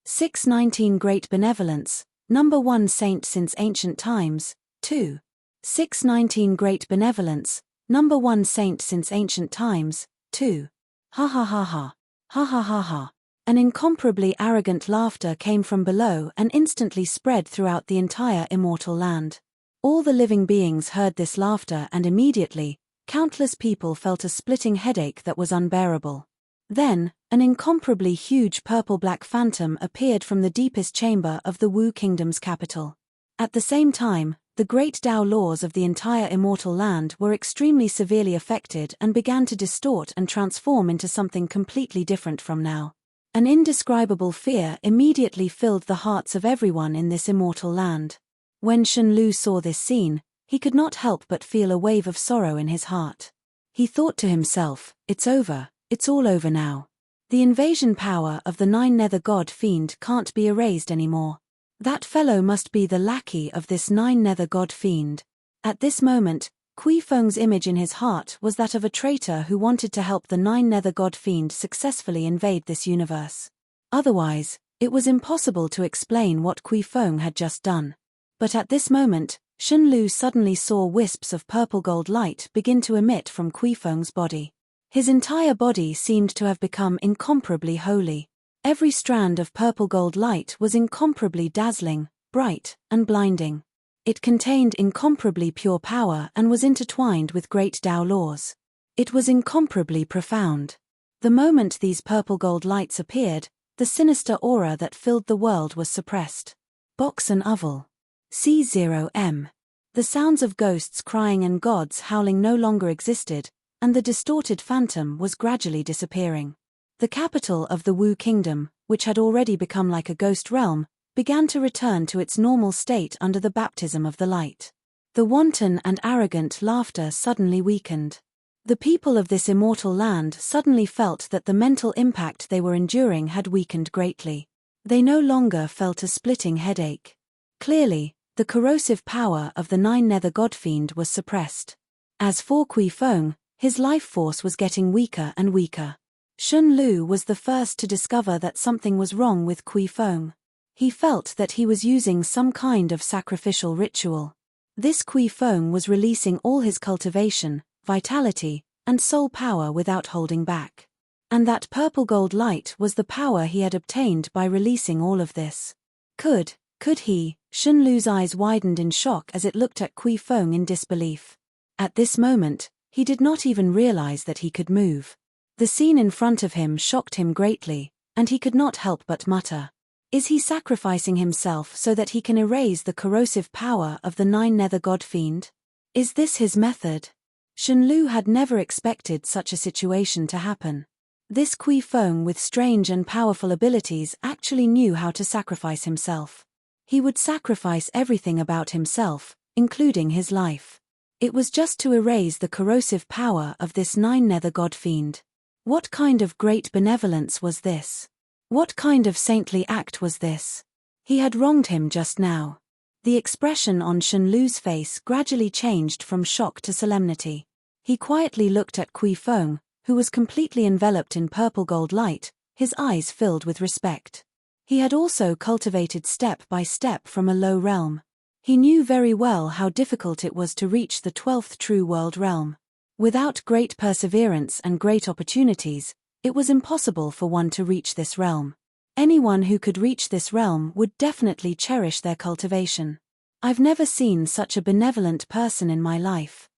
[SPEAKER 1] 619 Great Benevolence, number 1 saint since ancient times, 2. 619 Great Benevolence, number 1 saint since ancient times, 2. Ha ha ha ha. Ha ha ha ha. An incomparably arrogant laughter came from below and instantly spread throughout the entire immortal land. All the living beings heard this laughter and immediately, countless people felt a splitting headache that was unbearable. Then, an incomparably huge purple-black phantom appeared from the deepest chamber of the Wu kingdom's capital. At the same time, the great Tao laws of the entire immortal land were extremely severely affected and began to distort and transform into something completely different from now. An indescribable fear immediately filled the hearts of everyone in this immortal land. When Shen Lu saw this scene, he could not help but feel a wave of sorrow in his heart. He thought to himself, "It's over. It's all over now. The invasion power of the nine-nether god fiend can't be erased anymore. That fellow must be the lackey of this nine-nether god fiend." At this moment, Kui Feng's image in his heart was that of a traitor who wanted to help the nine-nether god fiend successfully invade this universe. Otherwise, it was impossible to explain what Kui Feng had just done. But at this moment, Shen Lu suddenly saw wisps of purple gold light begin to emit from Kui Feng's body. His entire body seemed to have become incomparably holy. Every strand of purple gold light was incomparably dazzling, bright, and blinding. It contained incomparably pure power and was intertwined with great Tao laws. It was incomparably profound. The moment these purple gold lights appeared, the sinister aura that filled the world was suppressed. Box and Oval. C0M. The sounds of ghosts crying and gods howling no longer existed, and the distorted phantom was gradually disappearing. The capital of the Wu kingdom, which had already become like a ghost realm, began to return to its normal state under the baptism of the light. The wanton and arrogant laughter suddenly weakened. The people of this immortal land suddenly felt that the mental impact they were enduring had weakened greatly. They no longer felt a splitting headache. Clearly, the corrosive power of the nine-nether god fiend was suppressed. As for Kui Feng, his life force was getting weaker and weaker. Shen Lu was the first to discover that something was wrong with Kui Feng. He felt that he was using some kind of sacrificial ritual. This Kui Feng was releasing all his cultivation, vitality, and soul power without holding back. And that purple gold light was the power he had obtained by releasing all of this. Could he? Shen Lu's eyes widened in shock as it looked at Kui Feng in disbelief. At this moment, he did not even realize that he could move. The scene in front of him shocked him greatly, and he could not help but mutter. Is he sacrificing himself so that he can erase the corrosive power of the nine-nether god fiend? Is this his method? Shen Lu had never expected such a situation to happen. This Kui Feng with strange and powerful abilities actually knew how to sacrifice himself. He would sacrifice everything about himself, including his life. It was just to erase the corrosive power of this nine-nether god-fiend. What kind of great benevolence was this? What kind of saintly act was this? He had wronged him just now. The expression on Shen Lu's face gradually changed from shock to solemnity. He quietly looked at Kui Feng, who was completely enveloped in purple gold light, his eyes filled with respect. He had also cultivated step by step from a low realm. He knew very well how difficult it was to reach the 12th true world realm. Without great perseverance and great opportunities, it was impossible for one to reach this realm. Anyone who could reach this realm would definitely cherish their cultivation. I've never seen such a benevolent person in my life.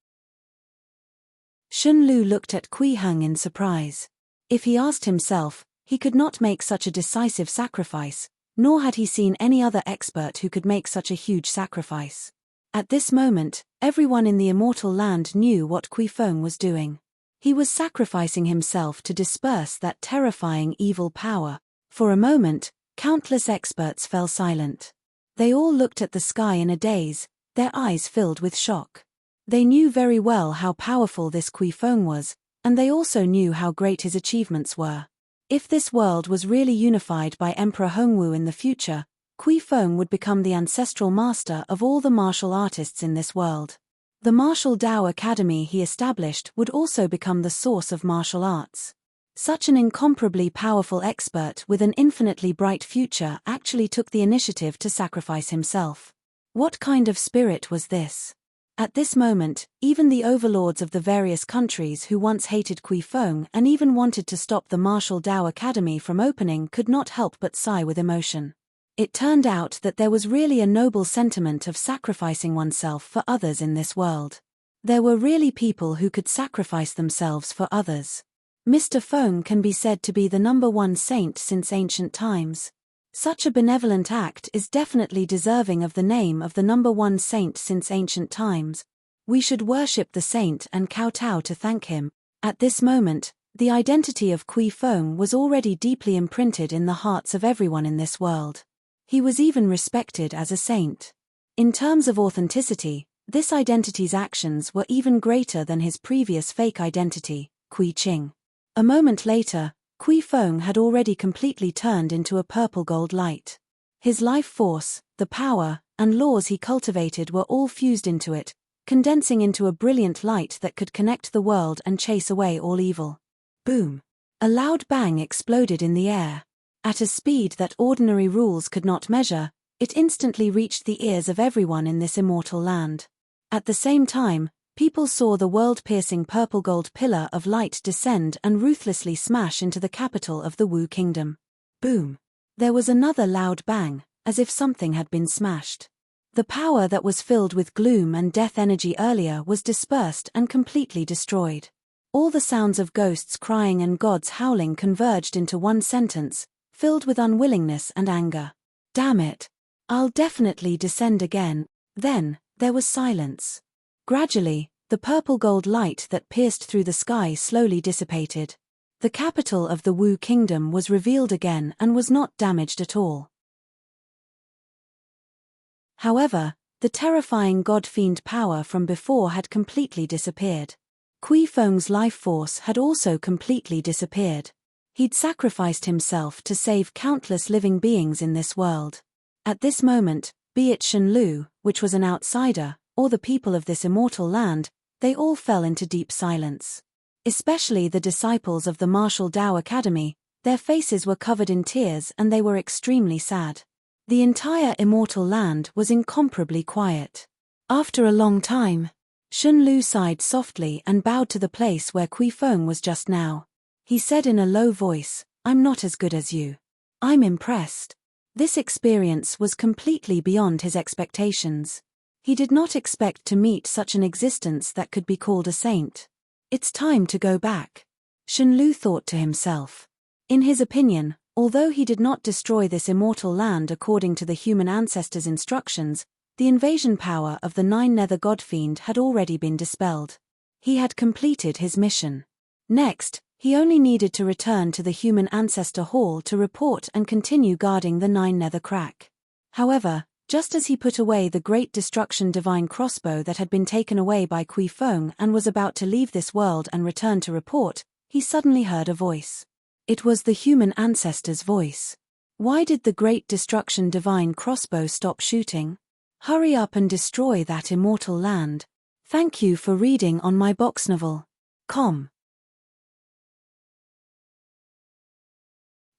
[SPEAKER 1] Shen Lu looked at Kui Heng in surprise. If he asked himself, he could not make such a decisive sacrifice, nor had he seen any other expert who could make such a huge sacrifice. At this moment, everyone in the immortal land knew what Kui Feng was doing. He was sacrificing himself to disperse that terrifying evil power. For a moment, countless experts fell silent. They all looked at the sky in a daze, their eyes filled with shock. They knew very well how powerful this Kui Feng was, and they also knew how great his achievements were. If this world was really unified by Emperor Hongwu in the future, Kui Feng would become the ancestral master of all the martial artists in this world. The Martial Dao Academy he established would also become the source of martial arts. Such an incomparably powerful expert with an infinitely bright future actually took the initiative to sacrifice himself. What kind of spirit was this? At this moment, even the overlords of the various countries who once hated Kui Feng and even wanted to stop the Martial Dao Academy from opening could not help but sigh with emotion. It turned out that there was really a noble sentiment of sacrificing oneself for others in this world. There were really people who could sacrifice themselves for others. Mr. Feng can be said to be the #1 saint since ancient times. Such a benevolent act is definitely deserving of the name of the #1 saint since ancient times. We should worship the saint and kowtow to thank him. At this moment, the identity of Kui Feng was already deeply imprinted in the hearts of everyone in this world. He was even respected as a saint. In terms of authenticity, this identity's actions were even greater than his previous fake identity, Kui Qing. A moment later, Kui Feng had already completely turned into a purple gold light. His life force, the power, and laws he cultivated were all fused into it, condensing into a brilliant light that could connect the world and chase away all evil. Boom! A loud bang exploded in the air. At a speed that ordinary rules could not measure, it instantly reached the ears of everyone in this immortal land. At the same time, people saw the world-piercing purple gold pillar of light descend and ruthlessly smash into the capital of the Wu Kingdom. Boom! There was another loud bang, as if something had been smashed. The power that was filled with gloom and death energy earlier was dispersed and completely destroyed. All the sounds of ghosts crying and gods howling converged into one sentence, filled with unwillingness and anger. Damn it! I'll definitely descend again. Then, there was silence. Gradually, the purple gold light that pierced through the sky slowly dissipated. The capital of the Wu Kingdom was revealed again and was not damaged at all. However, the terrifying god-fiend power from before had completely disappeared. Kui Feng's life force had also completely disappeared. He'd sacrificed himself to save countless living beings in this world. At this moment, be it Shen Lu, which was an outsider, or the people of this immortal land, they all fell into deep silence. Especially the disciples of the Martial Dao Academy, their faces were covered in tears and they were extremely sad. The entire immortal land was incomparably quiet. After a long time, Shen Lu sighed softly and bowed to the place where Kui Feng was just now. He said in a low voice, "I'm not as good as you. I'm impressed." This experience was completely beyond his expectations. He did not expect to meet such an existence that could be called a saint. It's time to go back, Shen Lu thought to himself. In his opinion, although he did not destroy this immortal land according to the human ancestors' instructions, the invasion power of the nine-nether godfiend had already been dispelled. He had completed his mission. Next, he only needed to return to the human ancestor hall to report and continue guarding the nine-nether crack. However, Just as he put away the great destruction divine crossbow that had been taken away by Kui Feng and was about to leave this world and return to report, he suddenly heard a voice. It was the human ancestor's voice. Why did the great destruction divine crossbow stop shooting? Hurry up and destroy that immortal land. Thank you for reading on my box novel. Com.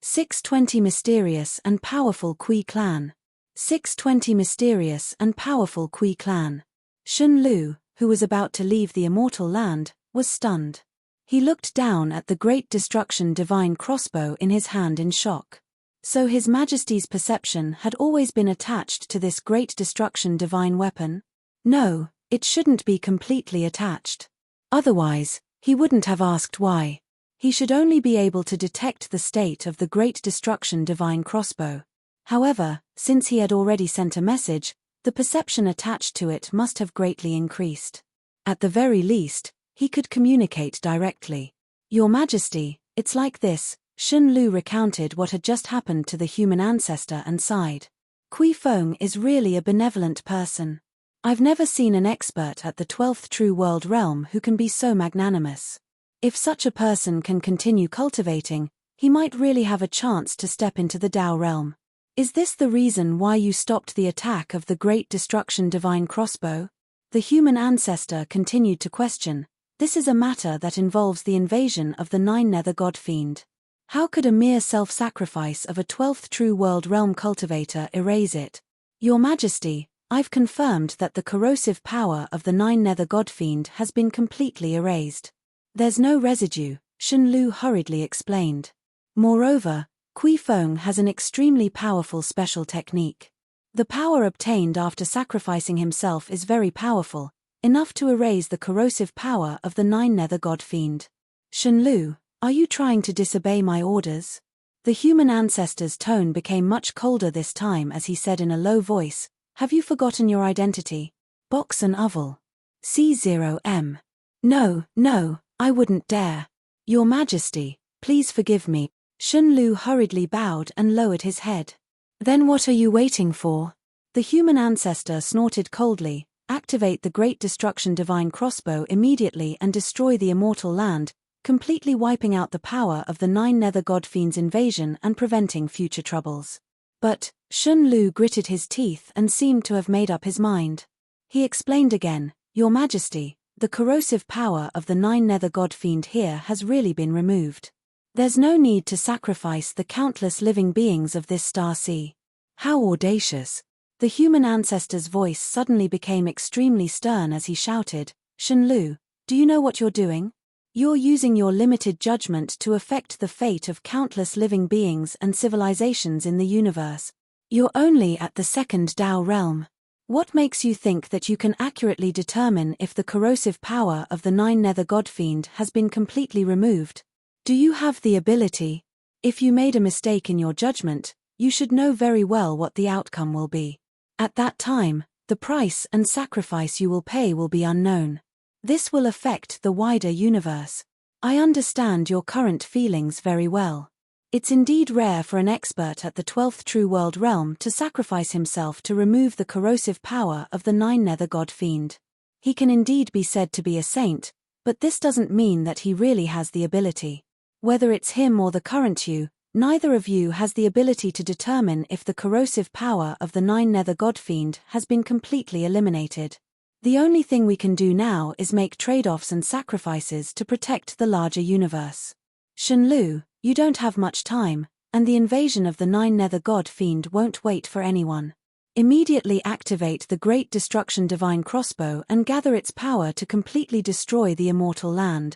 [SPEAKER 1] 620 Mysterious and Powerful Kui Clan. 620 Mysterious and Powerful Kui Clan. Shun Lu, who was about to leave the immortal land, was stunned. He looked down at the great destruction divine crossbow in his hand in shock. So His Majesty's perception had always been attached to this great destruction divine weapon? No, it shouldn't be completely attached. Otherwise, he wouldn't have asked why. He should only be able to detect the state of the great destruction divine crossbow. However, since he had already sent a message, the perception attached to it must have greatly increased. At the very least, he could communicate directly. Your Majesty, it's like this. Shun Lu recounted what had just happened to the human ancestor and sighed. Kui Feng is really a benevolent person. I've never seen an expert at the 12th True World realm who can be so magnanimous. If such a person can continue cultivating, he might really have a chance to step into the Tao realm. Is this the reason why you stopped the attack of the great destruction divine crossbow? The human ancestor continued to question. This is a matter that involves the invasion of the 9 Nether God Fiend. How could a mere self-sacrifice of a 12th True World realm cultivator erase it? Your Majesty, I've confirmed that the corrosive power of the 9 Nether God Fiend has been completely erased. There's no residue, Shun Lu hurriedly explained. Moreover, Kui Feng has an extremely powerful special technique. The power obtained after sacrificing himself is very powerful, enough to erase the corrosive power of the 9 Nether God Fiend. Shun Lu, are you trying to disobey my orders? The human ancestor's tone became much colder this time as he said in a low voice, have you forgotten your identity? Box and Oval. C0M. No, I wouldn't dare. Your Majesty, please forgive me. Shun Lu hurriedly bowed and lowered his head. Then what are you waiting for? The human ancestor snorted coldly, activate the great destruction divine crossbow immediately and destroy the immortal land, completely wiping out the power of the 9 Nether God Fiend's invasion and preventing future troubles. But, Shun Lu gritted his teeth and seemed to have made up his mind. He explained again, Your Majesty, the corrosive power of the 9 Nether God Fiend here has really been removed. There's no need to sacrifice the countless living beings of this star sea. How audacious! The human ancestor's voice suddenly became extremely stern as he shouted, Shun Lu, do you know what you're doing? You're using your limited judgment to affect the fate of countless living beings and civilizations in the universe. You're only at the second Tao realm. What makes you think that you can accurately determine if the corrosive power of the 9 Nether God Fiend has been completely removed? Do you have the ability? If you made a mistake in your judgment, you should know very well what the outcome will be. At that time, the price and sacrifice you will pay will be unknown. This will affect the wider universe. I understand your current feelings very well. It's indeed rare for an expert at the 12th True World realm to sacrifice himself to remove the corrosive power of the 9 Nether God Fiend. He can indeed be said to be a saint, but this doesn't mean that he really has the ability. Whether it's him or the current you, neither of you has the ability to determine if the corrosive power of the 9 Nether God Fiend has been completely eliminated. The only thing we can do now is make trade-offs and sacrifices to protect the larger universe. Shun Lu, you don't have much time, and the invasion of the 9 Nether God Fiend won't wait for anyone. Immediately activate the Great Destruction Divine Crossbow and gather its power to completely destroy the immortal land.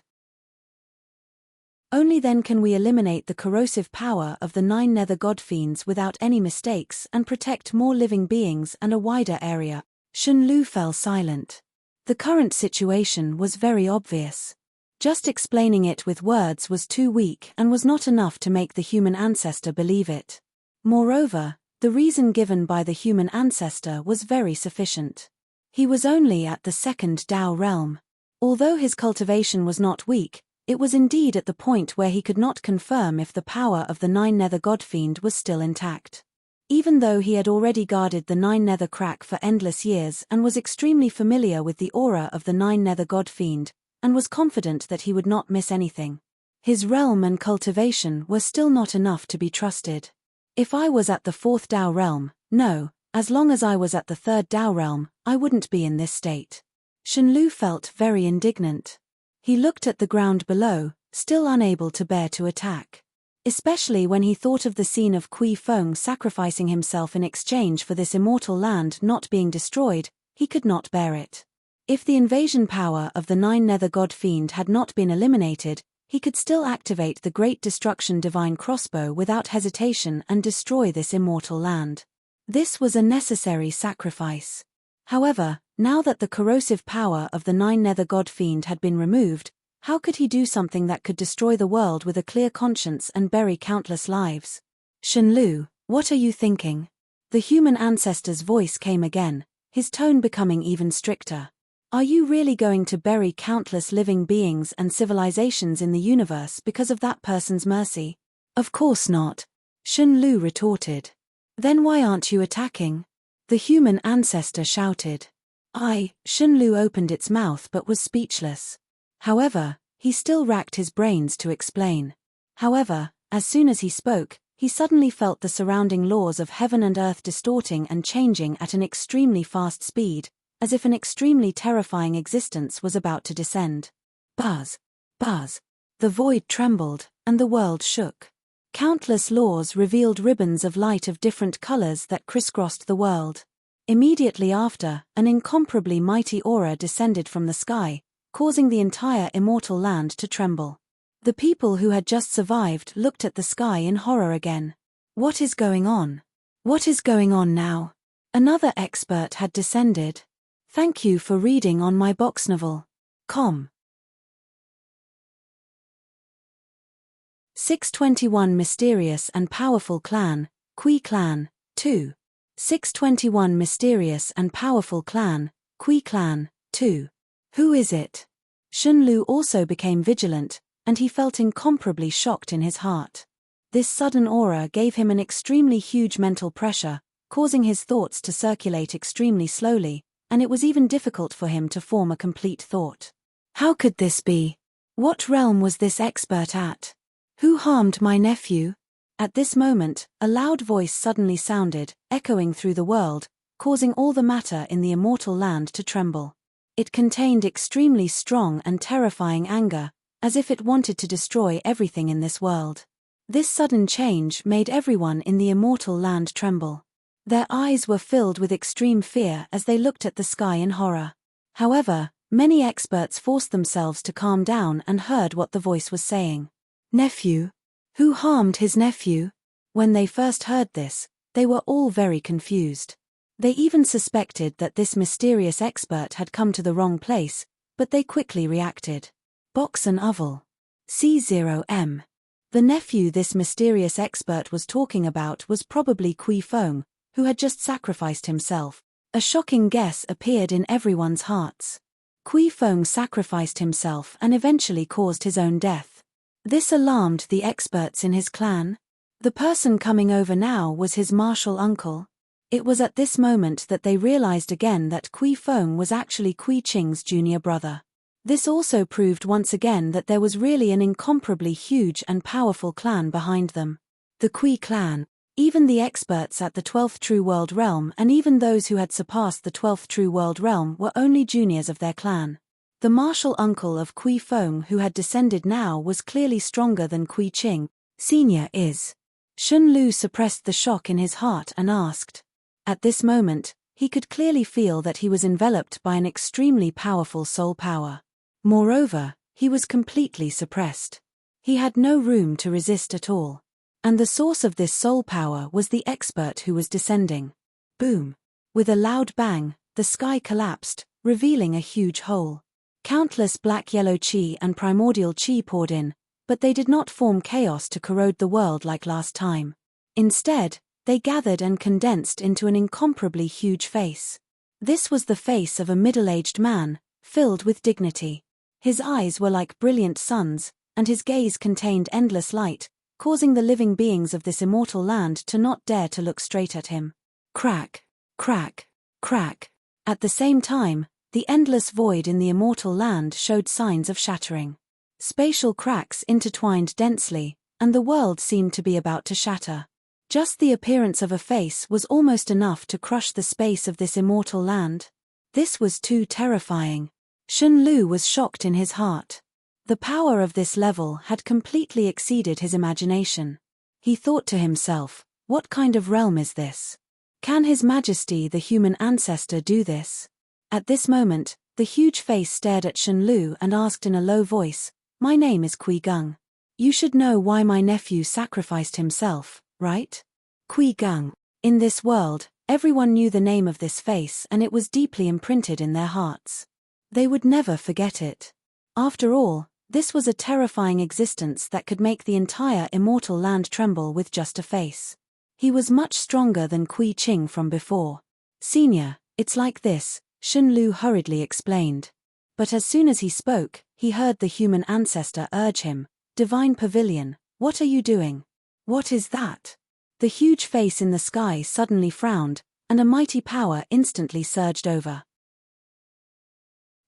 [SPEAKER 1] Only then can we eliminate the corrosive power of the 9 Nether God Fiends without any mistakes and protect more living beings and a wider area. Shun Lu fell silent. The current situation was very obvious. Just explaining it with words was too weak and was not enough to make the human ancestor believe it. Moreover, the reason given by the human ancestor was very sufficient. He was only at the second Tao realm. Although his cultivation was not weak, it was indeed at the point where he could not confirm if the power of the 9 Nether God Fiend was still intact. Even though he had already guarded the Nine Nether Crack for endless years and was extremely familiar with the aura of the Nine Nether God Fiend, and was confident that he would not miss anything, his realm and cultivation were still not enough to be trusted. If I was at the 4th Dao realm, no, as long as I was at the 3rd Dao realm, I wouldn't be in this state. Shenlu felt very indignant. He looked at the ground below, still unable to bear to attack. Especially when he thought of the scene of Kui Feng sacrificing himself in exchange for this immortal land not being destroyed, he could not bear it. If the invasion power of the Nine Nether God Fiend had not been eliminated, he could still activate the Great Destruction Divine Crossbow without hesitation and destroy this immortal land. This was a necessary sacrifice. However, now that the corrosive power of the Nine Nether God Fiend had been removed, how could he do something that could destroy the world with a clear conscience and bury countless lives? Shenlu, what are you thinking? The human ancestor's voice came again, his tone becoming even stricter. Are you really going to bury countless living beings and civilizations in the universe because of that person's mercy? Of course not. Shenlu retorted. Then why aren't you attacking? The human ancestor shouted. Shenlu opened its mouth but was speechless. However, he still racked his brains to explain. However, as soon as he spoke, he suddenly felt the surrounding laws of heaven and earth distorting and changing at an extremely fast speed, as if an extremely terrifying existence was about to descend. Buzz! Buzz! The void trembled, and the world shook. Countless laws revealed ribbons of light of different colors that crisscrossed the world. Immediately after, an incomparably mighty aura descended from the sky, causing the entire immortal land to tremble. The people who had just survived looked at the sky in horror again. What is going on? What is going on now? Another expert had descended. Thank you for reading on my box novel. 621 Mysterious and Powerful Clan, Kui Clan, 2. 621 Mysterious and Powerful Clan, Kui Clan, 2. Who is it? Shenlu also became vigilant, and he felt incomparably shocked in his heart. This sudden aura gave him an extremely huge mental pressure, causing his thoughts to circulate extremely slowly, and it was even difficult for him to form a complete thought. How could this be? What realm was this expert at? Who harmed my nephew? At this moment, a loud voice suddenly sounded, echoing through the world, causing all the matter in the immortal land to tremble. It contained extremely strong and terrifying anger, as if it wanted to destroy everything in this world. This sudden change made everyone in the immortal land tremble. Their eyes were filled with extreme fear as they looked at the sky in horror. However, many experts forced themselves to calm down and heard what the voice was saying. Nephew? Who harmed his nephew? When they first heard this, they were all very confused. They even suspected that this mysterious expert had come to the wrong place, but they quickly reacted. Box and Oval. C0M. The nephew this mysterious expert was talking about was probably Kui Feng, who had just sacrificed himself. A shocking guess appeared in everyone's hearts. Kui Feng sacrificed himself and eventually caused his own death. This alarmed the experts in his clan. The person coming over now was his martial uncle. It was at this moment that they realized again that Kui Feng was actually Kui Qing's junior brother. This also proved once again that there was really an incomparably huge and powerful clan behind them. The Kui clan. Even the experts at the 12th True World Realm and even those who had surpassed the 12th True World Realm were only juniors of their clan. The martial uncle of Kui Feng who had descended now was clearly stronger than Kui Qing. Senior is. Shenlu suppressed the shock in his heart and asked. At this moment, he could clearly feel that he was enveloped by an extremely powerful soul power. Moreover, he was completely suppressed. He had no room to resist at all. And the source of this soul power was the expert who was descending. Boom! With a loud bang, the sky collapsed, revealing a huge hole. Countless black-yellow chi and primordial chi poured in, but they did not form chaos to corrode the world like last time. Instead, they gathered and condensed into an incomparably huge face. This was the face of a middle-aged man, filled with dignity. His eyes were like brilliant suns, and his gaze contained endless light, causing the living beings of this immortal land to not dare to look straight at him. Crack, crack, crack. At the same time, the endless void in the immortal land showed signs of shattering. Spatial cracks intertwined densely, and the world seemed to be about to shatter. Just the appearance of a face was almost enough to crush the space of this immortal land. This was too terrifying. Shen Lu was shocked in his heart. The power of this level had completely exceeded his imagination. He thought to himself, what kind of realm is this? Can His Majesty the human ancestor do this? At this moment, the huge face stared at Shen Lu and asked in a low voice, "My name is Kui Gung. You should know why my nephew sacrificed himself, right?" Kui Gung. In this world, everyone knew the name of this face and it was deeply imprinted in their hearts. They would never forget it. After all, this was a terrifying existence that could make the entire immortal land tremble with just a face. He was much stronger than Kui Qing from before. "Senior, it's like this," Shen Lu hurriedly explained. But as soon as he spoke, he heard the human ancestor urge him, "Divine Pavilion, what are you doing?" "What is that?" The huge face in the sky suddenly frowned, and a mighty power instantly surged over.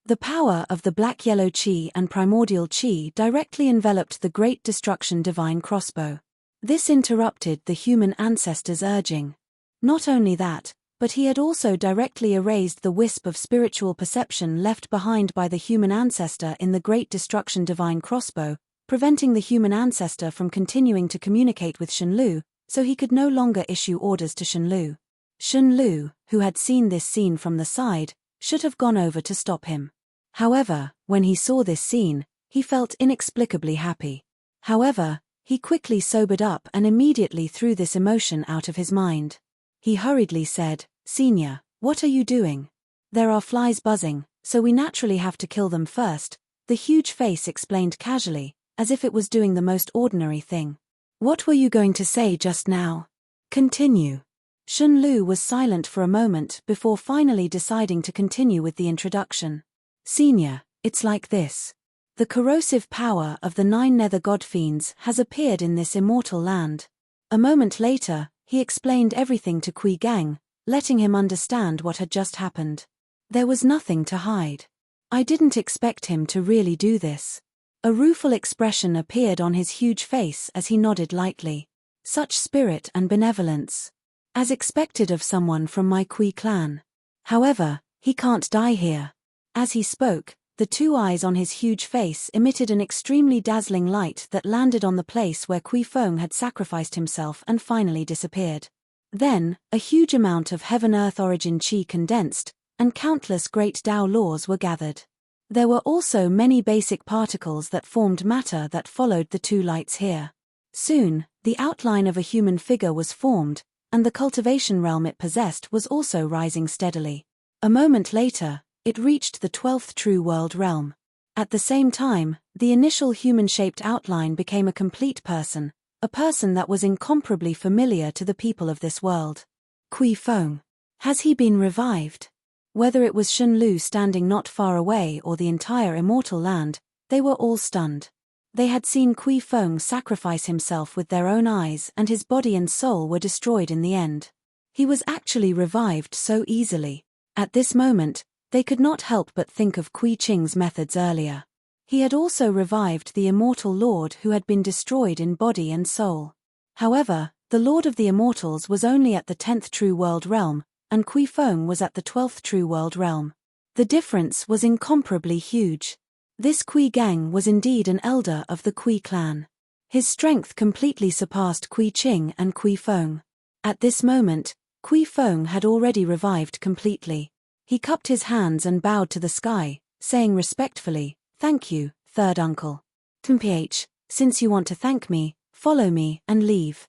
[SPEAKER 1] The power of the black-yellow Qi and primordial Qi directly enveloped the Great Destruction divine crossbow. This interrupted the human ancestor's urging. Not only that, but he had also directly erased the wisp of spiritual perception left behind by the human ancestor in the Great Destruction divine crossbow, preventing the human ancestor from continuing to communicate with Shen Lu, so he could no longer issue orders to Shen Lu. Shen Lu, who had seen this scene from the side, should have gone over to stop him. However, when he saw this scene, he felt inexplicably happy. However, he quickly sobered up and immediately threw this emotion out of his mind. He hurriedly said, "Senior, what are you doing?" "There are flies buzzing, so we naturally have to kill them first," the huge face explained casually, as if it was doing the most ordinary thing. "What were you going to say just now? Continue." Shen Lu was silent for a moment before finally deciding to continue with the introduction. "Senior, it's like this. The corrosive power of the 9 nether god fiends has appeared in this immortal land." A moment later, he explained everything to Kui Gang, letting him understand what had just happened. There was nothing to hide. "I didn't expect him to really do this." A rueful expression appeared on his huge face as he nodded lightly. "Such spirit and benevolence. As expected of someone from my Kui clan. However, he can't die here." As he spoke, the two eyes on his huge face emitted an extremely dazzling light that landed on the place where Kui Feng had sacrificed himself and finally disappeared. Then, a huge amount of heaven-earth origin Qi condensed, and countless great Tao laws were gathered. There were also many basic particles that formed matter that followed the two lights here. Soon, the outline of a human figure was formed, and the cultivation realm it possessed was also rising steadily. A moment later, it reached the 12th true world realm. At the same time, the initial human-shaped outline became a complete person, a person that was incomparably familiar to the people of this world. Kui Feng. Has he been revived? Whether it was Shen Lu standing not far away or the entire immortal land, they were all stunned. They had seen Kui Feng sacrifice himself with their own eyes and his body and soul were destroyed in the end. He was actually revived so easily. At this moment, they could not help but think of Kui Qing's methods earlier. He had also revived the immortal lord who had been destroyed in body and soul. However, the lord of the immortals was only at the 10th true world realm, and Kui Feng was at the 12th true world realm. The difference was incomparably huge. This Kui Gang was indeed an elder of the Kui clan. His strength completely surpassed Kui Qing and Kui Feng. At this moment, Kui Feng had already revived completely. He cupped his hands and bowed to the sky, saying respectfully, "Thank you, third uncle. Mph, since you want to thank me, follow me and leave."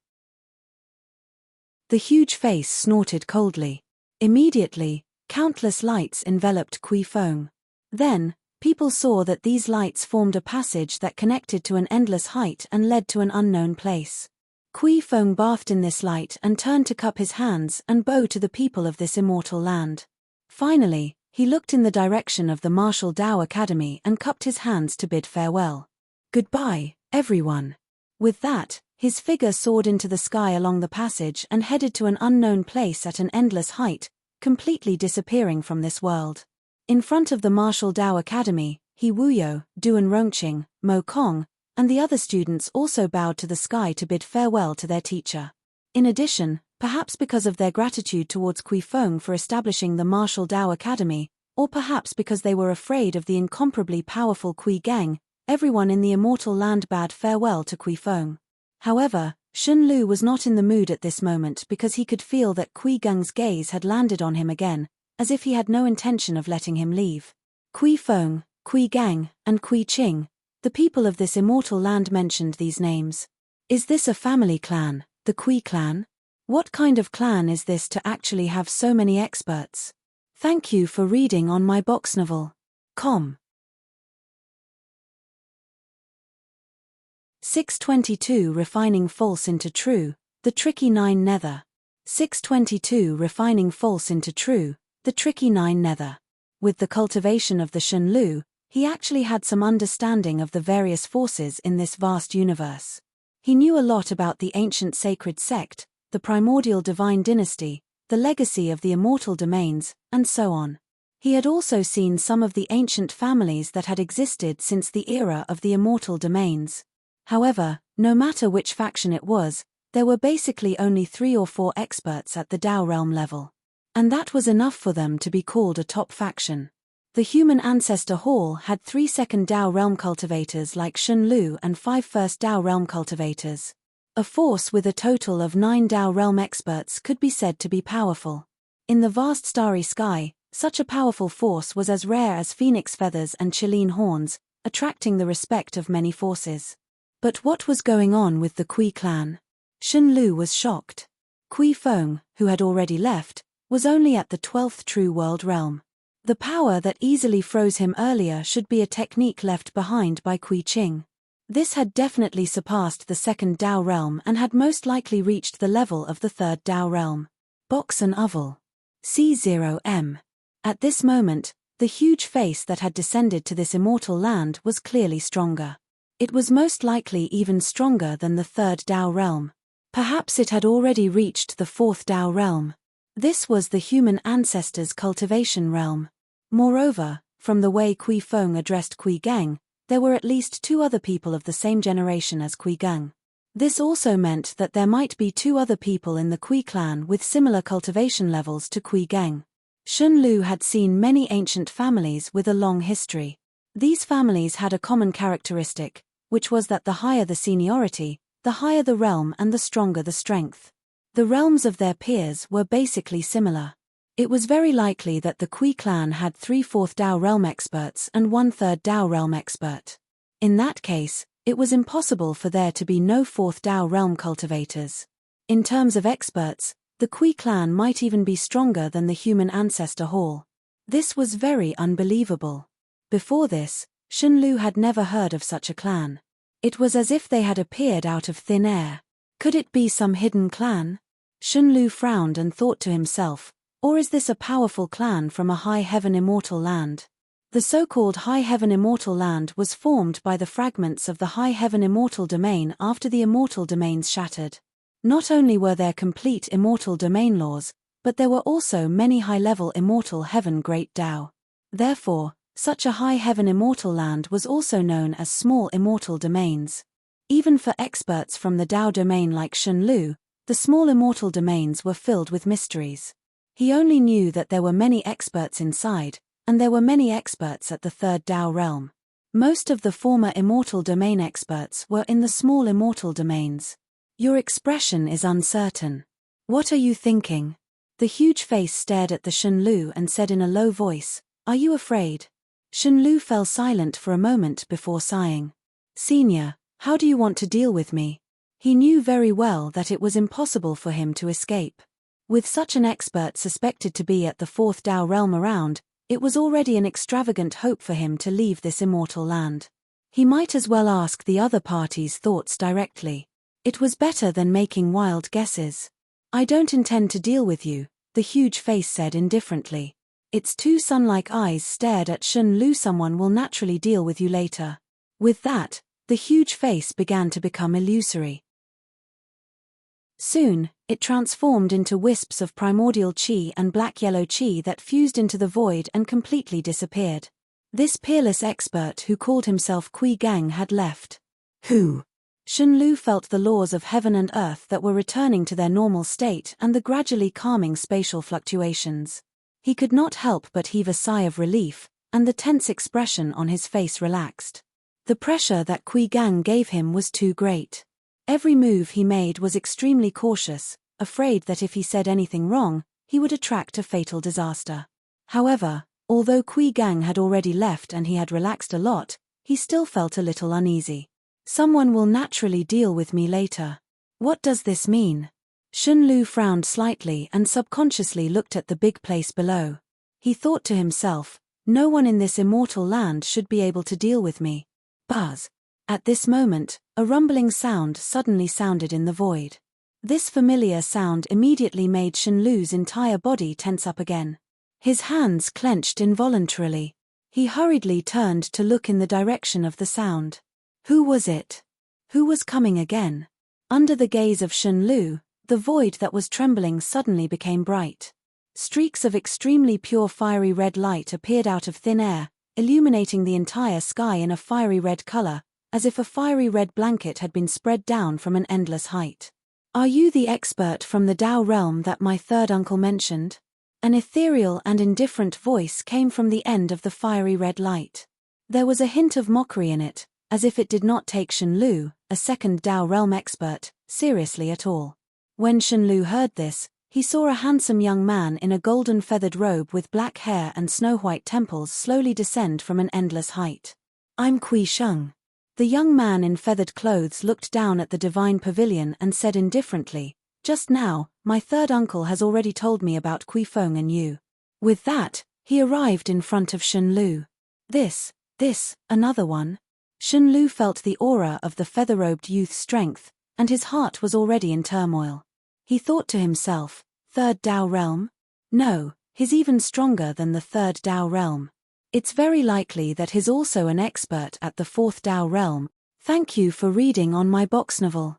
[SPEAKER 1] The huge face snorted coldly. Immediately, countless lights enveloped Kui Feng. Then, people saw that these lights formed a passage that connected to an endless height and led to an unknown place. Kui Feng bathed in this light and turned to cup his hands and bow to the people of this immortal land. Finally, he looked in the direction of the Martial Dao Academy and cupped his hands to bid farewell. "Goodbye, everyone." With that, His figure soared into the sky along the passage and headed to an unknown place at an endless height, completely disappearing from this world. In front of the Martial Dao Academy, He Wuyo, Duan Rongqing, Mo Kong, and the other students also bowed to the sky to bid farewell to their teacher. In addition, perhaps because of their gratitude towards Kui Feng for establishing the Martial Dao Academy, or perhaps because they were afraid of the incomparably powerful Kui Gang, everyone in the Immortal Land bade farewell to Kui Feng. However, Shun Lu was not in the mood at this moment because he could feel that Kui Gang's gaze had landed on him again, as if he had no intention of letting him leave. Kui Feng, Kui Gang, and Kui Qing, the people of this immortal land mentioned these names. Is this a family clan, the Kui clan? What kind of clan is this to actually have so many experts? Thank you for reading on my box novel. Com. 622 Refining False into True, The Tricky Nine Nether. 622 Refining False into True, The Tricky Nine Nether. With the cultivation of the Shun Lu, he actually had some understanding of the various forces in this vast universe. He knew a lot about the ancient sacred sect, the primordial divine dynasty, the legacy of the immortal domains, and so on. He had also seen some of the ancient families that had existed since the era of the immortal domains. However, no matter which faction it was, there were basically only 3 or 4 experts at the Dao realm level. And that was enough for them to be called a top faction. The Human Ancestor Hall had 3 second Dao realm cultivators like Shun Lu and 5 first Dao realm cultivators. A force with a total of 9 Dao realm experts could be said to be powerful. In the vast starry sky, such a powerful force was as rare as phoenix feathers and Chilean horns, attracting the respect of many forces. But what was going on with the Kui clan? Shun Lu was shocked. Kui Feng, who had already left, was only at the 12th true world realm. The power that easily froze him earlier should be a technique left behind by Kui Qing. This had definitely surpassed the 2nd Dao realm and had most likely reached the level of the 3rd Dao realm. Box and oval. C0M. At this moment, the huge face that had descended to this immortal land was clearly stronger. It was most likely even stronger than the 3rd Dao realm. Perhaps it had already reached the 4th Dao realm. This was the human ancestors' cultivation realm. Moreover, from the way Kui Feng addressed Kui Gang, there were at least 2 other people of the same generation as Kui Gang. This also meant that there might be 2 other people in the Kui clan with similar cultivation levels to Kui Gang. Shun Lu had seen many ancient families with a long history. These families had a common characteristic, which was that the higher the seniority, the higher the realm and the stronger the strength. The realms of their peers were basically similar. It was very likely that the Kui clan had 3 4th Dao realm experts and 1 3rd Dao realm expert. In that case, it was impossible for there to be no 4th Dao realm cultivators. In terms of experts, the Kui clan might even be stronger than the Human Ancestor Hall. This was very unbelievable. Before this, Shun Lu had never heard of such a clan. It was as if they had appeared out of thin air. Could it be some hidden clan? Shun Lu frowned and thought to himself, or is this a powerful clan from a high heaven immortal land? The so-called high heaven immortal land was formed by the fragments of the high heaven immortal domain after the immortal domains shattered. Not only were there complete immortal domain laws, but there were also many high-level immortal heaven great Dao. Therefore, such a high heaven immortal land was also known as small immortal domains. Even for experts from the Dao domain like Shun Lu, the small immortal domains were filled with mysteries. He only knew that there were many experts inside, and there were many experts at the 3rd Dao realm. Most of the former immortal domain experts were in the small immortal domains. Your expression is uncertain. What are you thinking? The huge face stared at the Shun Lu and said in a low voice, "Are you afraid?" Shun Lu fell silent for a moment before sighing. "Senior, how do you want to deal with me?" He knew very well that it was impossible for him to escape. With such an expert suspected to be at the 4th Dao realm around, it was already an extravagant hope for him to leave this immortal land. He might as well ask the other party's thoughts directly. It was better than making wild guesses. "I don't intend to deal with you," the huge face said indifferently. Its 2 sun-like eyes stared at Shun Lu. "Someone will naturally deal with you later." With that, the huge face began to become illusory. Soon, it transformed into wisps of primordial qi and black-yellow qi that fused into the void and completely disappeared. This peerless expert who called himself Kui Gang had left. Who? Shen Lu felt the laws of heaven and earth that were returning to their normal state and the gradually calming spatial fluctuations. He could not help but heave a sigh of relief, and the tense expression on his face relaxed. The pressure that Kui Gang gave him was too great. Every move he made was extremely cautious, afraid that if he said anything wrong, he would attract a fatal disaster. However, although Kui Gang had already left and he had relaxed a lot, he still felt a little uneasy. Someone will naturally deal with me later. What does this mean? Shen Lu frowned slightly and subconsciously looked at the big place below. He thought to himself, no one in this immortal land should be able to deal with me. Buzz. At this moment, a rumbling sound suddenly sounded in the void. This familiar sound immediately made Shen Lu's entire body tense up again. His hands clenched involuntarily. He hurriedly turned to look in the direction of the sound. Who was it? Who was coming again? Under the gaze of Shen Lu, the void that was trembling suddenly became bright. Streaks of extremely pure fiery red light appeared out of thin air, illuminating the entire sky in a fiery red color, as if a fiery red blanket had been spread down from an endless height. Are you the expert from the Dao realm that my third uncle mentioned? An ethereal and indifferent voice came from the end of the fiery red light. There was a hint of mockery in it, as if it did not take Shen Lu, a second Dao realm expert, seriously at all. When Shen Lu heard this, he saw a handsome young man in a golden feathered robe with black hair and snow-white temples slowly descend from an endless height. I'm Kui Sheng. The young man in feathered clothes looked down at the divine pavilion and said indifferently, just now, my third uncle has already told me about Kui Feng and you. With that, he arrived in front of Shen Lu. This, another one? Shen Lu felt the aura of the feather-robed youth's strength, and his heart was already in turmoil. He thought to himself, third Dao realm? No, he's even stronger than the third Dao realm. It's very likely that he's also an expert at the fourth Dao realm. Thank you for reading on my box novel.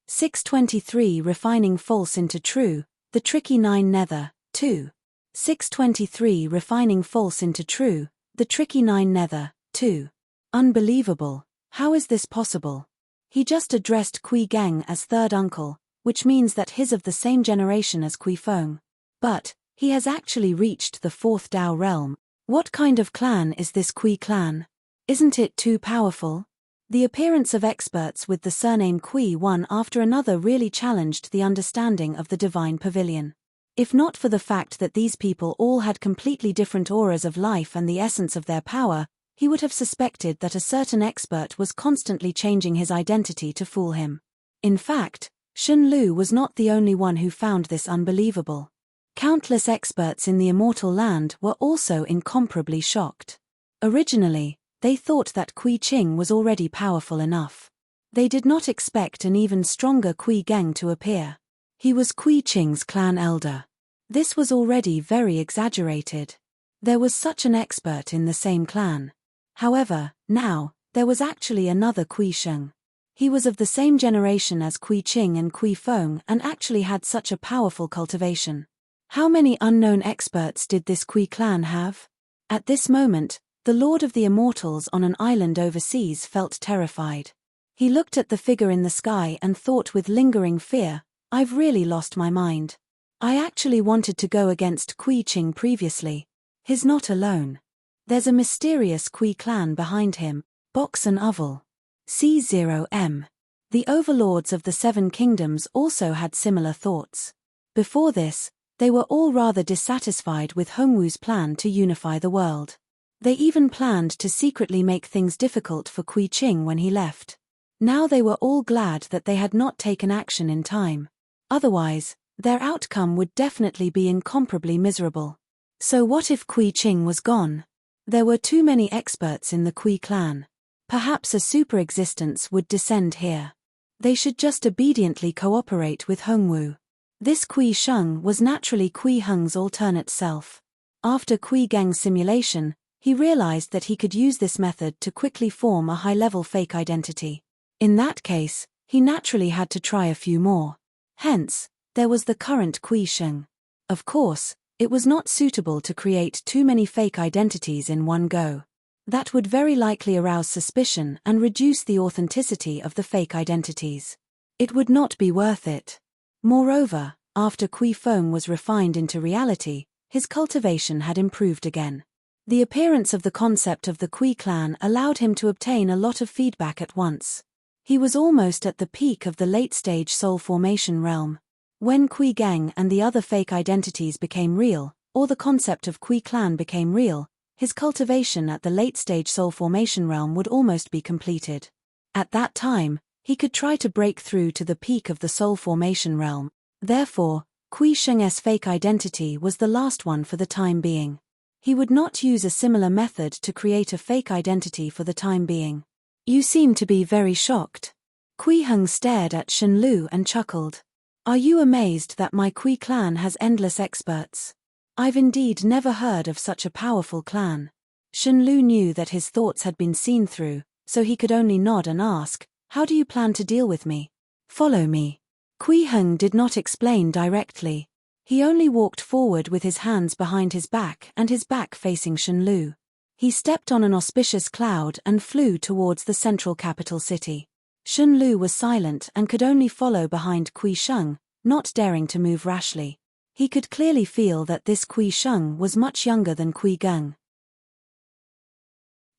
[SPEAKER 1] 623 Refining False into True, The Tricky Nine Nether, 2. 623 Refining False into True, The Tricky Nine Nether, 2. Unbelievable. How is this possible? He just addressed Kui Gang as third uncle, which means that he's of the same generation as Kui Feng. But, he has actually reached the fourth Dao realm. What kind of clan is this Kui clan? Isn't it too powerful? The appearance of experts with the surname Kui one after another really challenged the understanding of the divine pavilion. If not for the fact that these people all had completely different auras of life and the essence of their power, he would have suspected that a certain expert was constantly changing his identity to fool him. In fact, Shen Lu was not the only one who found this unbelievable. Countless experts in the immortal land were also incomparably shocked. Originally, they thought that Kui Qing was already powerful enough. They did not expect an even stronger Kui Gang to appear. He was Kui Qing's clan elder. This was already very exaggerated. There was such an expert in the same clan. However, now, there was actually another Kui Sheng. He was of the same generation as Kui Qing and Kui Feng and actually had such a powerful cultivation. How many unknown experts did this Kui clan have? At this moment, the Lord of the Immortals on an island overseas felt terrified. He looked at the figure in the sky and thought with lingering fear, I've really lost my mind. I actually wanted to go against Kui Qing previously. He's not alone. There's a mysterious Kui clan behind him, Box and Oval. C0M. The overlords of the Seven Kingdoms also had similar thoughts. Before this, they were all rather dissatisfied with Hongwu's plan to unify the world. They even planned to secretly make things difficult for Kui Qing when he left. Now they were all glad that they had not taken action in time. Otherwise, their outcome would definitely be incomparably miserable. So what if Kui Qing was gone? There were too many experts in the Kui clan. Perhaps a super existence would descend here. They should just obediently cooperate with Hongwu. This Kui Sheng was naturally Kui Heng's alternate self. After Kui Gang's simulation, He realized that he could use this method to quickly form a high-level fake identity. In that case, he naturally had to try a few more. Hence, there was the current Kui Sheng. Of course, it was not suitable to create too many fake identities in one go. That would very likely arouse suspicion and reduce the authenticity of the fake identities. It would not be worth it. Moreover, after Kui Feng was refined into reality, his cultivation had improved again. The appearance of the concept of the Kui clan allowed him to obtain a lot of feedback at once. He was almost at the peak of the late-stage soul formation realm. When Kui Gang and the other fake identities became real, or the concept of Kui clan became real, his cultivation at the late-stage soul formation realm would almost be completed. At that time, he could try to break through to the peak of the soul formation realm. Therefore, Kui Sheng's fake identity was the last one for the time being. He would not use a similar method to create a fake identity for the time being. You seem to be very shocked. Kui Heng stared at Shen Lu and chuckled. Are you amazed that my Kui clan has endless experts? I've indeed never heard of such a powerful clan. Shen Lu knew that his thoughts had been seen through, so he could only nod and ask, how do you plan to deal with me? Follow me. Kui Heng did not explain directly. He only walked forward with his hands behind his back and his back facing Shen Lu. He stepped on an auspicious cloud and flew towards the central capital city. Shen Lu was silent and could only follow behind Kui Sheng, not daring to move rashly. He could clearly feel that this Kui Sheng was much younger than Kui Gang.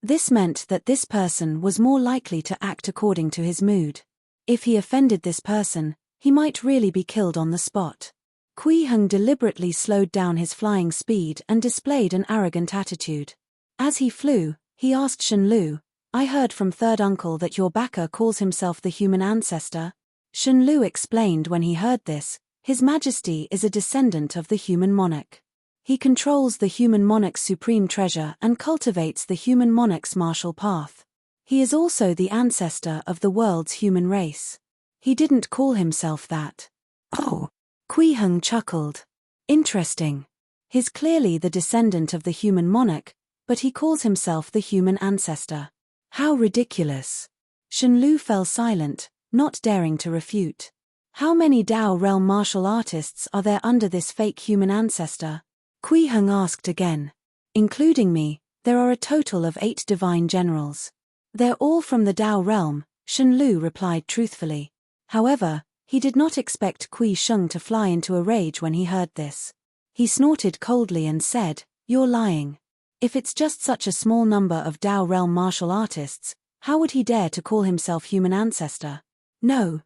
[SPEAKER 1] This meant that this person was more likely to act according to his mood. If he offended this person, he might really be killed on the spot. Kui Heng deliberately slowed down his flying speed and displayed an arrogant attitude. As he flew, he asked Shen Lu, I heard from third uncle that your backer calls himself the human ancestor. Shen Lu explained when he heard this, His Majesty is a descendant of the human monarch. He controls the human monarch's supreme treasure and cultivates the human monarch's martial path. He is also the ancestor of the world's human race. He didn't call himself that. Oh. Kui Heng chuckled. Interesting. He's clearly the descendant of the human monarch, but he calls himself the human ancestor. How ridiculous. Shen Lu fell silent, not daring to refute. How many Dao realm martial artists are there under this fake human ancestor? Kui Heng asked again. Including me, there are a total of 8 divine generals. They're all from the Dao realm, Shen Lu replied truthfully. However, he did not expect Kui Sheng to fly into a rage when he heard this. He snorted coldly and said, You're lying. If it's just such a small number of Dao realm martial artists, how would he dare to call himself human ancestor? No,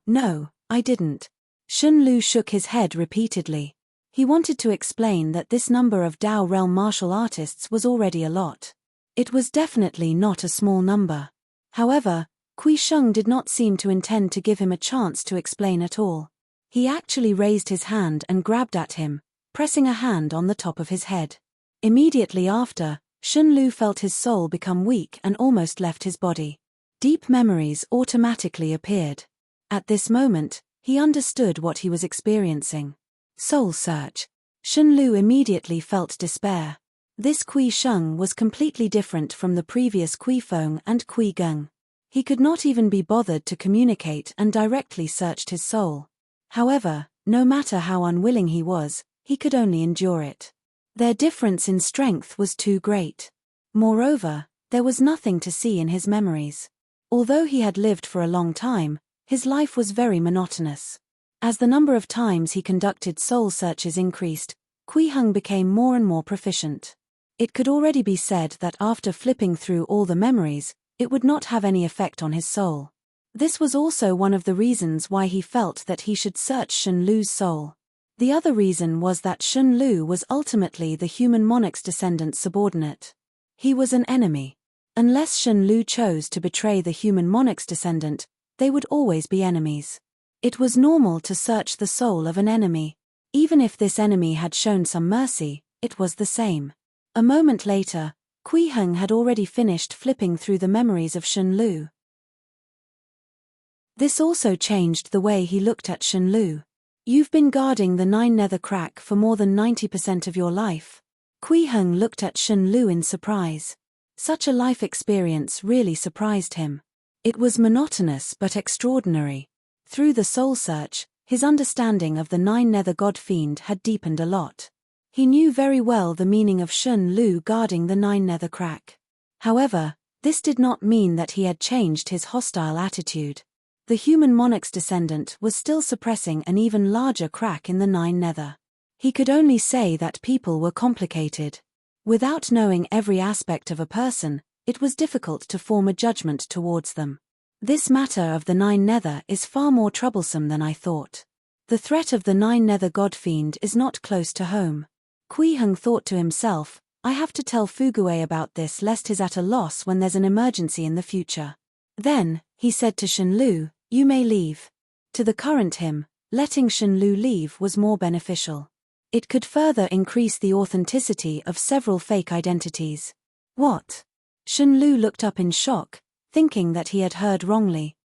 [SPEAKER 1] I didn't. Shen Lu shook his head repeatedly. He wanted to explain that this number of Dao realm martial artists was already a lot. It was definitely not a small number. However, Kui Sheng did not seem to intend to give him a chance to explain at all. He actually raised his hand and grabbed at him, pressing a hand on the top of his head. Immediately after, Shen Lu felt his soul become weak and almost left his body. Deep memories automatically appeared. At this moment, he understood what he was experiencing. Soul search. Shen Lu immediately felt despair. This Kui Sheng was completely different from the previous Kui Feng and Kui Gang. He could not even be bothered to communicate and directly searched his soul. However, no matter how unwilling he was, he could only endure it. Their difference in strength was too great. Moreover, there was nothing to see in his memories. Although he had lived for a long time, his life was very monotonous. As the number of times he conducted soul searches increased, Kui Heng became more and more proficient. It could already be said that after flipping through all the memories, it would not have any effect on his soul. This was also one of the reasons why he felt that he should search Shen Lu's soul. The other reason was that Shen Lu was ultimately the human monarch's descendant's subordinate. He was an enemy. Unless Shen Lu chose to betray the human monarch's descendant, they would always be enemies. It was normal to search the soul of an enemy. Even if this enemy had shown some mercy, it was the same. A moment later, Kui Heng had already finished flipping through the memories of Shen Lu. This also changed the way he looked at Shen Lu. You've been guarding the 9 nether crack for more than 90% of your life. Kui Heng looked at Shen Lu in surprise. Such a life experience really surprised him. It was monotonous but extraordinary. Through the soul search, his understanding of the Nine-Nether God Fiend had deepened a lot. He knew very well the meaning of Shun Lu guarding the Nine-Nether crack. However, this did not mean that he had changed his hostile attitude. The human monarch's descendant was still suppressing an even larger crack in the Nine-Nether. He could only say that people were complicated. Without knowing every aspect of a person, it was difficult to form a judgment towards them. This matter of the Nine-Nether is far more troublesome than I thought. The threat of the Nine-Nether God Fiend is not close to home. Kui Heng thought to himself, I have to tell Fugue about this lest he's at a loss when there's an emergency in the future. Then, he said to Shun Lu, you may leave. To the current him, letting Shun Lu leave was more beneficial. It could further increase the authenticity of several fake identities. What? Shun Lu looked up in shock, thinking that he had heard wrongly.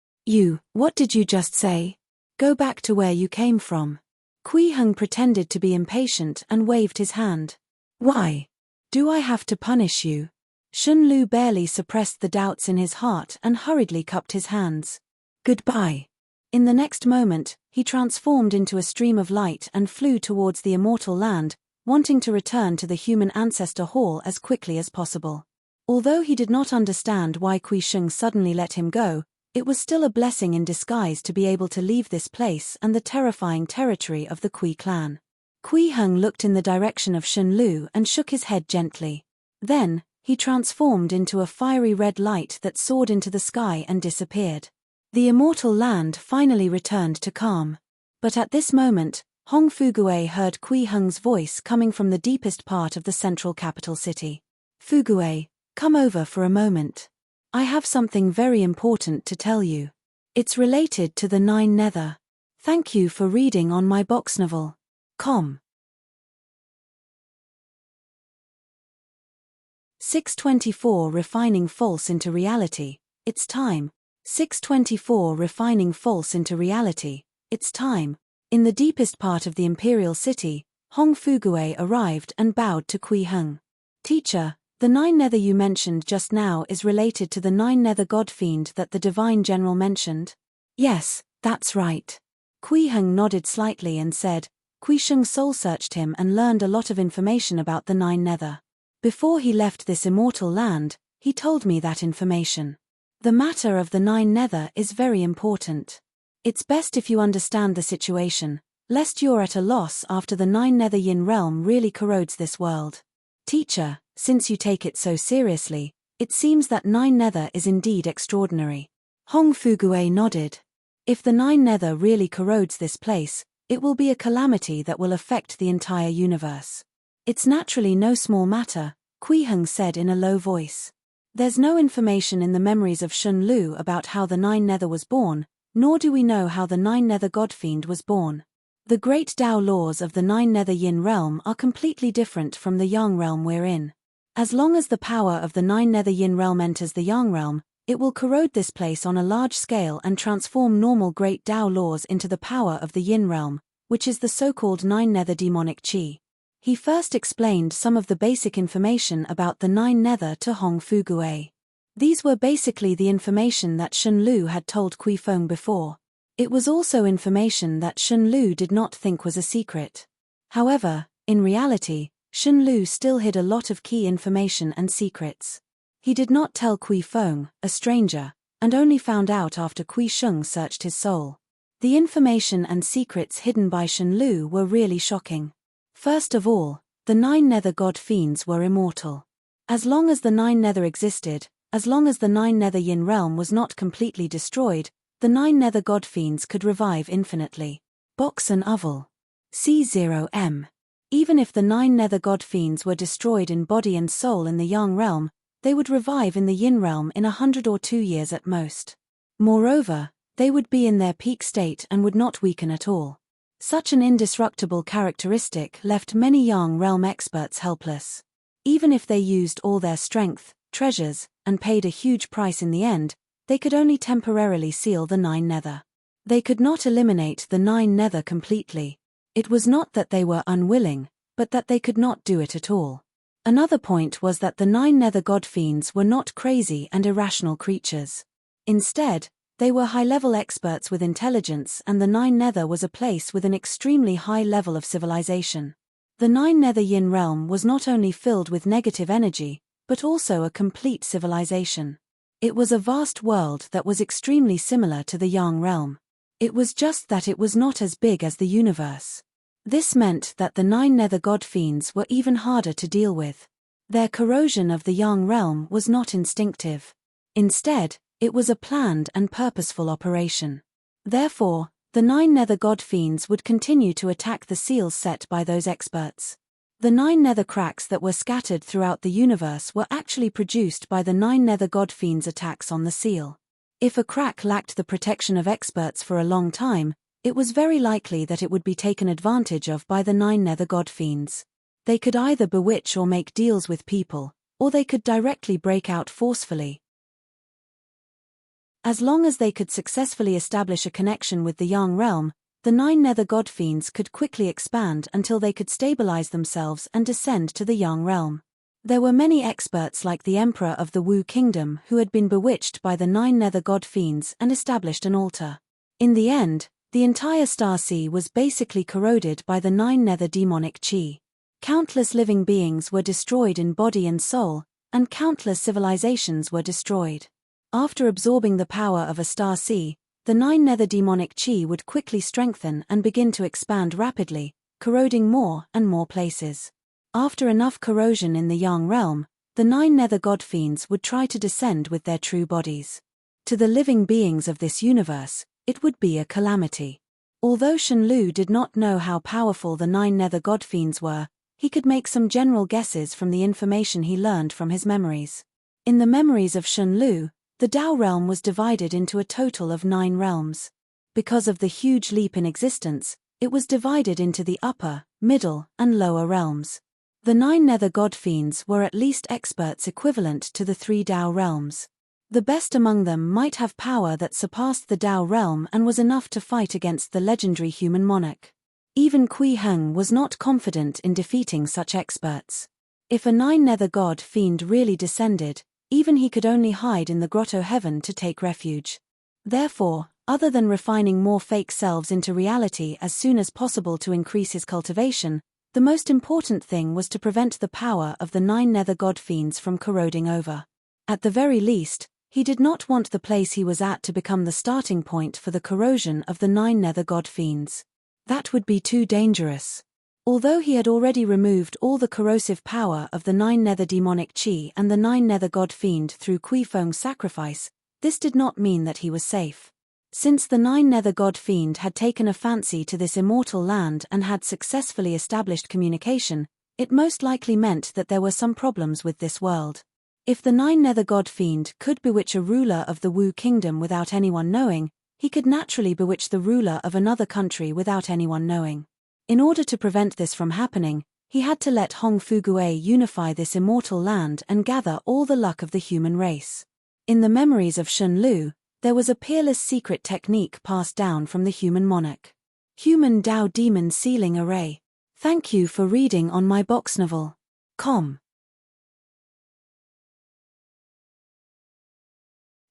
[SPEAKER 1] What did you just say? Go back to where you came from. Kui Heng pretended to be impatient and waved his hand. Why? Do I have to punish you? Shun Lu barely suppressed the doubts in his heart and hurriedly cupped his hands. Goodbye. In the next moment, he transformed into a stream of light and flew towards the immortal land, wanting to return to the human ancestor hall as quickly as possible. Although he did not understand why Kui Sheng suddenly let him go, it was still a blessing in disguise to be able to leave this place and the terrifying territory of the Kui clan. Kui Heng looked in the direction of Shun Lu and shook his head gently. Then, he transformed into a fiery red light that soared into the sky and disappeared. The immortal land finally returned to calm. But at this moment, Hong Fugue heard Kui Heng's voice coming from the deepest part of the central capital city. Fugue, come over for a moment. I have something very important to tell you. It's related to the Nine-Nether. Thank you for reading on my box novel. Com. 624 Refining False into Reality. It's time. 624 Refining False into Reality. It's time. In the deepest part of the imperial city, Hong Fugue arrived and bowed to Kui Heng. Teacher, the Nine-Nether you mentioned just now is related to the Nine-Nether God Fiend that the Divine General mentioned? Yes, that's right. Kui Heng nodded slightly and said, Kui Sheng soul-searched him and learned a lot of information about the Nine-Nether. Before he left this immortal land, he told me that information. The matter of the Nine-Nether is very important. It's best if you understand the situation, lest you're at a loss after the Nine-Nether Yin realm really corrodes this world. Teacher, since you take it so seriously, it seems that Nine-Nether is indeed extraordinary. Hong Fugue nodded. If the Nine-Nether really corrodes this place, it will be a calamity that will affect the entire universe. It's naturally no small matter, Kui Heng said in a low voice. There's no information in the memories of Shun Lu about how the Nine-Nether was born, nor do we know how the Nine-Nether God Fiend was born. The great Tao laws of the Nine-Nether Yin realm are completely different from the Yang realm we're in. As long as the power of the Nine-Nether Yin realm enters the Yang realm, it will corrode this place on a large scale and transform normal great Tao laws into the power of the Yin realm, which is the so-called Nine-Nether demonic qi. He first explained some of the basic information about the Nine-Nether to Hong Fugue. These were basically the information that Shun Lu had told Kui Feng before. It was also information that Shun Lu did not think was a secret. However, in reality, Shun Lu still hid a lot of key information and secrets. He did not tell Kui Feng, a stranger, and only found out after Kui Sheng searched his soul. The information and secrets hidden by Shun Lu were really shocking. First of all, the Nine-Nether God Fiends were immortal. As long as the Nine-Nether existed, as long as the Nine-Nether Yin realm was not completely destroyed, the Nine-Nether God Fiends could revive infinitely. Box and Oval. C0M. Even if the Nine-Nether God Fiends were destroyed in body and soul in the Yang realm, they would revive in the Yin realm in 100 or 2 years at most. Moreover, they would be in their peak state and would not weaken at all. Such an indestructible characteristic left many Yang realm experts helpless. Even if they used all their strength, treasures, and paid a huge price in the end, they could only temporarily seal the Nine-Nether. They could not eliminate the Nine-Nether completely. It was not that they were unwilling, but that they could not do it at all. Another point was that the 9 nether god fiends were not crazy and irrational creatures. Instead, they were high-level experts with intelligence, and the 9 nether was a place with an extremely high level of civilization. The 9 nether yin realm was not only filled with negative energy, but also a complete civilization. It was a vast world that was extremely similar to the yang realm. It was just that it was not as big as the universe. This meant that the 9 nether god fiends were even harder to deal with. Their corrosion of the yang realm was not instinctive. Instead, it was a planned and purposeful operation. Therefore, the 9 nether god fiends would continue to attack the seals set by those experts. The 9 nether cracks that were scattered throughout the universe were actually produced by the 9 nether god fiends' attacks on the seal. If a crack lacked the protection of experts for a long time, it was very likely that it would be taken advantage of by the 9 nether god fiends. They could either bewitch or make deals with people, or they could directly break out forcefully. As long as they could successfully establish a connection with the yang realm, the 9 nether god fiends could quickly expand until they could stabilize themselves and descend to the yang realm. There were many experts like the emperor of the Wu kingdom who had been bewitched by the 9 nether god fiends and established an altar. In the end, the entire star sea was basically corroded by the 9 nether demonic chi. Countless living beings were destroyed in body and soul, and countless civilizations were destroyed. After absorbing the power of a star sea, the 9 nether demonic chi would quickly strengthen and begin to expand rapidly, corroding more and more places. After enough corrosion in the yang realm, the 9 nether god fiends would try to descend with their true bodies. To the living beings of this universe, it would be a calamity. Although Shen Lu did not know how powerful the 9 nether god fiends were, he could make some general guesses from the information he learned from his memories. In the memories of Shen Lu, the Tao realm was divided into a total of 9 realms. Because of the huge leap in existence, it was divided into the upper, middle, and lower realms. The 9 nether god fiends were at least experts equivalent to the 3 Tao realms. The best among them might have power that surpassed the Tao realm and was enough to fight against the legendary human monarch. Even Kui Heng was not confident in defeating such experts. If a 9 nether god fiend really descended, even he could only hide in the grotto heaven to take refuge. Therefore, other than refining more fake selves into reality as soon as possible to increase his cultivation, the most important thing was to prevent the power of the 9 nether god fiends from corroding over. At the very least, he did not want the place he was at to become the starting point for the corrosion of the 9 nether god fiends. That would be too dangerous. Although he had already removed all the corrosive power of the 9 nether demonic chi and the 9 nether god fiend through Kui Feng's sacrifice, this did not mean that he was safe. Since the 9 nether god fiend had taken a fancy to this immortal land and had successfully established communication, it most likely meant that there were some problems with this world. If the 9 nether god fiend could bewitch a ruler of the Wu kingdom without anyone knowing, he could naturally bewitch the ruler of another country without anyone knowing. In order to prevent this from happening, he had to let Hong Fugue unify this immortal land and gather all the luck of the human race. In the memories of Shen Lu, there was a peerless secret technique passed down from the human monarch. Human Tao Demon Sealing Array. Thank you for reading on my box novel. Com.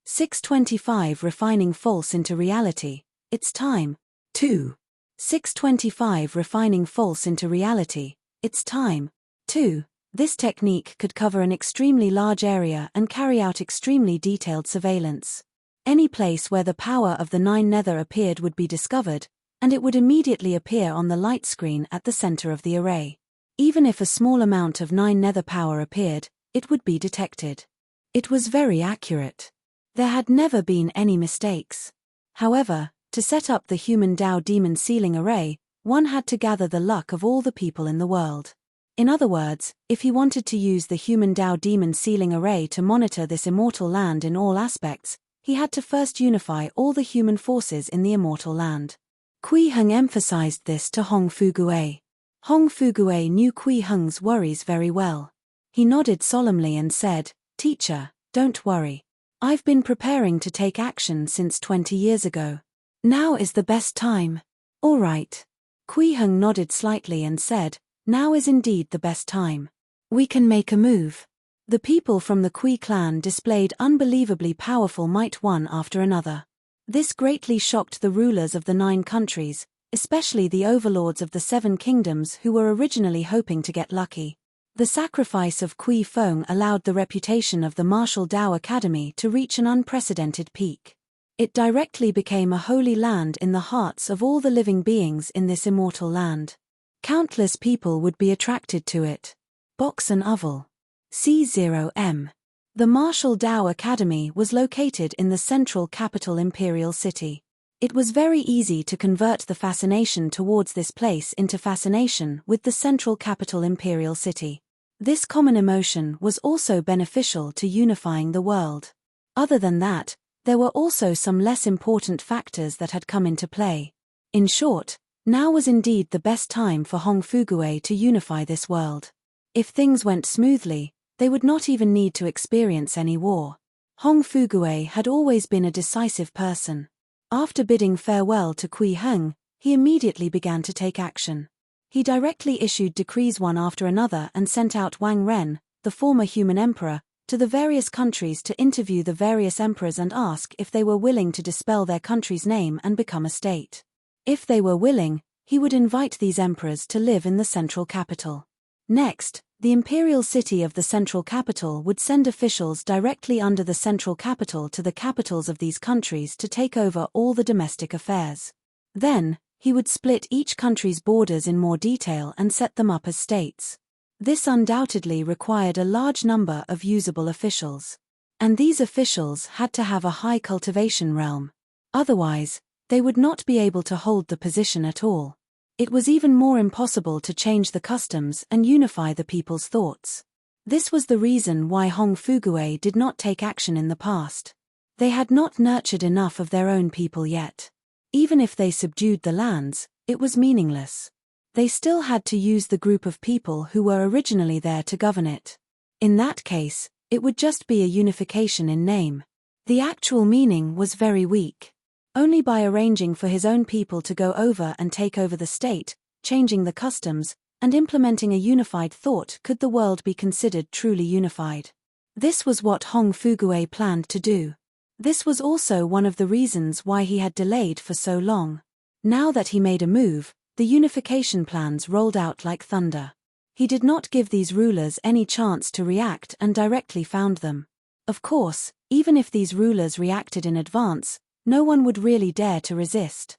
[SPEAKER 1] 625 Refining False into Reality. It's time. 2. 625 Refining False into Reality. It's time. 2. This technique could cover an extremely large area and carry out extremely detailed surveillance. Any place where the power of the 9 nether appeared would be discovered, and it would immediately appear on the light screen at the center of the array. Even if a small amount of 9 nether power appeared, it would be detected. It was very accurate. There had never been any mistakes. However, to set up the human Tao Demon Sealing Array, one had to gather the luck of all the people in the world. In other words, if he wanted to use the human Tao Demon Sealing Array to monitor this immortal land in all aspects, he had to first unify all the human forces in the immortal land. Kui Heng emphasized this to Hong Fugue. Hong Fugue knew Kui Heng's worries very well. He nodded solemnly and said, "Teacher, don't worry. I've been preparing to take action since 20 years ago. Now is the best time." "All right." Kui Heng nodded slightly and said, "Now is indeed the best time. We can make a move. The people from the Kui clan displayed unbelievably powerful might one after another. This greatly shocked the rulers of the 9 countries, especially the overlords of the 7 kingdoms who were originally hoping to get lucky. The sacrifice of Kui Feng allowed the reputation of the Martial Dao Academy to reach an unprecedented peak. It directly became a holy land in the hearts of all the living beings in this immortal land. Countless people would be attracted to it. Box and Oval. C0M. The Martial Dao Academy was located in the central capital imperial city. It was very easy to convert the fascination towards this place into fascination with the central capital imperial city. This common emotion was also beneficial to unifying the world. Other than that, there were also some less important factors that had come into play. In short, now was indeed the best time for Hong Fuguei to unify this world. If things went smoothly, they would not even need to experience any war. Hong Fuguei had always been a decisive person. After bidding farewell to Kui Heng, he immediately began to take action. He directly issued decrees one after another and sent out Wang Ren, the former human emperor, to the various countries to interview the various emperors and ask if they were willing to dispel their country's name and become a state. If they were willing, he would invite these emperors to live in the central capital. Next, the imperial city of the central capital would send officials directly under the central capital to the capitals of these countries to take over all the domestic affairs. Then, he would split each country's borders in more detail and set them up as states. This undoubtedly required a large number of usable officials. And these officials had to have a high cultivation realm. Otherwise, they would not be able to hold the position at all. It was even more impossible to change the customs and unify the people's thoughts. This was the reason why Hong Fuguei did not take action in the past. They had not nurtured enough of their own people yet. Even if they subdued the lands, it was meaningless. They still had to use the group of people who were originally there to govern it. In that case, it would just be a unification in name. The actual meaning was very weak. Only by arranging for his own people to go over and take over the state, changing the customs, and implementing a unified thought could the world be considered truly unified. This was what Hong Fuguei planned to do. This was also one of the reasons why he had delayed for so long. Now that he made a move, the unification plans rolled out like thunder. He did not give these rulers any chance to react and directly found them. Of course, even if these rulers reacted in advance, no one would really dare to resist.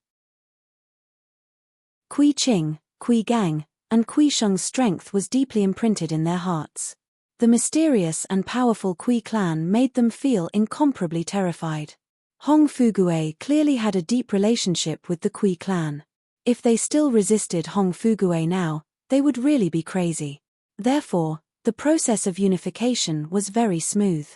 [SPEAKER 1] Kui Qing, Kui Gang, and Kui Sheng's strength was deeply imprinted in their hearts. The mysterious and powerful Kui clan made them feel incomparably terrified. Hong Fuguei clearly had a deep relationship with the Kui clan. If they still resisted Hong Fuguei now, they would really be crazy. Therefore, the process of unification was very smooth.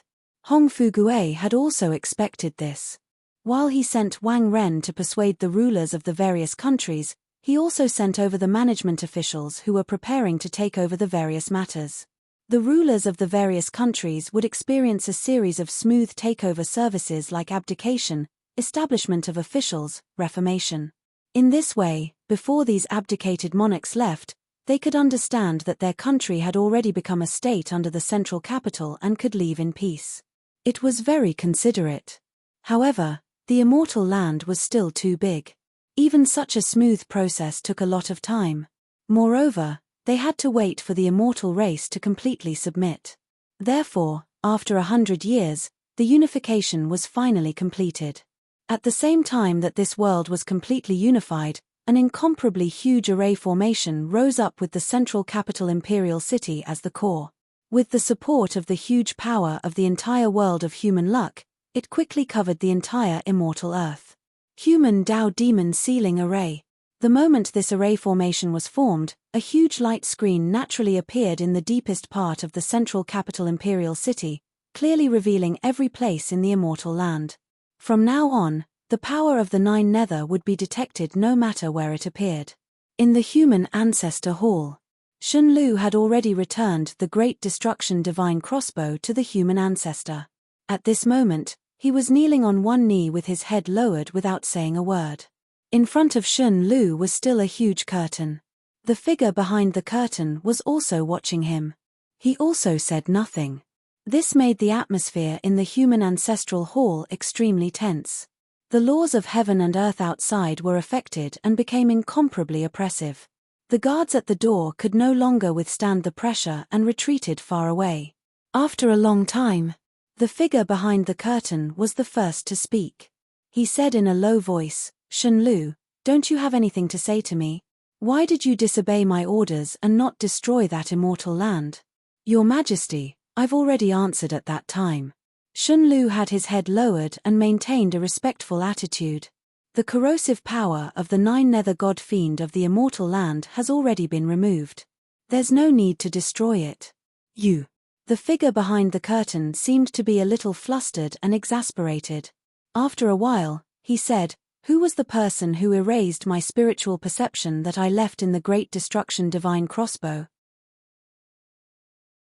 [SPEAKER 1] Hong Fuguei had also expected this. While he sent Wang Ren to persuade the rulers of the various countries, he also sent over the management officials who were preparing to take over the various matters. The rulers of the various countries would experience a series of smooth takeover services like abdication, establishment of officials, reformation. In this way, before these abdicated monarchs left, they could understand that their country had already become a state under the central capital and could leave in peace. It was very considerate. However, the immortal land was still too big. Even such a smooth process took a lot of time. Moreover, they had to wait for the immortal race to completely submit. Therefore, after 100 years, the unification was finally completed. At the same time that this world was completely unified, an incomparably huge array formation rose up with the central capital imperial city as the core. With the support of the huge power of the entire world of human luck, it quickly covered the entire immortal earth. Human Dao Demon Ceiling Array. The moment this array formation was formed, a huge light screen naturally appeared in the deepest part of the central capital imperial city, clearly revealing every place in the immortal land. From now on, the power of the Nine Nether would be detected no matter where it appeared. In the human ancestor hall, Shun Lu had already returned the Great Destruction Divine Crossbow to the human ancestor. At this moment, he was kneeling on one knee with his head lowered without saying a word. In front of Shun Lu was still a huge curtain. The figure behind the curtain was also watching him. He also said nothing. This made the atmosphere in the human ancestral hall extremely tense. The laws of heaven and earth outside were affected and became incomparably oppressive. The guards at the door could no longer withstand the pressure and retreated far away. After a long time, the figure behind the curtain was the first to speak. He said in a low voice, "Shenlu, don't you have anything to say to me? Why did you disobey my orders and not destroy that immortal land?" "Your Majesty, I've already answered at that time." Shenlu had his head lowered and maintained a respectful attitude. "The corrosive power of the nine-nether god fiend of the immortal land has already been removed. There's no need to destroy it." "You." The figure behind the curtain seemed to be a little flustered and exasperated. After a while, he said, "Who was the person who erased my spiritual perception that I left in the Great Destruction divine crossbow?"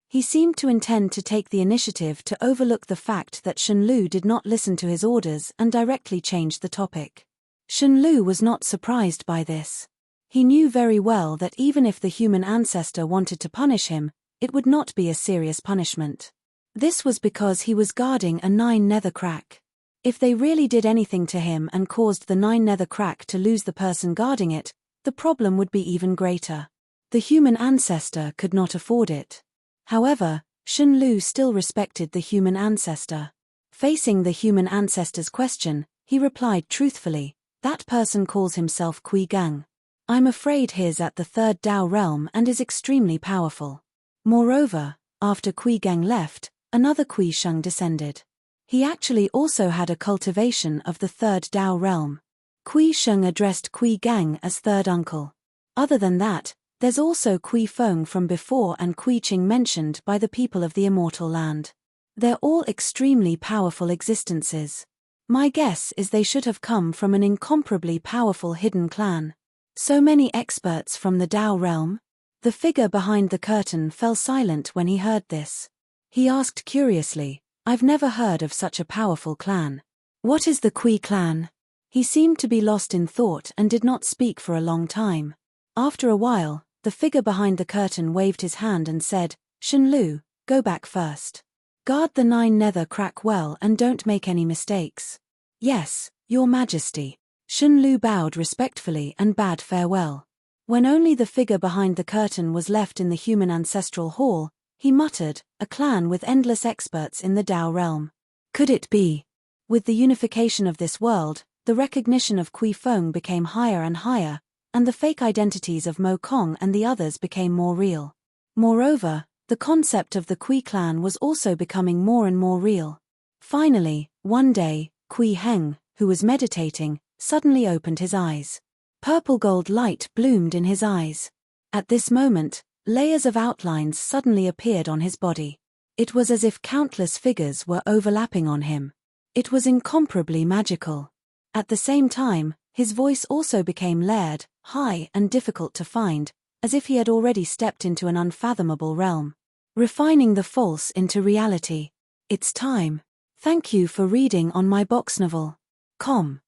[SPEAKER 1] He seemed to intend to take the initiative to overlook the fact that Shenlu did not listen to his orders and directly changed the topic. Shenlu was not surprised by this. He knew very well that even if the human ancestor wanted to punish him, it would not be a serious punishment. This was because he was guarding a nine-nether crack. If they really did anything to him and caused the nine-nether crack to lose the person guarding it, the problem would be even greater. The human ancestor could not afford it. However, Shenlu still respected the human ancestor. Facing the human ancestor's question, he replied truthfully, "That person calls himself Kui Gang. I'm afraid he's at the third Dao realm and is extremely powerful." Moreover, after Kui Gang left, another Kui Sheng descended. He actually also had a cultivation of the third Dao realm. Kui Sheng addressed Kui Gang as third uncle. Other than that, there's also Kui Feng from before and Kui Qing mentioned by the people of the immortal land. They're all extremely powerful existences. My guess is they should have come from an incomparably powerful hidden clan. So many experts from the Dao realm? The figure behind the curtain fell silent when he heard this. He asked curiously, "I've never heard of such a powerful clan. What is the Kui clan?" He seemed to be lost in thought and did not speak for a long time. After a while, the figure behind the curtain waved his hand and said, "Shenlu, go back first. Guard the nine-nether crack well and don't make any mistakes." "Yes, Your Majesty." Shenlu bowed respectfully and bade farewell. When only the figure behind the curtain was left in the human ancestral hall, he muttered, "A clan with endless experts in the Dao realm. Could it be?" With the unification of this world, the recognition of Kui Feng became higher and higher, and the fake identities of Mo Kong and the others became more real. Moreover, the concept of the Kui clan was also becoming more and more real. Finally, one day, Kui Heng, who was meditating, suddenly opened his eyes. Purple gold light bloomed in his eyes. At this moment, layers of outlines suddenly appeared on his body. It was as if countless figures were overlapping on him. It was incomparably magical. At the same time, his voice also became layered, high and difficult to find, as if he had already stepped into an unfathomable realm. Refining the false into reality. It's time. Thank you for reading on my box novel. Com.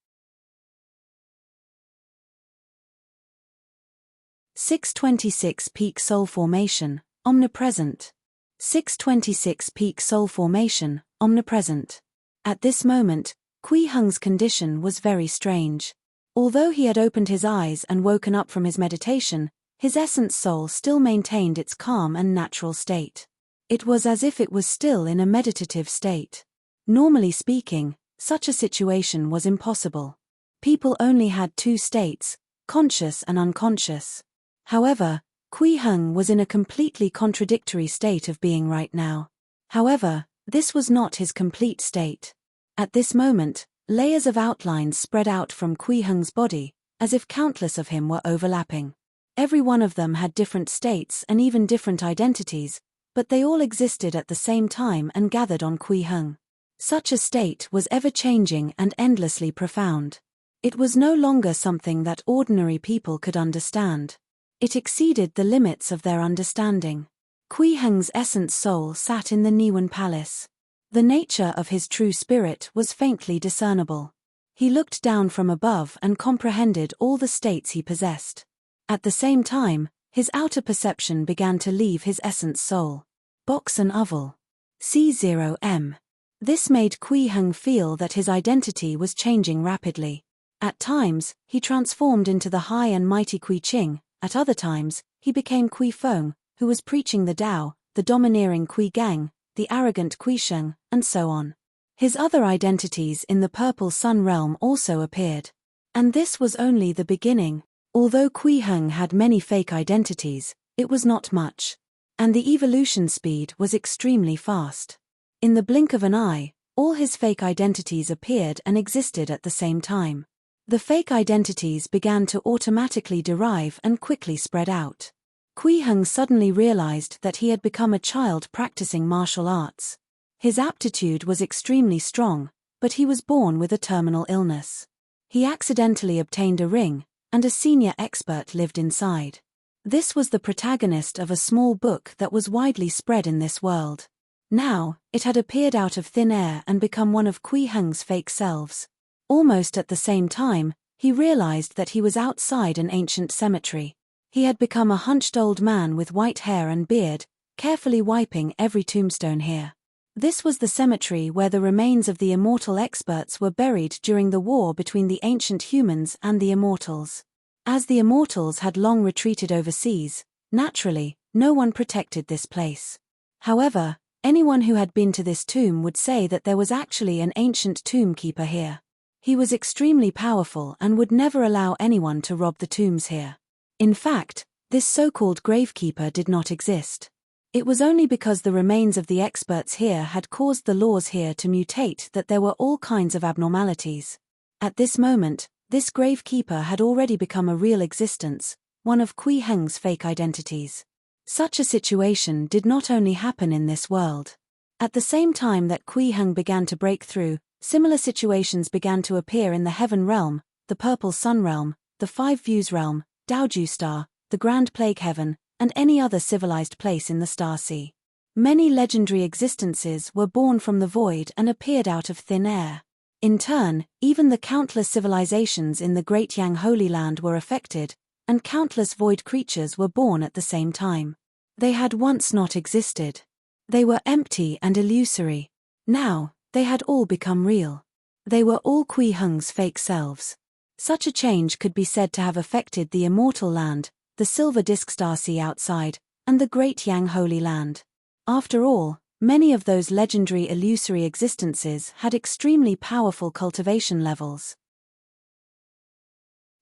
[SPEAKER 1] 626 Peak Soul Formation, Omnipresent. 626 Peak Soul Formation, Omnipresent. At this moment, Kui Heng's condition was very strange. Although he had opened his eyes and woken up from his meditation, his essence soul still maintained its calm and natural state. It was as if it was still in a meditative state. Normally speaking, such a situation was impossible. People only had two states, conscious and unconscious. However, Kui Heng was in a completely contradictory state of being right now. However, this was not his complete state. At this moment, layers of outlines spread out from Kui Heng's body, as if countless of him were overlapping. Every one of them had different states and even different identities, but they all existed at the same time and gathered on Kui Heng. Such a state was ever-changing and endlessly profound. It was no longer something that ordinary people could understand. It exceeded the limits of their understanding. Kui Heng's essence soul sat in the Niwen Palace. The nature of his true spirit was faintly discernible. He looked down from above and comprehended all the states he possessed. At the same time, his outer perception began to leave his essence soul. box and oval. C0M. This made Kui Heng feel that his identity was changing rapidly. At times, he transformed into the high and mighty Kui Ching, at other times, he became Kui Feng, who was preaching the Tao, the domineering Kui Gang, the arrogant Kui Sheng, and so on. His other identities in the Purple Sun realm also appeared. And this was only the beginning. Although Kui Heng had many fake identities, it was not much. And the evolution speed was extremely fast. In the blink of an eye, all his fake identities appeared and existed at the same time. The fake identities began to automatically derive and quickly spread out. Kui Heng suddenly realized that he had become a child practicing martial arts. His aptitude was extremely strong, but he was born with a terminal illness. He accidentally obtained a ring, and a senior expert lived inside. This was the protagonist of a small book that was widely spread in this world. Now, it had appeared out of thin air and become one of Kui Heng's fake selves. Almost at the same time, he realized that he was outside an ancient cemetery. He had become a hunched old man with white hair and beard, carefully wiping every tombstone here. This was the cemetery where the remains of the immortal experts were buried during the war between the ancient humans and the immortals. As the immortals had long retreated overseas, naturally, no one protected this place. However, anyone who had been to this tomb would say that there was actually an ancient tomb keeper here. He was extremely powerful and would never allow anyone to rob the tombs here. In fact, this so-called gravekeeper did not exist. It was only because the remains of the experts here had caused the laws here to mutate that there were all kinds of abnormalities. At this moment, this gravekeeper had already become a real existence, one of Kui Heng's fake identities. Such a situation did not only happen in this world. At the same time that Kui Heng began to break through, similar situations began to appear in the Heaven realm, the Purple Sun realm, the Five Views realm, Daoju Star, the Grand Plague Heaven, and any other civilized place in the Star Sea. Many legendary existences were born from the void and appeared out of thin air. In turn, even the countless civilizations in the Great Yang Holy Land were affected, and countless void creatures were born at the same time. They had once not existed. They were empty and illusory. Now, they had all become real. They were all Kui Heng's fake selves. Such a change could be said to have affected the Immortal Land, the Silver Disk Star Sea outside, and the Great Yang Holy Land. After all, many of those legendary illusory existences had extremely powerful cultivation levels.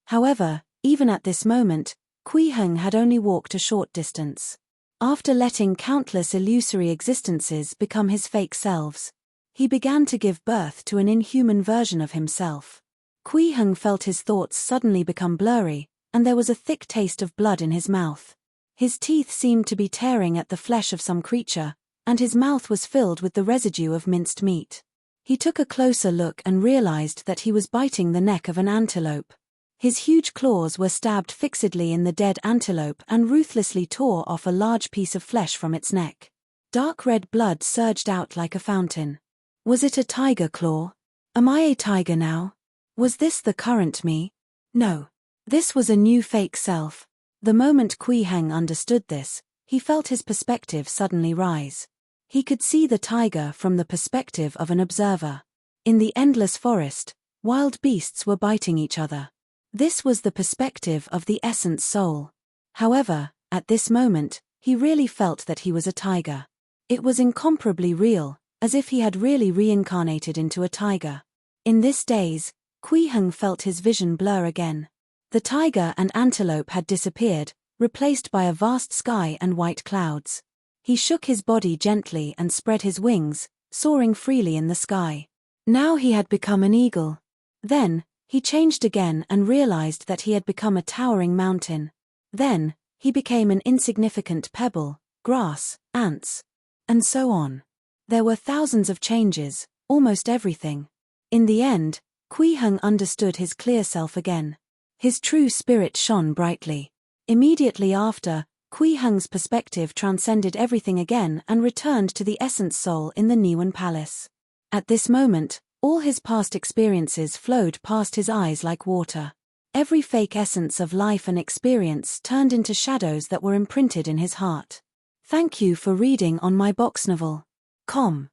[SPEAKER 1] However, even at this moment, Kui Heng had only walked a short distance. After letting countless illusory existences become his fake selves, he began to give birth to an inhuman version of himself. Kui Heng felt his thoughts suddenly become blurry, and there was a thick taste of blood in his mouth. His teeth seemed to be tearing at the flesh of some creature, and his mouth was filled with the residue of minced meat. He took a closer look and realized that he was biting the neck of an antelope. His huge claws were stabbed fixedly in the dead antelope and ruthlessly tore off a large piece of flesh from its neck. Dark red blood surged out like a fountain. Was it a tiger claw? Am I a tiger now? Was this the current me? No. This was a new fake self. The moment Kui Heng understood this, he felt his perspective suddenly rise. He could see the tiger from the perspective of an observer. In the endless forest, wild beasts were biting each other. This was the perspective of the essence soul. However, at this moment, he really felt that he was a tiger. It was incomparably real, as if he had really reincarnated into a tiger. In this daze, Kui Heng felt his vision blur again. The tiger and antelope had disappeared, replaced by a vast sky and white clouds. He shook his body gently and spread his wings, soaring freely in the sky. Now he had become an eagle. Then, he changed again and realized that he had become a towering mountain. Then, he became an insignificant pebble, grass, ants, and so on. There were thousands of changes, almost everything. In the end, Kui Heng understood his clear self again. His true spirit shone brightly. Immediately after, Kui Heng's perspective transcended everything again and returned to the essence soul in the Niwen Palace. At this moment, all his past experiences flowed past his eyes like water. Every fake essence of life and experience turned into shadows that were imprinted in his heart. Thank you for reading on my box novel. Com.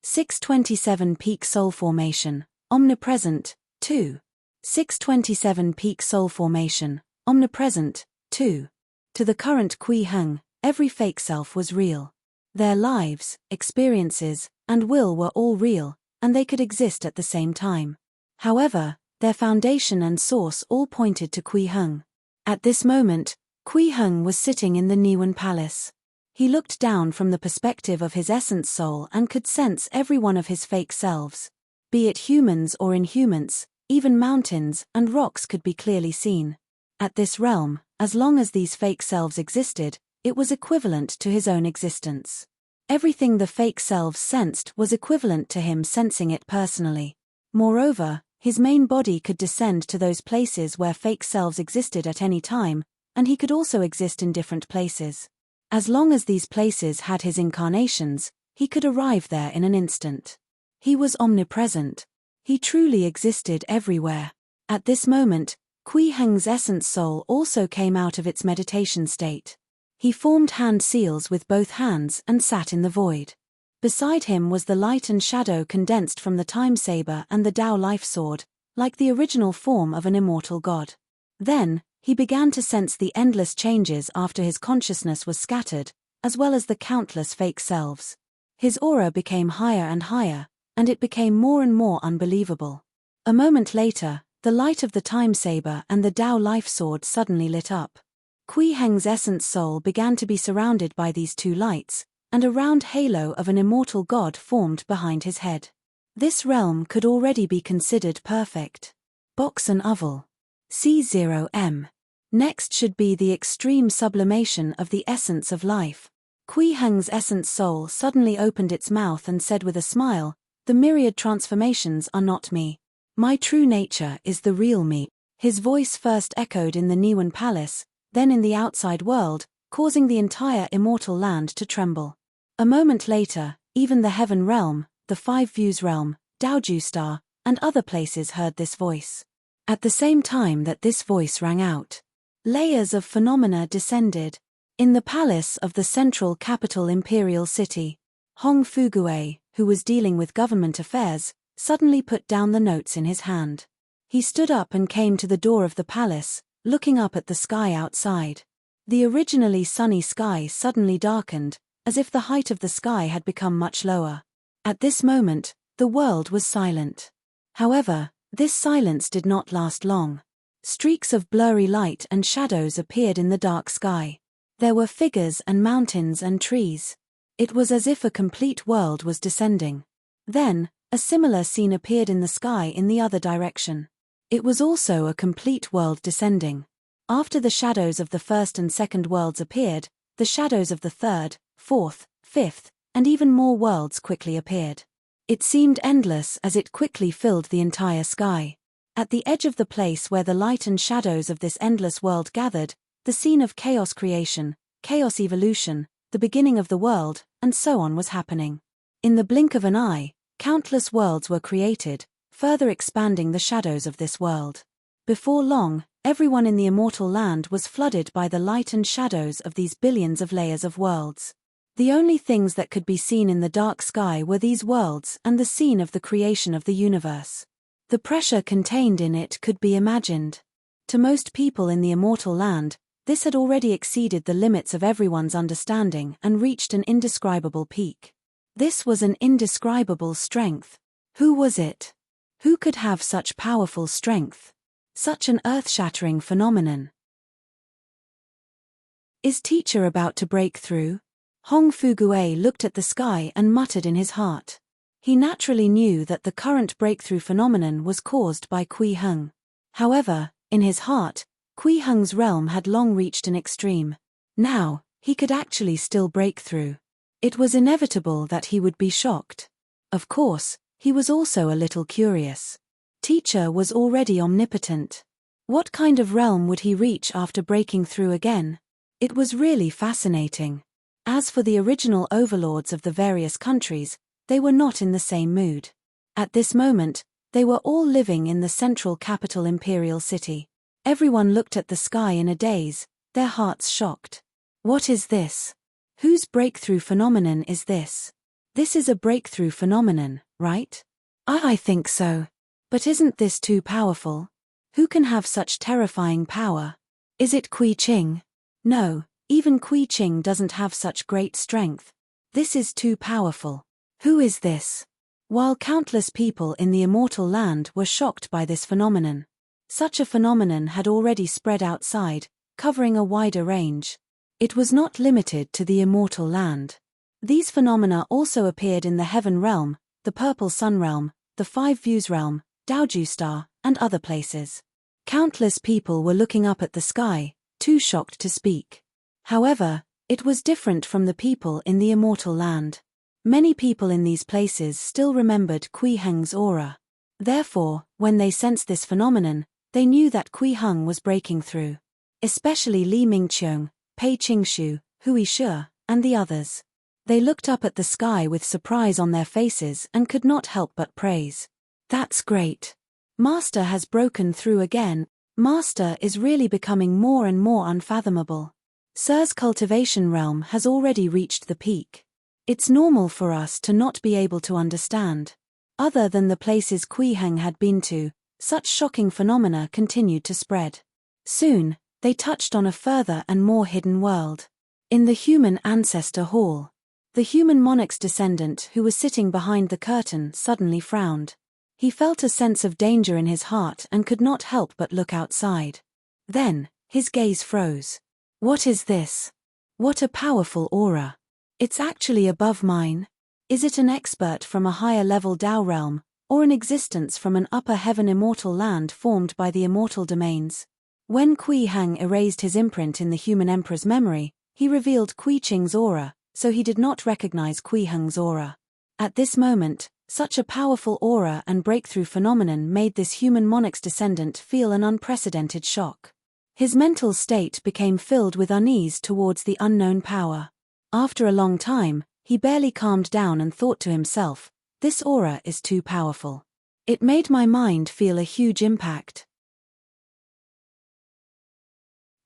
[SPEAKER 1] 627 Peak Soul Formation, Omnipresent, 2. 627 Peak Soul Formation, Omnipresent, 2. To the current Kui Heng, every fake self was real. Their lives, experiences, and will were all real, and they could exist at the same time. However, their foundation and source all pointed to Kui Heng. At this moment, Kui Heng was sitting in the Niwen Palace. He looked down from the perspective of his essence soul and could sense every one of his fake selves. Be it humans or inhumans, even mountains and rocks could be clearly seen. At this realm, as long as these fake selves existed, it was equivalent to his own existence. Everything the fake selves sensed was equivalent to him sensing it personally. Moreover, his main body could descend to those places where fake selves existed at any time, and he could also exist in different places. As long as these places had his incarnations, he could arrive there in an instant. He was omnipresent. He truly existed everywhere. At this moment, Kui Heng's essence soul also came out of its meditation state. He formed hand seals with both hands and sat in the void. Beside him was the light and shadow condensed from the time saber and the Tao life sword, like the original form of an immortal god. Then, he began to sense the endless changes after his consciousness was scattered, as well as the countless fake selves. His aura became higher and higher, and it became more and more unbelievable. A moment later, the light of the time saber and the Tao life sword suddenly lit up. Kui Heng's essence soul began to be surrounded by these two lights, and a round halo of an immortal god formed behind his head. This realm could already be considered perfect. Box and oval. C0M. Next should be the extreme sublimation of the essence of life. Kui Heng's essence soul suddenly opened its mouth and said with a smile, "The myriad transformations are not me. My true nature is the real me." His voice first echoed in the Niwen Palace, then in the outside world, causing the entire immortal land to tremble. A moment later, even the Heaven Realm, the Five Views Realm, Daoju Star, and other places heard this voice. At the same time that this voice rang out, layers of phenomena descended. In the palace of the central capital imperial city, Hong Fugue, who was dealing with government affairs, suddenly put down the notes in his hand. He stood up and came to the door of the palace, looking up at the sky outside. The originally sunny sky suddenly darkened, as if the height of the sky had become much lower. At this moment, the world was silent. However, this silence did not last long. Streaks of blurry light and shadows appeared in the dark sky. There were figures and mountains and trees. It was as if a complete world was descending. Then, a similar scene appeared in the sky in the other direction. It was also a complete world descending. After the shadows of the first and second worlds appeared, the shadows of the third, fourth, fifth, and even more worlds quickly appeared. It seemed endless as it quickly filled the entire sky. At the edge of the place where the light and shadows of this endless world gathered, the scene of chaos creation, chaos evolution, the beginning of the world, and so on was happening. In the blink of an eye, countless worlds were created, further expanding the shadows of this world. Before long, everyone in the immortal land was flooded by the light and shadows of these billions of layers of worlds. The only things that could be seen in the dark sky were these worlds and the scene of the creation of the universe. The pressure contained in it could be imagined. To most people in the immortal land, this had already exceeded the limits of everyone's understanding and reached an indescribable peak. This was an indescribable strength. Who was it? Who could have such powerful strength? Such an earth-shattering phenomenon. Is teacher about to break through? Hong Fugue looked at the sky and muttered in his heart. He naturally knew that the current breakthrough phenomenon was caused by Kui Heng. However, in his heart, Kui Heng's realm had long reached an extreme. Now, he could actually still break through. It was inevitable that he would be shocked. Of course, he was also a little curious. Teacher was already omnipotent. What kind of realm would he reach after breaking through again? It was really fascinating. As for the original overlords of the various countries, they were not in the same mood. At this moment, they were all living in the central capital imperial city. Everyone looked at the sky in a daze, their hearts shocked. What is this? Whose breakthrough phenomenon is this? This is a breakthrough phenomenon, right? I think so. But isn't this too powerful? Who can have such terrifying power? Is it Kui Ching? No, even Kui Ching doesn't have such great strength. This is too powerful. Who is this? While countless people in the immortal land were shocked by this phenomenon. Such a phenomenon had already spread outside, covering a wider range. It was not limited to the immortal land. These phenomena also appeared in the Heaven Realm, the Purple Sun Realm, the Five Views Realm, Daoju Star, and other places. Countless people were looking up at the sky, too shocked to speak. However, it was different from the people in the immortal land. Many people in these places still remembered Kui Heng's aura. Therefore, when they sensed this phenomenon, they knew that Kui Heng was breaking through. Especially Li Mingqiong, Pei Qingshu, Hui Shi, and the others. They looked up at the sky with surprise on their faces and could not help but praise. That's great. Master has broken through again. Master is really becoming more and more unfathomable. Sir's cultivation realm has already reached the peak. It's normal for us to not be able to understand. Other than the places Kui Heng had been to, such shocking phenomena continued to spread. Soon, they touched on a further and more hidden world. In the human ancestor hall, the human monarch's descendant who was sitting behind the curtain suddenly frowned. He felt a sense of danger in his heart and could not help but look outside. Then, his gaze froze. What is this? What a powerful aura. It's actually above mine. Is it an expert from a higher level Tao realm, or an existence from an upper heaven immortal land formed by the immortal domains? When Kui Heng erased his imprint in the human emperor's memory, he revealed Kui Ching's aura, so he did not recognize Kui Heng's aura. At this moment, such a powerful aura and breakthrough phenomenon made this human monarch's descendant feel an unprecedented shock. His mental state became filled with unease towards the unknown power. After a long time, he barely calmed down and thought to himself, this aura is too powerful. It made my mind feel a huge impact.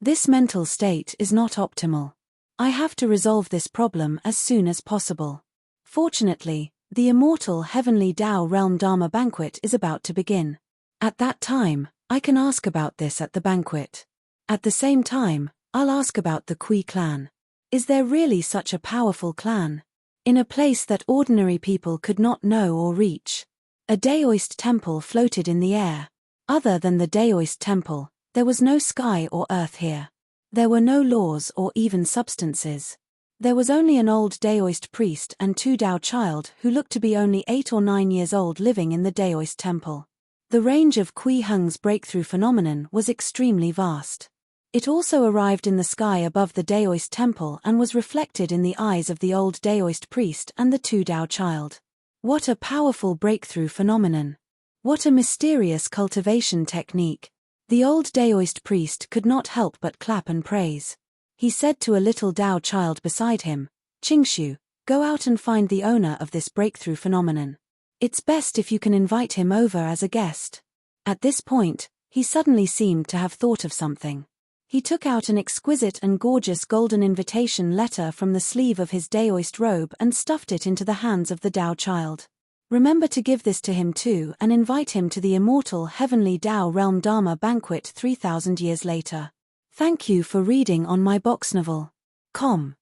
[SPEAKER 1] This mental state is not optimal. I have to resolve this problem as soon as possible. Fortunately, the immortal heavenly Tao realm Dharma banquet is about to begin. At that time, I can ask about this at the banquet. At the same time, I'll ask about the Kui clan. Is there really such a powerful clan? In a place that ordinary people could not know or reach. A Daoist temple floated in the air. Other than the Daoist temple, there was no sky or earth here. There were no laws or even substances. There was only an old Daoist priest and two Dao child who looked to be only 8 or 9 years old living in the Daoist temple. The range of Kui Heng's breakthrough phenomenon was extremely vast. It also arrived in the sky above the Daoist temple and was reflected in the eyes of the old Daoist priest and the two Dao child. What a powerful breakthrough phenomenon! What a mysterious cultivation technique! The old Daoist priest could not help but clap and praise. He said to a little Dao child beside him, Qingshu, go out and find the owner of this breakthrough phenomenon. It's best if you can invite him over as a guest. At this point, he suddenly seemed to have thought of something. He took out an exquisite and gorgeous golden invitation letter from the sleeve of his Daoist robe and stuffed it into the hands of the Dao child. Remember to give this to him too and invite him to the immortal heavenly Tao realm Dharma banquet 3,000 years later. Thank you for reading on my box novel. Com.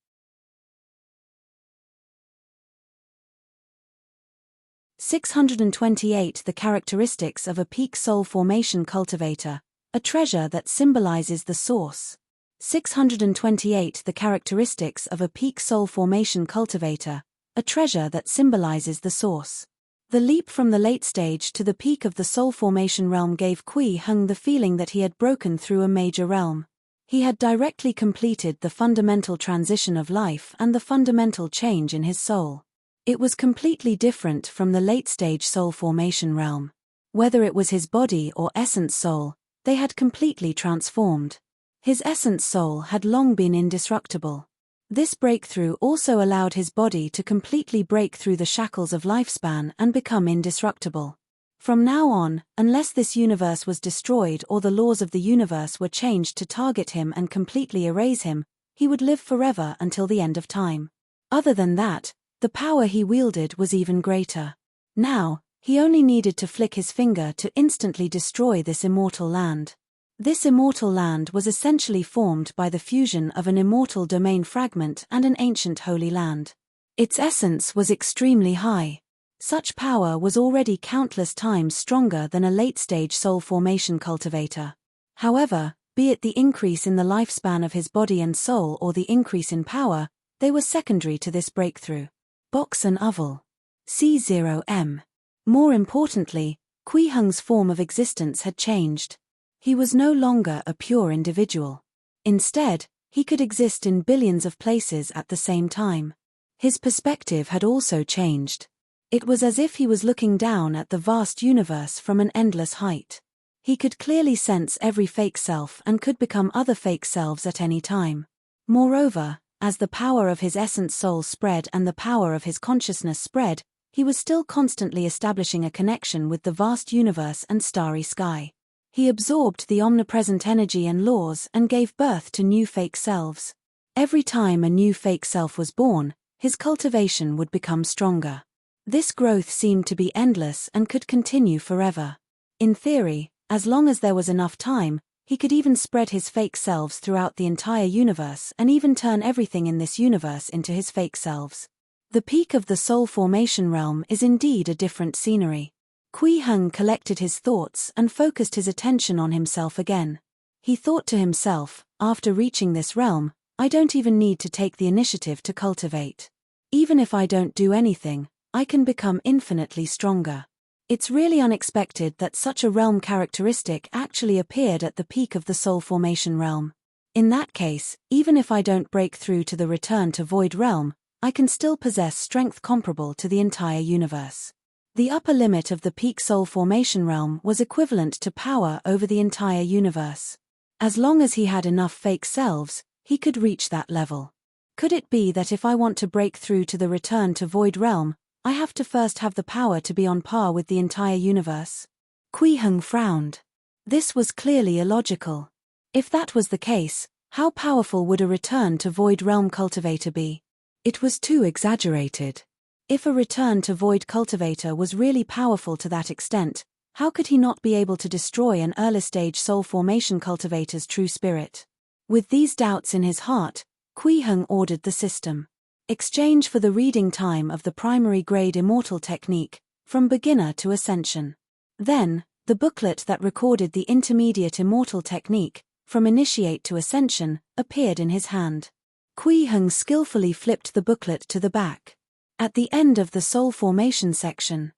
[SPEAKER 1] 628 The characteristics of a peak soul formation cultivator, a treasure that symbolizes the source. 628 The characteristics of a peak soul formation cultivator, a treasure that symbolizes the source. The leap from the late stage to the peak of the soul formation realm gave Kui Heng the feeling that he had broken through a major realm. He had directly completed the fundamental transition of life and the fundamental change in his soul. It was completely different from the late-stage soul formation realm. Whether it was his body or essence soul, they had completely transformed. His essence soul had long been indestructible. This breakthrough also allowed his body to completely break through the shackles of lifespan and become indestructible. From now on, unless this universe was destroyed or the laws of the universe were changed to target him and completely erase him, he would live forever until the end of time. Other than that, the power he wielded was even greater. Now, he only needed to flick his finger to instantly destroy this immortal land. This immortal land was essentially formed by the fusion of an immortal domain fragment and an ancient holy land. Its essence was extremely high. Such power was already countless times stronger than a late-stage soul formation cultivator. However, be it the increase in the lifespan of his body and soul or the increase in power, they were secondary to this breakthrough. Box and Oval. C0M. More importantly, Kui Heng's form of existence had changed. He was no longer a pure individual. Instead, he could exist in billions of places at the same time. His perspective had also changed. It was as if he was looking down at the vast universe from an endless height. He could clearly sense every fake self and could become other fake selves at any time. Moreover, as the power of his essence soul spread and the power of his consciousness spread, he was still constantly establishing a connection with the vast universe and starry sky. He absorbed the omnipresent energy and laws and gave birth to new fake selves. Every time a new fake self was born, his cultivation would become stronger. This growth seemed to be endless and could continue forever. In theory, as long as there was enough time, he could even spread his fake selves throughout the entire universe and even turn everything in this universe into his fake selves. The peak of the soul formation realm is indeed a different scenery. Kui Heng collected his thoughts and focused his attention on himself again. He thought to himself, after reaching this realm, I don't even need to take the initiative to cultivate. Even if I don't do anything, I can become infinitely stronger. It's really unexpected that such a realm characteristic actually appeared at the peak of the soul formation realm. In that case, even if I don't break through to the return to void realm, I can still possess strength comparable to the entire universe. The upper limit of the peak soul formation realm was equivalent to power over the entire universe. As long as he had enough fake selves, he could reach that level. Could it be that if I want to break through to the return to void realm, I have to first have the power to be on par with the entire universe? Kui Heng frowned. This was clearly illogical. If that was the case, how powerful would a return to void realm cultivator be? It was too exaggerated. If a return to void cultivator was really powerful to that extent, how could he not be able to destroy an early-stage soul formation cultivator's true spirit? With these doubts in his heart, Kui Heng ordered the system. Exchange for the reading time of the primary grade immortal technique, from beginner to ascension. Then, the booklet that recorded the intermediate immortal technique, from initiate to ascension, appeared in his hand. Kui Heng skillfully flipped the booklet to the back. At the end of the soul formation section.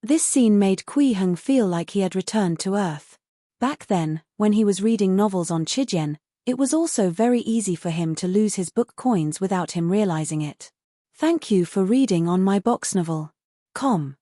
[SPEAKER 1] This scene made Kui Heng feel like he had returned to Earth. Back then, when he was reading novels on Chijian, it was also very easy for him to lose his book coins without him realizing it. Thank you for reading on my box novel. Com.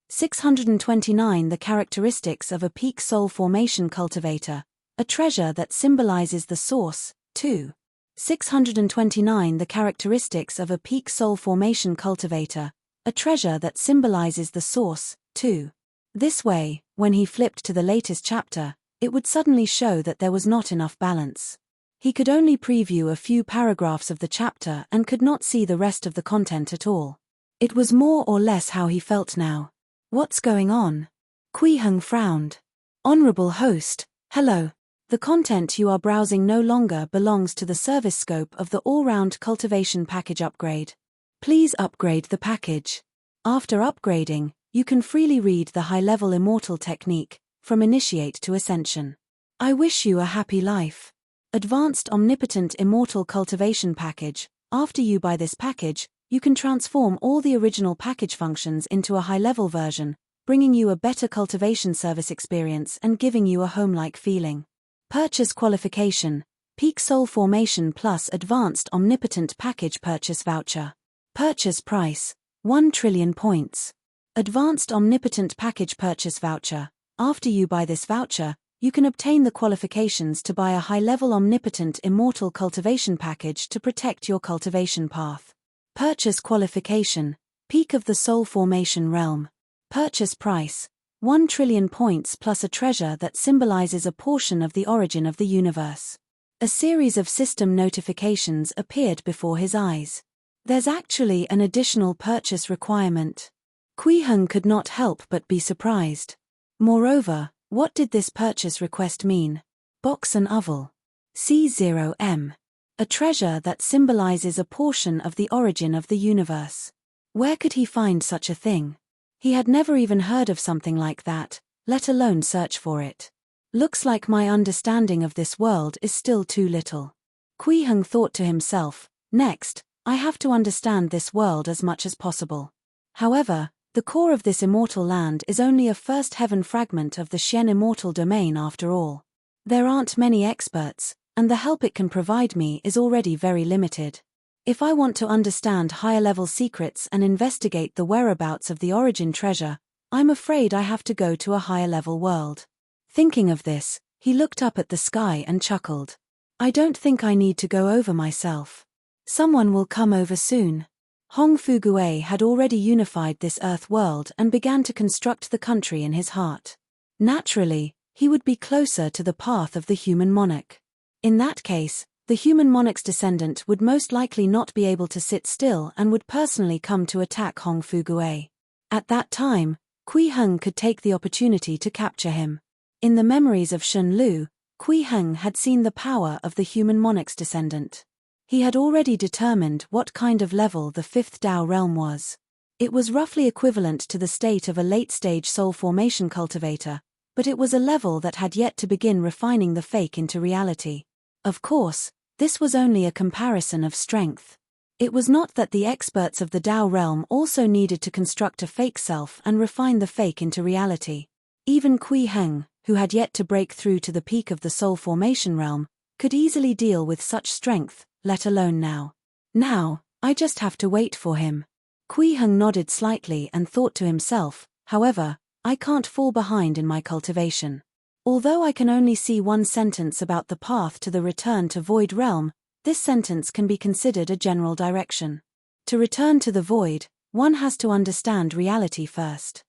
[SPEAKER 1] 629 The characteristics of a peak soul formation cultivator, a treasure that symbolizes the source. 2. 629 The characteristics of a peak soul formation cultivator, a treasure that symbolizes the source. 2. This way, when he flipped to the latest chapter, it would suddenly show that there was not enough balance. He could only preview a few paragraphs of the chapter and could not see the rest of the content at all. It was more or less how he felt now. What's going on? Kui Heng frowned. Honorable host, hello. The content you are browsing no longer belongs to the service scope of the all-round cultivation package upgrade. Please upgrade the package. After upgrading, you can freely read the high-level immortal technique, from initiate to ascension. I wish you a happy life. Advanced Omnipotent Immortal Cultivation Package. After you buy this package, you can transform all the original package functions into a high-level version, bringing you a better cultivation service experience and giving you a home-like feeling. Purchase qualification: Peak Soul Formation plus Advanced Omnipotent Package Purchase Voucher. Purchase price: 1 trillion points. Advanced Omnipotent Package Purchase Voucher. After you buy this voucher, You can obtain the qualifications to buy a high-level omnipotent immortal cultivation package to protect your cultivation path. Purchase qualification, Peak of the Soul Formation Realm. Purchase price, 1 trillion points plus a treasure that symbolizes a portion of the origin of the universe. A series of system notifications appeared before his eyes. There's actually an additional purchase requirement. Kui Heng could not help but be surprised. Moreover, what did this purchase request mean? Box and oval. C0M. A treasure that symbolizes a portion of the origin of the universe. Where could he find such a thing? He had never even heard of something like that, let alone search for it. Looks like my understanding of this world is still too little. Kui Heng thought to himself, next, I have to understand this world as much as possible. However, the core of this immortal land is only a first heaven fragment of the Xian immortal domain after all. There aren't many experts, and the help it can provide me is already very limited. If I want to understand higher-level secrets and investigate the whereabouts of the origin treasure, I'm afraid I have to go to a higher-level world. Thinking of this, he looked up at the sky and chuckled. I don't think I need to go over myself. Someone will come over soon. Hong Fugue had already unified this Earth world and began to construct the country in his heart. Naturally, he would be closer to the path of the human monarch. In that case, the human monarch's descendant would most likely not be able to sit still and would personally come to attack Hong Fugue. At that time, Kui Heng could take the opportunity to capture him. In the memories of Shun Lu, Kui Heng had seen the power of the human monarch's descendant. He had already determined what kind of level the fifth Dao realm was. It was roughly equivalent to the state of a late-stage soul formation cultivator, but it was a level that had yet to begin refining the fake into reality. Of course, this was only a comparison of strength. It was not that the experts of the Dao realm also needed to construct a fake self and refine the fake into reality. Even Kui Heng, who had yet to break through to the peak of the soul formation realm, could easily deal with such strength, let alone now. Now, I just have to wait for him. Kui Heng nodded slightly and thought to himself, however, I can't fall behind in my cultivation. Although I can only see one sentence about the path to the return to Void Realm, this sentence can be considered a general direction. To return to the Void, one has to understand reality first.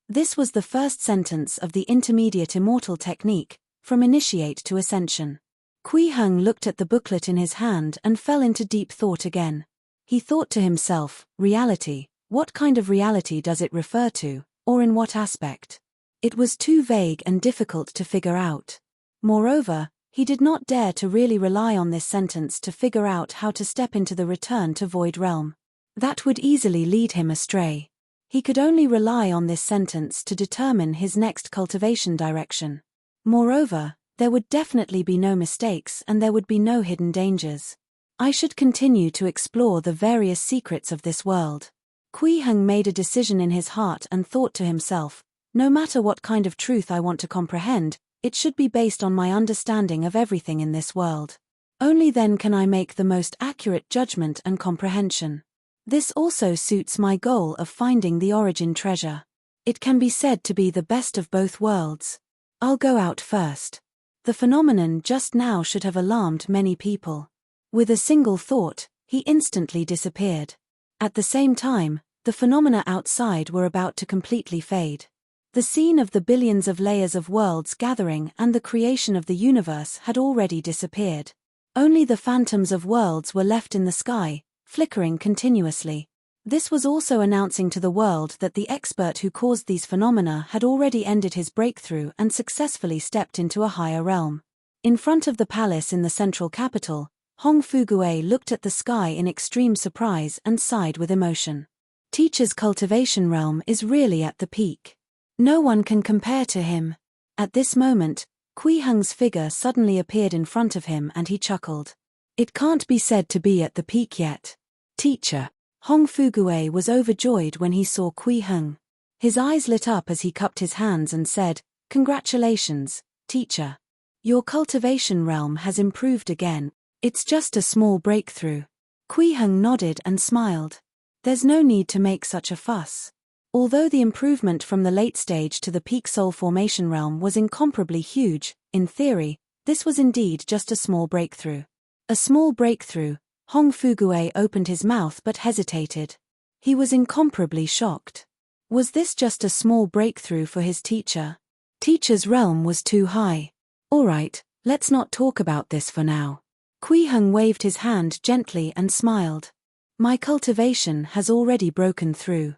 [SPEAKER 1] This was the first sentence of the intermediate immortal technique, from initiate to ascension. Kui Heng looked at the booklet in his hand and fell into deep thought again. He thought to himself, reality, what kind of reality does it refer to, or in what aspect? It was too vague and difficult to figure out. Moreover, he did not dare to really rely on this sentence to figure out how to step into the return to Void Realm. That would easily lead him astray. He could only rely on this sentence to determine his next cultivation direction. Moreover, there would definitely be no mistakes and there would be no hidden dangers. I should continue to explore the various secrets of this world. Kui Heng made a decision in his heart and thought to himself, no matter what kind of truth I want to comprehend, it should be based on my understanding of everything in this world. Only then can I make the most accurate judgment and comprehension. This also suits my goal of finding the origin treasure. It can be said to be the best of both worlds. I'll go out first. The phenomenon just now should have alarmed many people. With a single thought, he instantly disappeared. At the same time, the phenomena outside were about to completely fade. The scene of the billions of layers of worlds gathering and the creation of the universe had already disappeared. Only the phantoms of worlds were left in the sky, flickering continuously. This was also announcing to the world that the expert who caused these phenomena had already ended his breakthrough and successfully stepped into a higher realm. In front of the palace in the central capital, Hong Fugue looked at the sky in extreme surprise and sighed with emotion. Teacher's cultivation realm is really at the peak. No one can compare to him. At this moment, Kui Heng's figure suddenly appeared in front of him and he chuckled. It can't be said to be at the peak yet. Teacher. Hong Fugue was overjoyed when he saw Kui Heng. His eyes lit up as he cupped his hands and said, Congratulations, teacher. Your cultivation realm has improved again. It's just a small breakthrough. Kui Heng nodded and smiled. There's no need to make such a fuss. Although the improvement from the late stage to the peak soul formation realm was incomparably huge, in theory, this was indeed just a small breakthrough. A small breakthrough. Hong Fugue opened his mouth but hesitated. He was incomparably shocked. Was this just a small breakthrough for his teacher? Teacher's realm was too high. Alright, let's not talk about this for now. Kui Heng waved his hand gently and smiled. My cultivation has already broken through.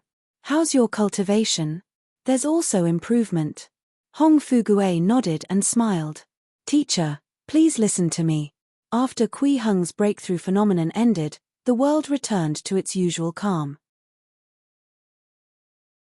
[SPEAKER 1] How's your cultivation? There's also improvement. Hong Fugue nodded and smiled. Teacher, please listen to me. After Kui Heng's breakthrough phenomenon ended, the world returned to its usual calm.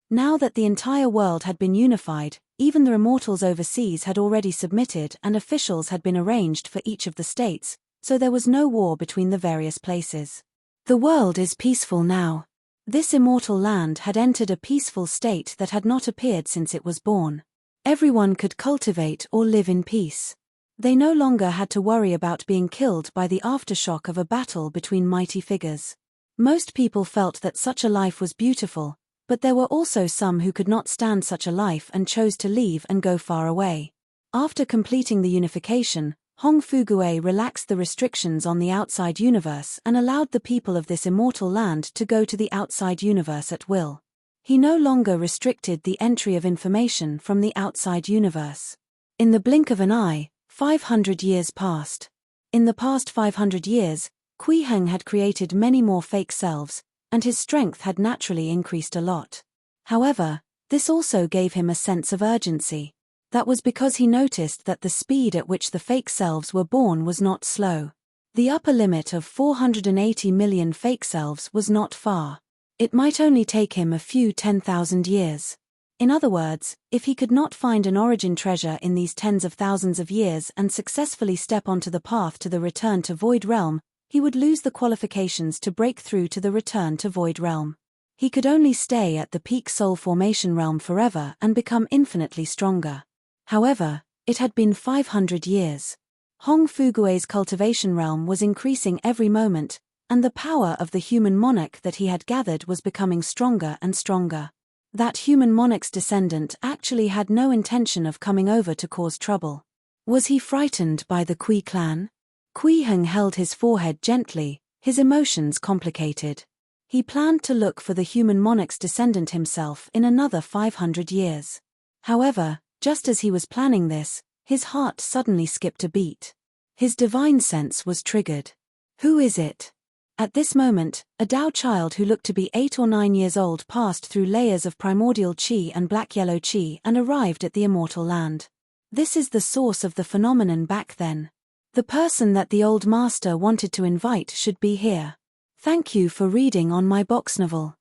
[SPEAKER 1] Now that the entire world had been unified, even the immortals overseas had already submitted and officials had been arranged for each of the states, so there was no war between the various places. The world is peaceful now. This immortal land had entered a peaceful state that had not appeared since it was born. Everyone could cultivate or live in peace. They no longer had to worry about being killed by the aftershock of a battle between mighty figures. Most people felt that such a life was beautiful, but there were also some who could not stand such a life and chose to leave and go far away. After completing the unification, Hong Fugue relaxed the restrictions on the outside universe and allowed the people of this immortal land to go to the outside universe at will. He no longer restricted the entry of information from the outside universe. In the blink of an eye, 500 years passed. In the past 500 years, Kui Heng had created many more fake selves, and his strength had naturally increased a lot. However, this also gave him a sense of urgency. That was because he noticed that the speed at which the fake selves were born was not slow. The upper limit of 480 million fake selves was not far. It might only take him a few 10,000 years. In other words, if he could not find an origin treasure in these tens of thousands of years and successfully step onto the path to the return to Void Realm, he would lose the qualifications to break through to the return to Void Realm. He could only stay at the peak soul formation realm forever and become infinitely stronger. However, it had been 500 years. Hong Fugue's cultivation realm was increasing every moment, and the power of the human monarch that he had gathered was becoming stronger and stronger. That human monarch's descendant actually had no intention of coming over to cause trouble. Was he frightened by the Kui clan? Kui Heng held his forehead gently, his emotions complicated. He planned to look for the human monarch's descendant himself in another 500 years. However, just as he was planning this, his heart suddenly skipped a beat. His divine sense was triggered. Who is it? At this moment, a Dao child who looked to be 8 or 9 years old passed through layers of primordial qi and black-yellow qi and arrived at the immortal land. This is the source of the phenomenon back then. The person that the old master wanted to invite should be here. Thank you for reading on my box novel.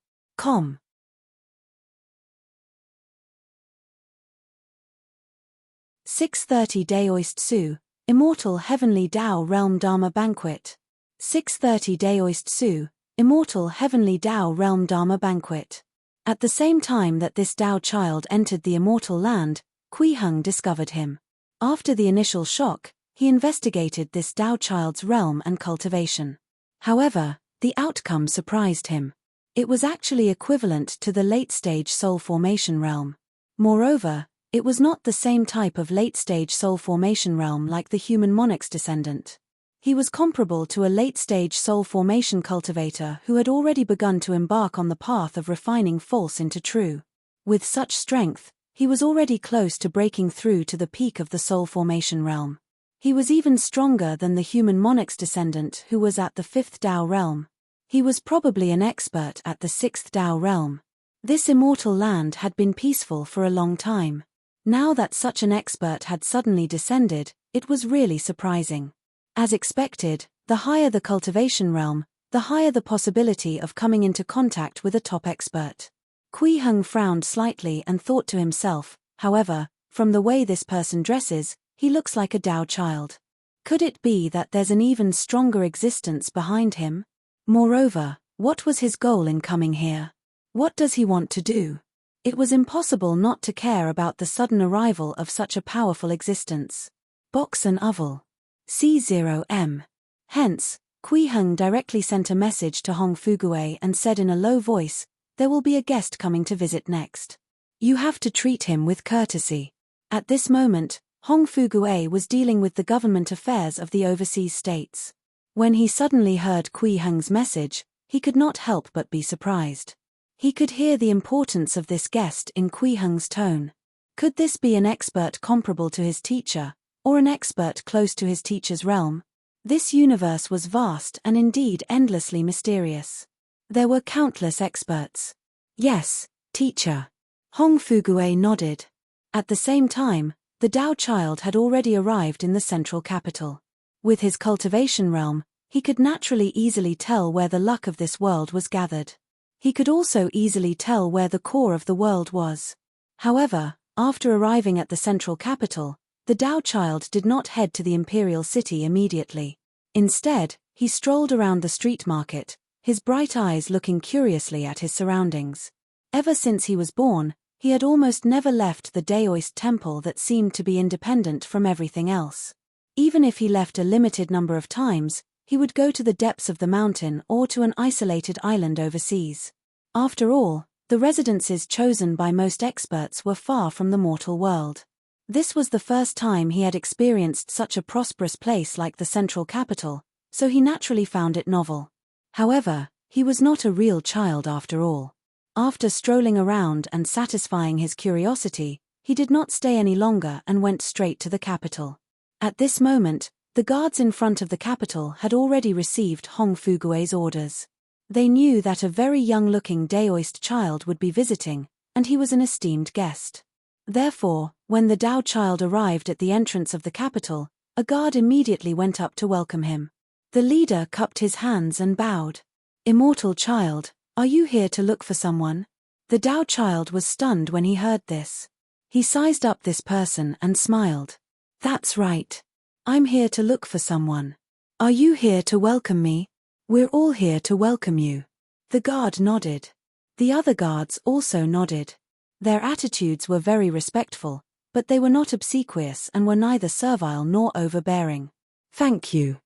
[SPEAKER 1] 6:30 Daoist Su, Immortal Heavenly Dao Realm Dharma Banquet. 6:30 Daoist Su, Immortal Heavenly Dao Realm Dharma Banquet. At the same time that this Dao child entered the immortal land, Kui Heng discovered him. After the initial shock, he investigated this Dao child's realm and cultivation. However, the outcome surprised him. It was actually equivalent to the late-stage soul formation realm. Moreover, it was not the same type of late-stage soul formation realm like the human monarch's descendant. He was comparable to a late-stage soul formation cultivator who had already begun to embark on the path of refining false into true. With such strength, he was already close to breaking through to the peak of the soul formation realm. He was even stronger than the human monarch's descendant who was at the 5th Dao realm. He was probably an expert at the 6th Dao realm. This immortal land had been peaceful for a long time. Now that such an expert had suddenly descended, it was really surprising. As expected, the higher the cultivation realm, the higher the possibility of coming into contact with a top expert. Kui Heng frowned slightly and thought to himself, however, from the way this person dresses, he looks like a Dao child. Could it be that there's an even stronger existence behind him? Moreover, what was his goal in coming here? What does he want to do? It was impossible not to care about the sudden arrival of such a powerful existence. Box and Oval. C0M. Hence, Kui Heng directly sent a message to Hong Fugue and said in a low voice, there will be a guest coming to visit next. You have to treat him with courtesy. At this moment, Hong Fugue was dealing with the government affairs of the overseas states. When he suddenly heard Kui Heng's message, he could not help but be surprised. He could hear the importance of this guest in Kui Heng's tone. Could this be an expert comparable to his teacher, or an expert close to his teacher's realm? This universe was vast and indeed endlessly mysterious. There were countless experts. Yes, teacher. Hong Fugue nodded. At the same time, the Tao child had already arrived in the central capital. With his cultivation realm, he could naturally easily tell where the luck of this world was gathered. He could also easily tell where the core of the world was. However, after arriving at the central capital, the Tao child did not head to the imperial city immediately. Instead, he strolled around the street market, his bright eyes looking curiously at his surroundings. Ever since he was born, he had almost never left the Daoist temple that seemed to be independent from everything else. Even if he left a limited number of times, he would go to the depths of the mountain or to an isolated island overseas. After all, the residences chosen by most experts were far from the mortal world. This was the first time he had experienced such a prosperous place like the central capital, so he naturally found it novel. However, he was not a real child after all. After strolling around and satisfying his curiosity, he did not stay any longer and went straight to the capital. At this moment, the guards in front of the capital had already received Hong Fugue's orders. They knew that a very young-looking Daoist child would be visiting, and he was an esteemed guest. Therefore, when the Tao child arrived at the entrance of the capital, a guard immediately went up to welcome him. The leader cupped his hands and bowed. "Immortal child, are you here to look for someone?" The Tao child was stunned when he heard this. He sized up this person and smiled. "That's right. I'm here to look for someone. Are you here to welcome me?" "We're all here to welcome you." The guard nodded. The other guards also nodded. Their attitudes were very respectful, but they were not obsequious and were neither servile nor overbearing. "Thank you."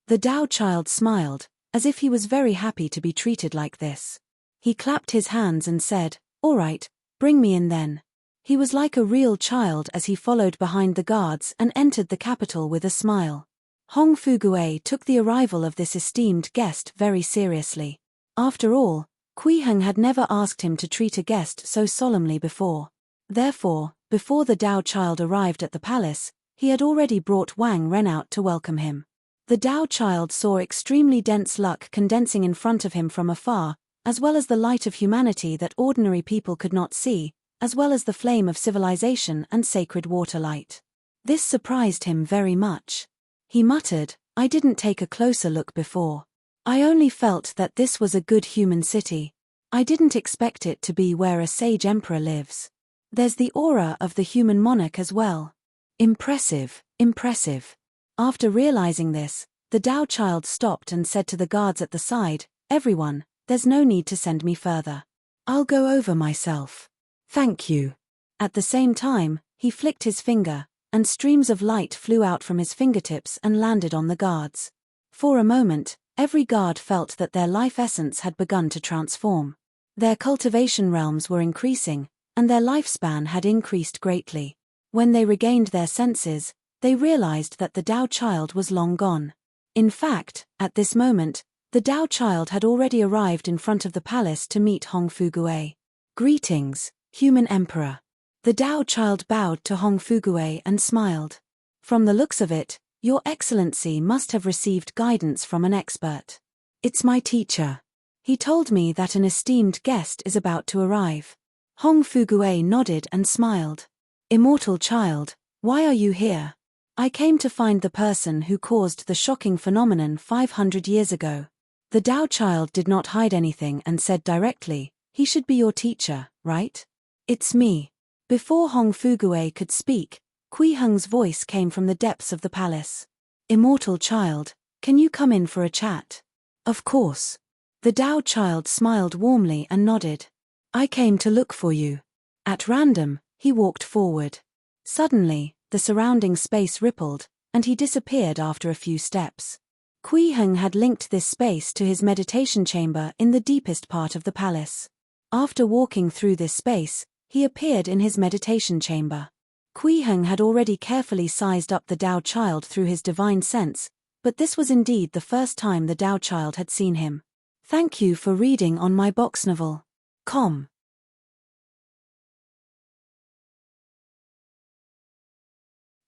[SPEAKER 1] The Tao child smiled, as if he was very happy to be treated like this. He clapped his hands and said, "All right, bring me in then." He was like a real child as he followed behind the guards and entered the capital with a smile. Hong Fugue took the arrival of this esteemed guest very seriously. After all, Kui Heng had never asked him to treat a guest so solemnly before. Therefore, before the Tao child arrived at the palace, he had already brought Wang Ren out to welcome him. The Tao child saw extremely dense luck condensing in front of him from afar, as well as the light of humanity that ordinary people could not see, as well as the flame of civilization and sacred water light. This surprised him very much. He muttered, "I didn't take a closer look before. I only felt that this was a good human city. I didn't expect it to be where a sage emperor lives. There's the aura of the human monarch as well. Impressive, impressive." After realizing this, the Tao child stopped and said to the guards at the side, "Everyone, there's no need to send me further. I'll go over myself." "Thank you." At the same time, he flicked his finger, and streams of light flew out from his fingertips and landed on the guards. For a moment, every guard felt that their life essence had begun to transform. Their cultivation realms were increasing, and their lifespan had increased greatly. When they regained their senses, they realized that the Tao child was long gone. In fact, at this moment, the Tao child had already arrived in front of the palace to meet Hong Fugue. "Greetings, human emperor." The Tao child bowed to Hong Fugue and smiled. "From the looks of it, Your Excellency must have received guidance from an expert." "It's my teacher. He told me that an esteemed guest is about to arrive." Hong Fugue nodded and smiled. "Immortal child, why are you here?" "I came to find the person who caused the shocking phenomenon 500 years ago." The Tao child did not hide anything and said directly, "He should be your teacher, right?" "It's me." Before Hong Fugue could speak, Kui Heng's voice came from the depths of the palace. "Immortal child, can you come in for a chat?" "Of course." The Tao child smiled warmly and nodded. "I came to look for you." At random, he walked forward. Suddenly, the surrounding space rippled, and he disappeared after a few steps. Kui Heng had linked this space to his meditation chamber in the deepest part of the palace. After walking through this space, he appeared in his meditation chamber. Kui Heng had already carefully sized up the Tao child through his divine sense, but this was indeed the first time the Tao child had seen him. Thank you for reading on my box novel. Com.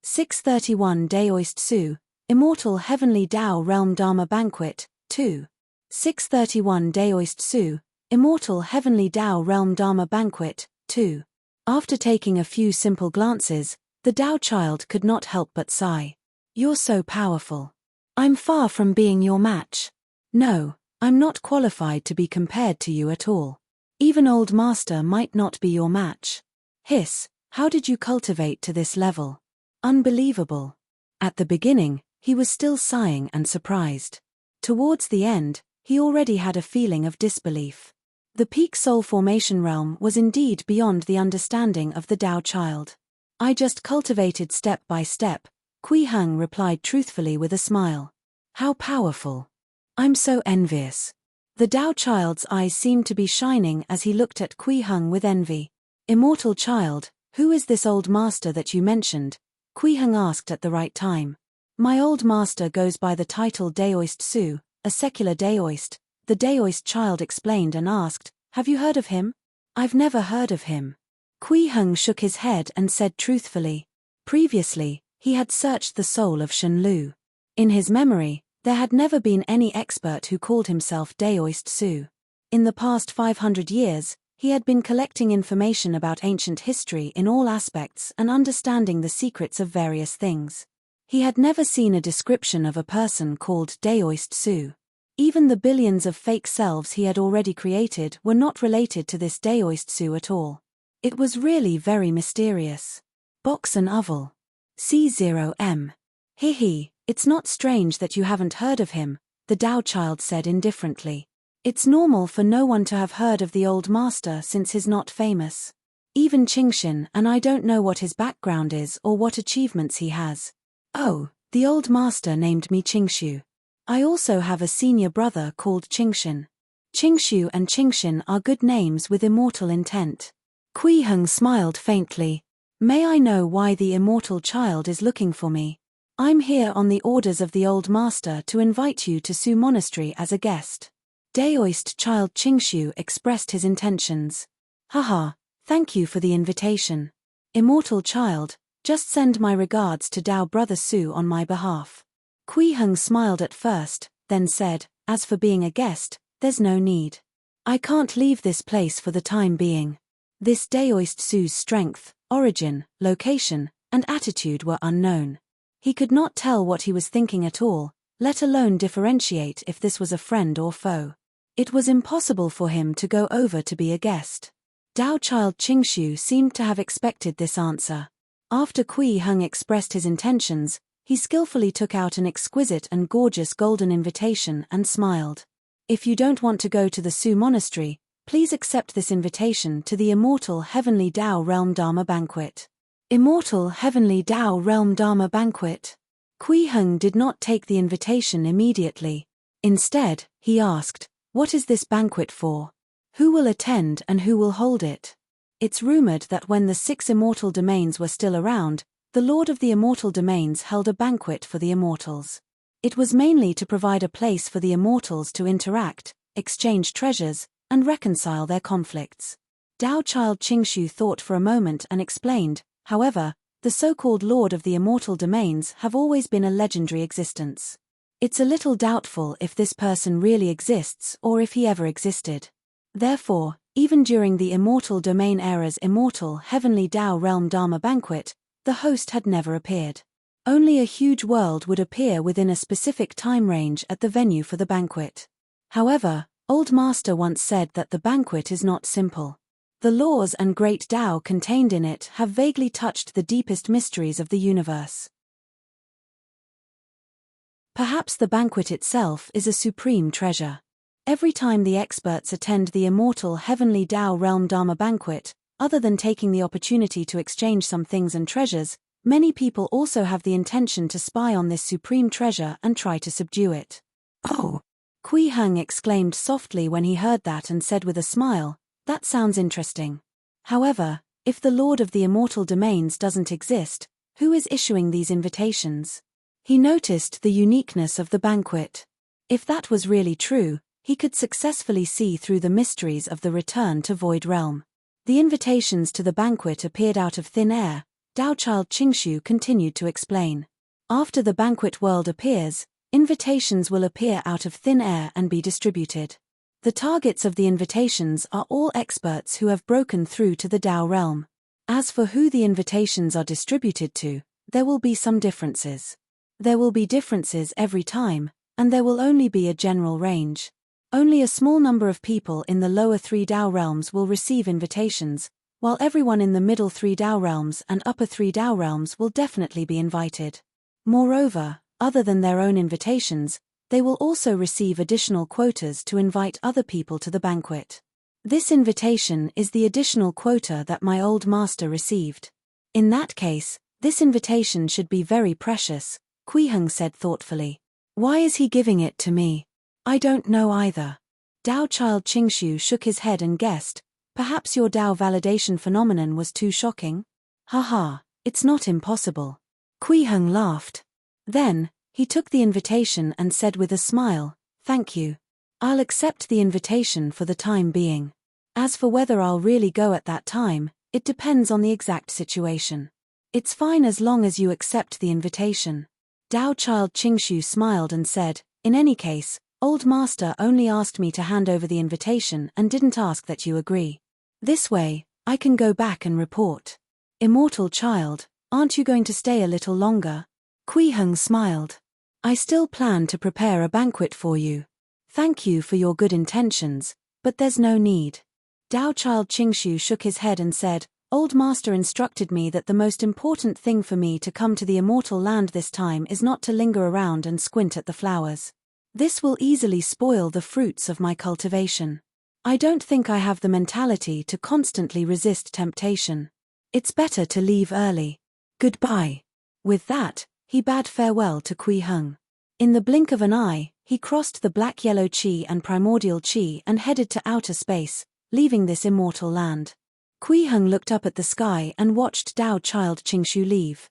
[SPEAKER 1] 631 Daoist Su, Immortal Heavenly Tao Realm Dharma Banquet, 2. 631 Daoist Su, Immortal Heavenly Tao Realm Dharma Banquet, 2. After taking a few simple glances, the Tao child could not help but sigh. You're so powerful. I'm far from being your match. No, I'm not qualified to be compared to you at all. Even Old Master might not be your match. Hiss, how did you cultivate to this level? Unbelievable. At the beginning, he was still sighing and surprised. Towards the end, he already had a feeling of disbelief. The peak soul formation realm was indeed beyond the understanding of the Tao child. I just cultivated step by step, Kui Heng replied truthfully with a smile. How powerful. I'm so envious. The Tao child's eyes seemed to be shining as he looked at Kui Heng with envy. Immortal child, who is this old master that you mentioned? Kui Heng asked at the right time. My old master goes by the title Daoist Su, a secular Daoist. The Daoist child explained and asked, have you heard of him? I've never heard of him. Kui Heng shook his head and said truthfully. Previously, he had searched the soul of Shen Lu. In his memory, there had never been any expert who called himself Daoist Su. In the past 500 years, he had been collecting information about ancient history in all aspects and understanding the secrets of various things. He had never seen a description of a person called Daoist Su. Even the billions of fake selves he had already created were not related to this Daoist Su at all. It was really very mysterious. Box and Oval. C0M. Hehe, it's not strange that you haven't heard of him, the Tao child said indifferently. It's normal for no one to have heard of the old master since he's not famous. Even Qingxin, and I don't know what his background is or what achievements he has. Oh, the old master named me Qingshu. I also have a senior brother called Qingxin. Qingshu and Qingxin are good names with immortal intent. Kui Heng smiled faintly. May I know why the immortal child is looking for me? I'm here on the orders of the old master to invite you to Su Monastery as a guest. Daoist child Qingshu expressed his intentions. Haha, thank you for the invitation. Immortal child, just send my regards to Tao brother Su on my behalf. Kui Heng smiled at first, then said, as for being a guest, there's no need. I can't leave this place for the time being. This Daoist Su's strength, origin, location, and attitude were unknown. He could not tell what he was thinking at all, let alone differentiate if this was a friend or foe. It was impossible for him to go over to be a guest. Tao child Qingshu seemed to have expected this answer. After Kui Heng expressed his intentions, he skillfully took out an exquisite and gorgeous golden invitation and smiled. If you don't want to go to the Su Monastery, please accept this invitation to the Immortal Heavenly Tao Realm Dharma Banquet. Immortal Heavenly Tao Realm Dharma Banquet. Kui Heng did not take the invitation immediately. Instead, he asked, what is this banquet for? Who will attend and who will hold it? It's rumored that when the 6 immortal domains were still around, the Lord of the Immortal Domains held a banquet for the immortals. It was mainly to provide a place for the immortals to interact, exchange treasures, and reconcile their conflicts. Tao child Qingshu thought for a moment and explained, however, the so-called Lord of the Immortal Domains have always been a legendary existence. It's a little doubtful if this person really exists or if he ever existed. Therefore, even during the Immortal Domain era's Immortal Heavenly Tao Realm Dharma Banquet, the host had never appeared. Only a huge world would appear within a specific time range at the venue for the banquet. However, Old Master once said that the banquet is not simple. The laws and great Tao contained in it have vaguely touched the deepest mysteries of the universe. Perhaps the banquet itself is a supreme treasure. Every time the experts attend the Immortal Heavenly Tao Realm Dharma Banquet, other than taking the opportunity to exchange some things and treasures, many people also have the intention to spy on this supreme treasure and try to subdue it. Oh! Kui Heng exclaimed softly when he heard that and said with a smile, "That sounds interesting. However, if the Lord of the Immortal Domains doesn't exist, who is issuing these invitations?" He noticed the uniqueness of the banquet. If that was really true, he could successfully see through the mysteries of the return to Void Realm. The invitations to the banquet appeared out of thin air. Daochild Qingshu continued to explain. After the banquet world appears, invitations will appear out of thin air and be distributed. The targets of the invitations are all experts who have broken through to the Dao realm. As for who the invitations are distributed to, there will be some differences. There will be differences every time, and there will only be a general range. Only a small number of people in the lower 3 Dao realms will receive invitations, while everyone in the middle 3 Dao realms and upper 3 Dao realms will definitely be invited. Moreover, other than their own invitations, they will also receive additional quotas to invite other people to the banquet. This invitation is the additional quota that my old master received. In that case, this invitation should be very precious, Kui Heng said thoughtfully. Why is he giving it to me? I don't know either. Daochild Qingshu shook his head and guessed, perhaps your Dao validation phenomenon was too shocking? Haha, it's not impossible. Kui Heng laughed. Then, he took the invitation and said with a smile, "Thank you. I'll accept the invitation for the time being. As for whether I'll really go at that time, it depends on the exact situation. It's fine as long as you accept the invitation." Daochild Qingshu smiled and said, "In any case, Old Master only asked me to hand over the invitation and didn't ask that you agree. This way, I can go back and report." "Immortal child, aren't you going to stay a little longer?" Kui Heng smiled. "I still plan to prepare a banquet for you. Thank you for your good intentions, but there's no need." Daochild Qingshu shook his head and said, "Old Master instructed me that the most important thing for me to come to the Immortal Land this time is not to linger around and squint at the flowers. This will easily spoil the fruits of my cultivation. I don't think I have the mentality to constantly resist temptation. It's better to leave early. Goodbye." With that, he bade farewell to Kui Heng. In the blink of an eye, he crossed the black-yellow Qi and primordial Qi and headed to outer space, leaving this immortal land. Kui Heng looked up at the sky and watched Daochild Qingshu leave.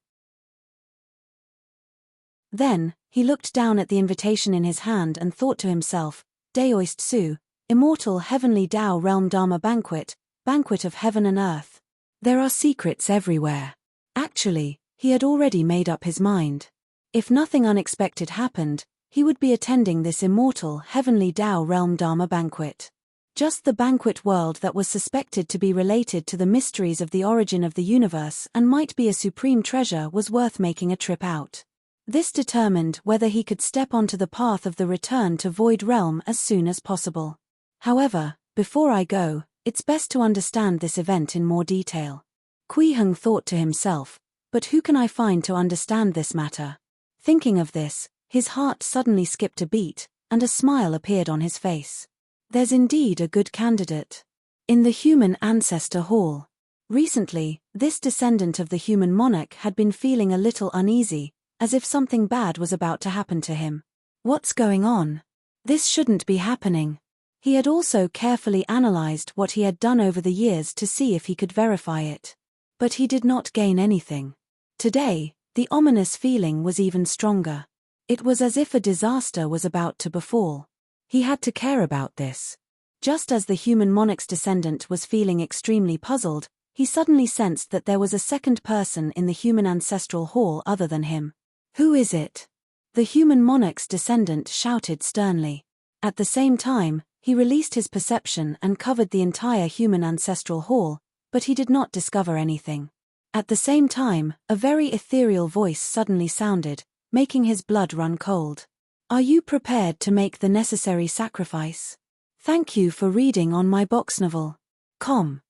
[SPEAKER 1] Then, he looked down at the invitation in his hand and thought to himself, Daoist Su, Immortal Heavenly Dao Realm Dharma Banquet, Banquet of Heaven and Earth. There are secrets everywhere. Actually, he had already made up his mind. If nothing unexpected happened, he would be attending this Immortal Heavenly Dao Realm Dharma Banquet. Just the banquet world that was suspected to be related to the mysteries of the origin of the universe and might be a supreme treasure was worth making a trip out. This determined whether he could step onto the path of the return to Void Realm as soon as possible. However, before I go, it's best to understand this event in more detail. Kui Heng thought to himself, but who can I find to understand this matter? Thinking of this, his heart suddenly skipped a beat, and a smile appeared on his face. There's indeed a good candidate. In the human ancestor hall. Recently, this descendant of the human monarch had been feeling a little uneasy, as if something bad was about to happen to him. What's going on? This shouldn't be happening. He had also carefully analyzed what he had done over the years to see if he could verify it. But he did not gain anything. Today, the ominous feeling was even stronger. It was as if a disaster was about to befall. He had to care about this. Just as the human monarch's descendant was feeling extremely puzzled, he suddenly sensed that there was a second person in the human ancestral hall other than him. Who is it? The human monarch's descendant shouted sternly. At the same time, he released his perception and covered the entire human ancestral hall, but he did not discover anything. At the same time, a very ethereal voice suddenly sounded, making his blood run cold. Are you prepared to make the necessary sacrifice? Thank you for reading on my box novel. Com.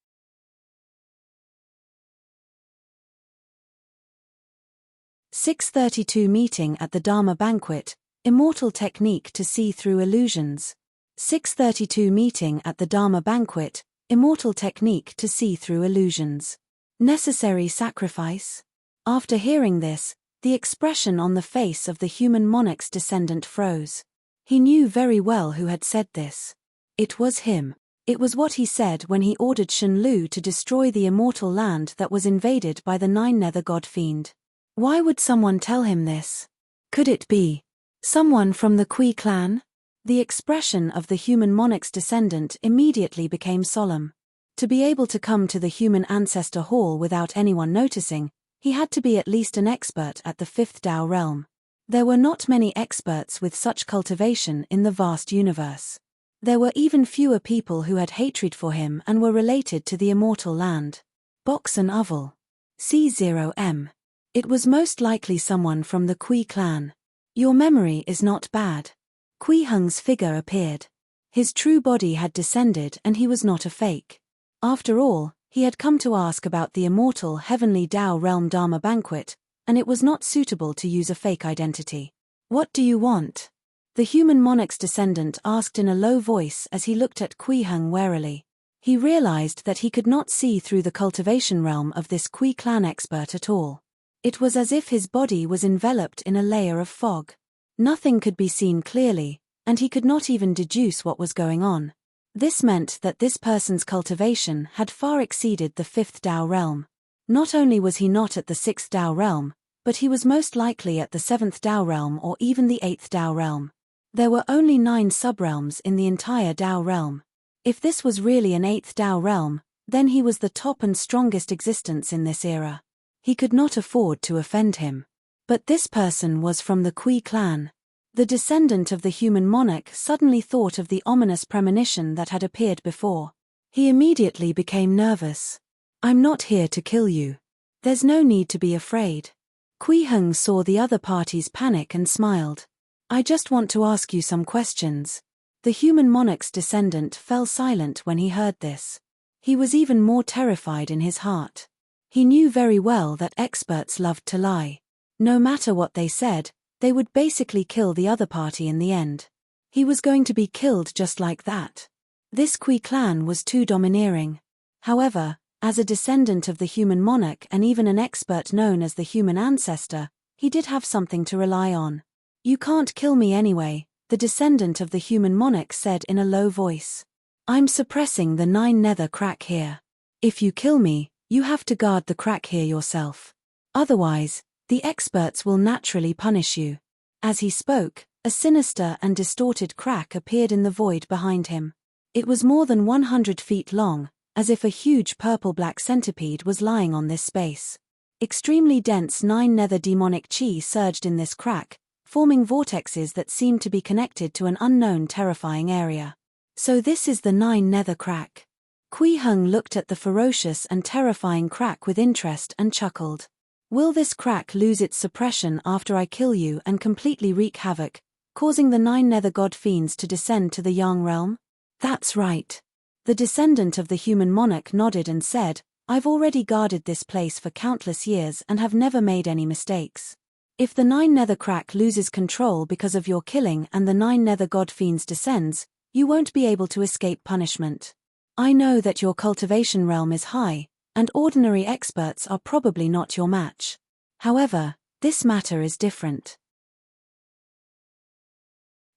[SPEAKER 1] 632 Meeting at the Dharma Banquet, Immortal Technique to See Through Illusions. 632 Meeting at the Dharma Banquet, Immortal Technique to See Through Illusions. Necessary sacrifice? After hearing this, the expression on the face of the human monarch's descendant froze. He knew very well who had said this. It was him. It was what he said when he ordered Shen Lu to destroy the immortal land that was invaded by the 9 nether god fiend. Why would someone tell him this? Could it be someone from the Kui clan? The expression of the human monarch's descendant immediately became solemn. To be able to come to the human ancestor hall without anyone noticing, he had to be at least an expert at the 5th Dao realm. There were not many experts with such cultivation in the vast universe. There were even fewer people who had hatred for him and were related to the immortal land. Box and Oval. C0M. It was most likely someone from the Kui clan. Your memory is not bad. Kui Heng's figure appeared. His true body had descended and he was not a fake. After all, he had come to ask about the immortal heavenly Dao realm Dharma banquet, and it was not suitable to use a fake identity. What do you want? The human monarch's descendant asked in a low voice as he looked at Kui Heng warily. He realized that he could not see through the cultivation realm of this Kui clan expert at all. It was as if his body was enveloped in a layer of fog. Nothing could be seen clearly, and he could not even deduce what was going on. This meant that this person's cultivation had far exceeded the 5th Dao realm. Not only was he not at the 6th Dao realm, but he was most likely at the 7th Dao realm or even the 8th Dao realm. There were only 9 subrealms in the entire Dao realm. If this was really an 8th Dao realm, then he was the top and strongest existence in this era. He could not afford to offend him. But this person was from the Kui clan. The descendant of the human monarch suddenly thought of the ominous premonition that had appeared before. He immediately became nervous. I'm not here to kill you. There's no need to be afraid. Kui Heng saw the other party's panic and smiled. I just want to ask you some questions. The human monarch's descendant fell silent when he heard this. He was even more terrified in his heart. He knew very well that experts loved to lie. No matter what they said, they would basically kill the other party in the end. He was going to be killed just like that. This Kui clan was too domineering. However, as a descendant of the human monarch and even an expert known as the human ancestor, he did have something to rely on. You can't kill me anyway, the descendant of the human monarch said in a low voice. I'm suppressing the 9 nether crack here. If you kill me, you have to guard the crack here yourself. Otherwise, the experts will naturally punish you. As he spoke, a sinister and distorted crack appeared in the void behind him. It was more than 100 feet long, as if a huge purple-black centipede was lying on this space. Extremely dense 9 nether demonic chi surged in this crack, forming vortexes that seemed to be connected to an unknown terrifying area. So this is the 9 nether crack. Kui Heng looked at the ferocious and terrifying crack with interest and chuckled. Will this crack lose its suppression after I kill you and completely wreak havoc, causing the 9 nether god fiends to descend to the Yang realm? That's right. The descendant of the human monarch nodded and said, I've already guarded this place for countless years and have never made any mistakes. If the 9 nether crack loses control because of your killing and the 9 nether god fiends descends, you won't be able to escape punishment. I know that your cultivation realm is high, and ordinary experts are probably not your match. However, this matter is different.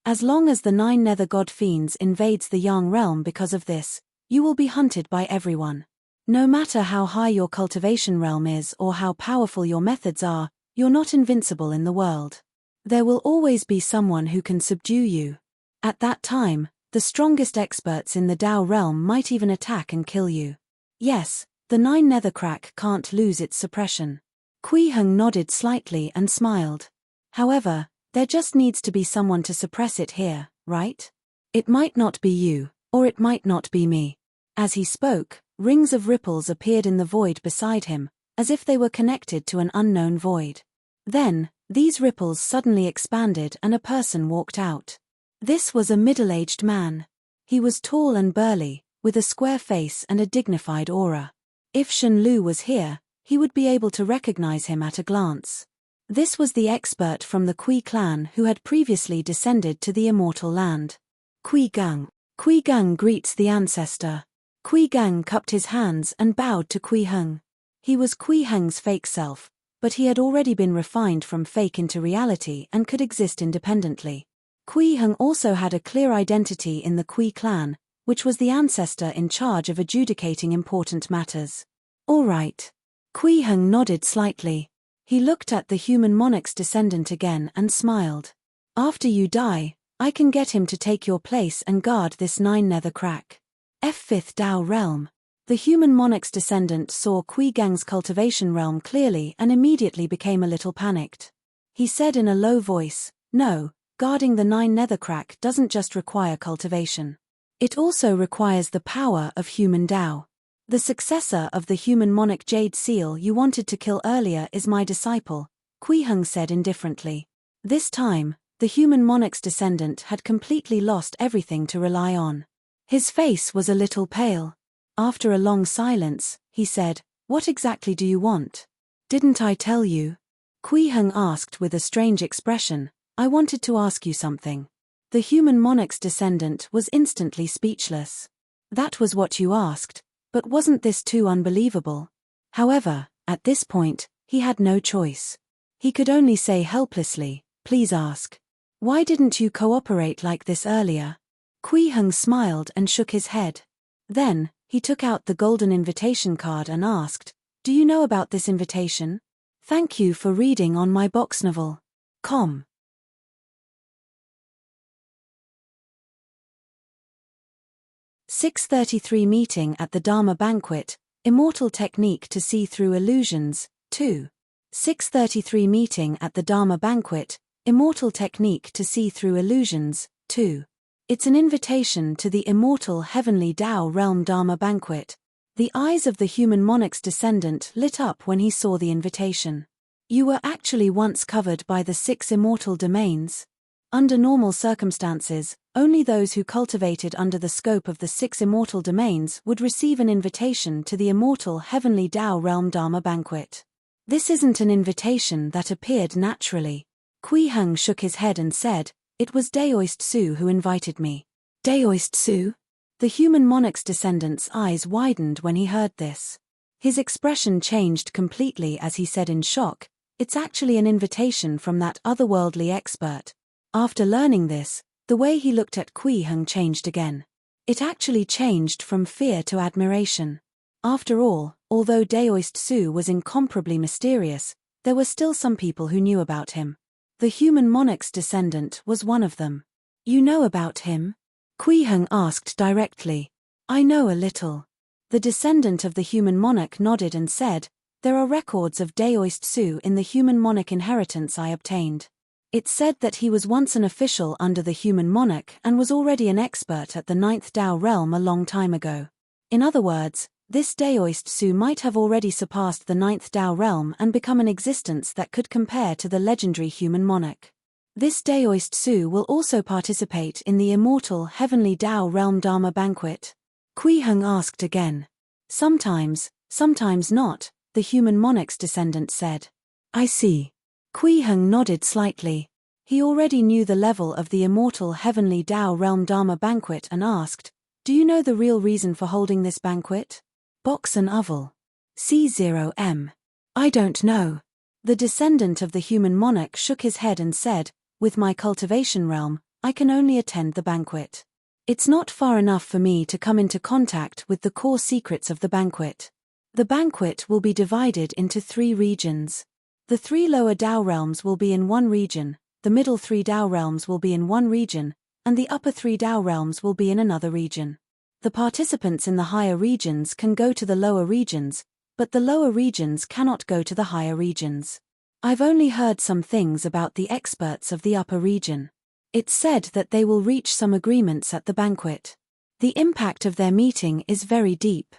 [SPEAKER 1] As long as the 9 nether god fiends invades the Yang realm because of this, you will be hunted by everyone. No matter how high your cultivation realm is or how powerful your methods are, you're not invincible in the world. There will always be someone who can subdue you. At that time, the strongest experts in the Dao realm might even attack and kill you. Yes, the 9 nether crack can't lose its suppression. Kui Heng nodded slightly and smiled. However, there just needs to be someone to suppress it here, right? It might not be you, or it might not be me. As he spoke, rings of ripples appeared in the void beside him, as if they were connected to an unknown void. Then, these ripples suddenly expanded and a person walked out. This was a middle-aged man. He was tall and burly, with a square face and a dignified aura. If Shen Lu was here, he would be able to recognize him at a glance. This was the expert from the Kui clan who had previously descended to the immortal land. Kui Gang. Kui Gang greets the ancestor. Kui Gang cupped his hands and bowed to Kui Heng. He was Kui Heng's fake self, but he had already been refined from fake into reality and could exist independently. Kui Heng also had a clear identity in the Kui clan, which was the ancestor in charge of adjudicating important matters. All right. Kui Heng nodded slightly. He looked at the human monarch's descendant again and smiled. After you die, I can get him to take your place and guard this 9 nether crack. F5th Dao realm. The human monarch's descendant saw Kui Gang's cultivation realm clearly and immediately became a little panicked. He said in a low voice, "No, guarding the 9 nether crack doesn't just require cultivation. It also requires the power of human Dao. The successor of the human monarch Jade Seal you wanted to kill earlier is my disciple," Kui Heng said indifferently. This time, the human monarch's descendant had completely lost everything to rely on. His face was a little pale. After a long silence, he said, "What exactly do you want?" "Didn't I tell you?" Kui Heng asked with a strange expression. "I wanted to ask you something." The human monarch's descendant was instantly speechless. That was what you asked, but wasn't this too unbelievable? However, at this point, he had no choice. He could only say helplessly, "Please ask. Why didn't you cooperate like this earlier?" Kui Heng smiled and shook his head. Then, he took out the golden invitation card and asked, "Do you know about this invitation? Thank you for reading on my box novel. Com. 633 Meeting at the Dharma Banquet, Immortal Technique to See Through Illusions, 2. 633 Meeting at the Dharma Banquet, Immortal Technique to See Through Illusions, 2. It's an invitation to the immortal heavenly Tao realm Dharma Banquet. The eyes of the human monarch's descendant lit up when he saw the invitation. You were actually once covered by the 6 immortal domains. Under normal circumstances, only those who cultivated under the scope of the 6 immortal domains would receive an invitation to the immortal heavenly Tao realm Dharma Banquet. This isn't an invitation that appeared naturally. Kui Heng shook his head and said, "It was Daoist Su who invited me." Daoist Su? The human monarch's descendant's eyes widened when he heard this. His expression changed completely as he said in shock, "It's actually an invitation from that otherworldly expert." After learning this, the way he looked at Kui Heng changed again. It actually changed from fear to admiration. After all, although Daoist Su was incomparably mysterious, there were still some people who knew about him. The human monarch's descendant was one of them. "You know about him?" Kui Heng asked directly. "I know a little." The descendant of the human monarch nodded and said, "There are records of Daoist Su in the human monarch inheritance I obtained. It said that he was once an official under the human monarch and was already an expert at the 9th Dao realm a long time ago. In other words, this Daoist Su might have already surpassed the 9th Dao realm and become an existence that could compare to the legendary human monarch. This Daoist Su will also participate in the immortal heavenly Dao realm Dharma Banquet." Kui Heng asked again. "Sometimes, sometimes not," the human monarch's descendant said. "I see." Kui Heng nodded slightly. He already knew the level of the immortal heavenly Dao realm Dharma Banquet and asked, "Do you know the real reason for holding this banquet?" Box and Oval. C0M. "I don't know." The descendant of the human monarch shook his head and said, "With my cultivation realm, I can only attend the banquet. It's not far enough for me to come into contact with the core secrets of the banquet. The banquet will be divided into 3 regions. The 3 lower Dao realms will be in one region, the middle 3 Dao realms will be in one region, and the upper 3 Dao realms will be in another region. The participants in the higher regions can go to the lower regions, but the lower regions cannot go to the higher regions. I've only heard some things about the experts of the upper region. It's said that they will reach some agreements at the banquet. The impact of their meeting is very deep.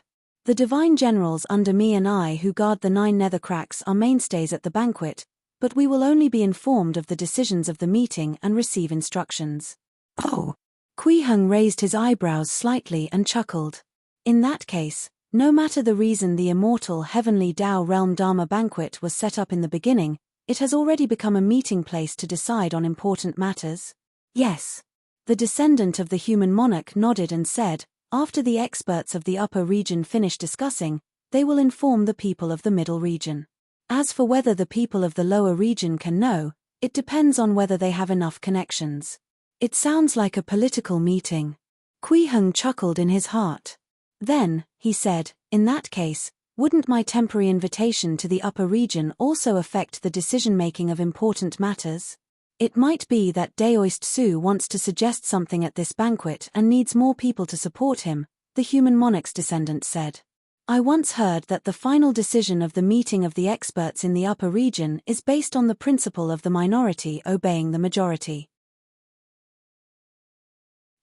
[SPEAKER 1] The divine generals under me and I who guard the 9 nether cracks are mainstays at the banquet, but we will only be informed of the decisions of the meeting and receive instructions." "Oh." Kui Heng raised his eyebrows slightly and chuckled. "In that case, no matter the reason the immortal heavenly Dao realm Dharma Banquet was set up in the beginning, it has already become a meeting place to decide on important matters?" "Yes." The descendant of the human monarch nodded and said, "After the experts of the upper region finish discussing, they will inform the people of the middle region. As for whether the people of the lower region can know, it depends on whether they have enough connections. It sounds like a political meeting. Kui Heng chuckled in his heart. Then, he said, in that case, wouldn't my temporary invitation to the upper region also affect the decision-making of important matters? It might be that Daoist Su wants to suggest something at this banquet and needs more people to support him, the human monarch's descendant said. I once heard that the final decision of the meeting of the experts in the upper region is based on the principle of the minority obeying the majority.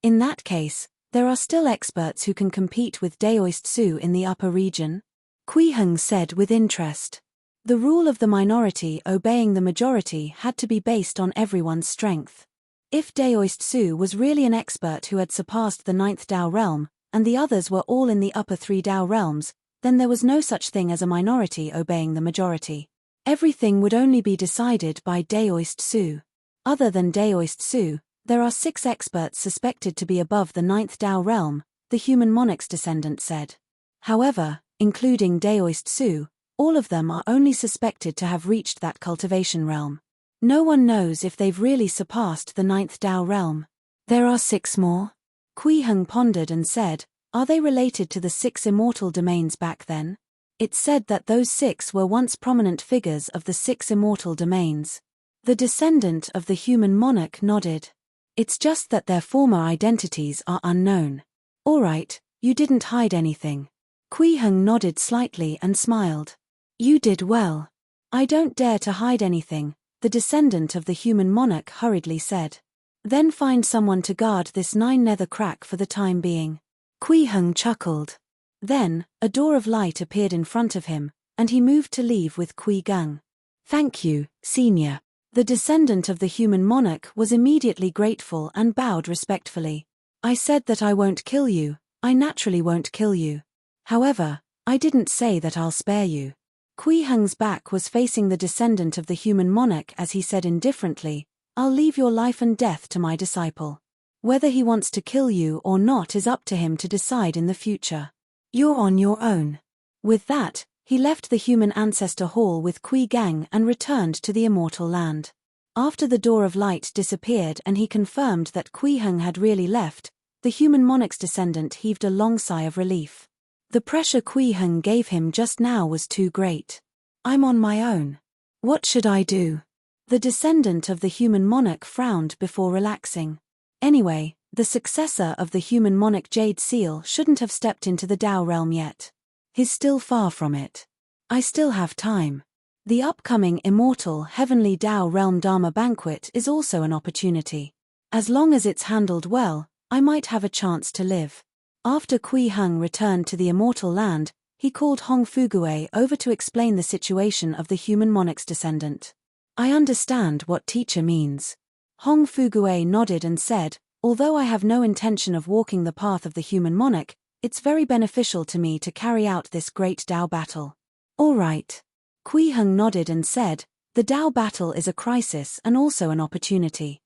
[SPEAKER 1] In that case, there are still experts who can compete with Daoist Su in the upper region? Kui Heng said with interest. The rule of the minority obeying the majority had to be based on everyone's strength. If Daoist Su was really an expert who had surpassed the 9th Dao realm, and the others were all in the upper 3 Dao realms, then there was no such thing as a minority obeying the majority. Everything would only be decided by Daoist Su. Other than Daoist Su, there are 6 experts suspected to be above the 9th Dao realm, the human monarch's descendant said. However, including Daoist Su, all of them are only suspected to have reached that cultivation realm. No one knows if they've really surpassed the 9th Dao realm. There are 6 more? Kui Heng pondered and said, are they related to the 6 immortal domains back then? It said that those 6 were once prominent figures of the 6 immortal domains. The descendant of the human monarch nodded. It's just that their former identities are unknown. All right, you didn't hide anything. Kui Heng nodded slightly and smiled. You did well. I don't dare to hide anything, the descendant of the human monarch hurriedly said. Then find someone to guard this 9 nether crack for the time being. Kui Heng chuckled. Then, a door of light appeared in front of him, and he moved to leave with Kui Gang. Thank you, senior. The descendant of the human monarch was immediately grateful and bowed respectfully. I said that I won't kill you, I naturally won't kill you. However, I didn't say that I'll spare you. Kui Heng's back was facing the descendant of the human monarch as he said indifferently, I'll leave your life and death to my disciple. Whether he wants to kill you or not is up to him to decide in the future. You're on your own. With that, he left the human ancestor hall with Kui Gang and returned to the immortal land. After the door of light disappeared and he confirmed that Kui Heng had really left, the human monarch's descendant heaved a long sigh of relief. The pressure Kui Heng gave him just now was too great. I'm on my own. What should I do? The descendant of the human monarch frowned before relaxing. Anyway, the successor of the human monarch Jade Seal shouldn't have stepped into the Dao realm yet. He's still far from it. I still have time. The upcoming immortal heavenly Dao realm Dharma banquet is also an opportunity. As long as it's handled well, I might have a chance to live. After Kui Heng returned to the immortal land, he called Hong Fugue over to explain the situation of the human monarch's descendant. I understand what teacher means. Hong Fugue nodded and said, although I have no intention of walking the path of the human monarch, it's very beneficial to me to carry out this great Dao battle. All right. Kui Heng nodded and said, the Dao battle is a crisis and also an opportunity.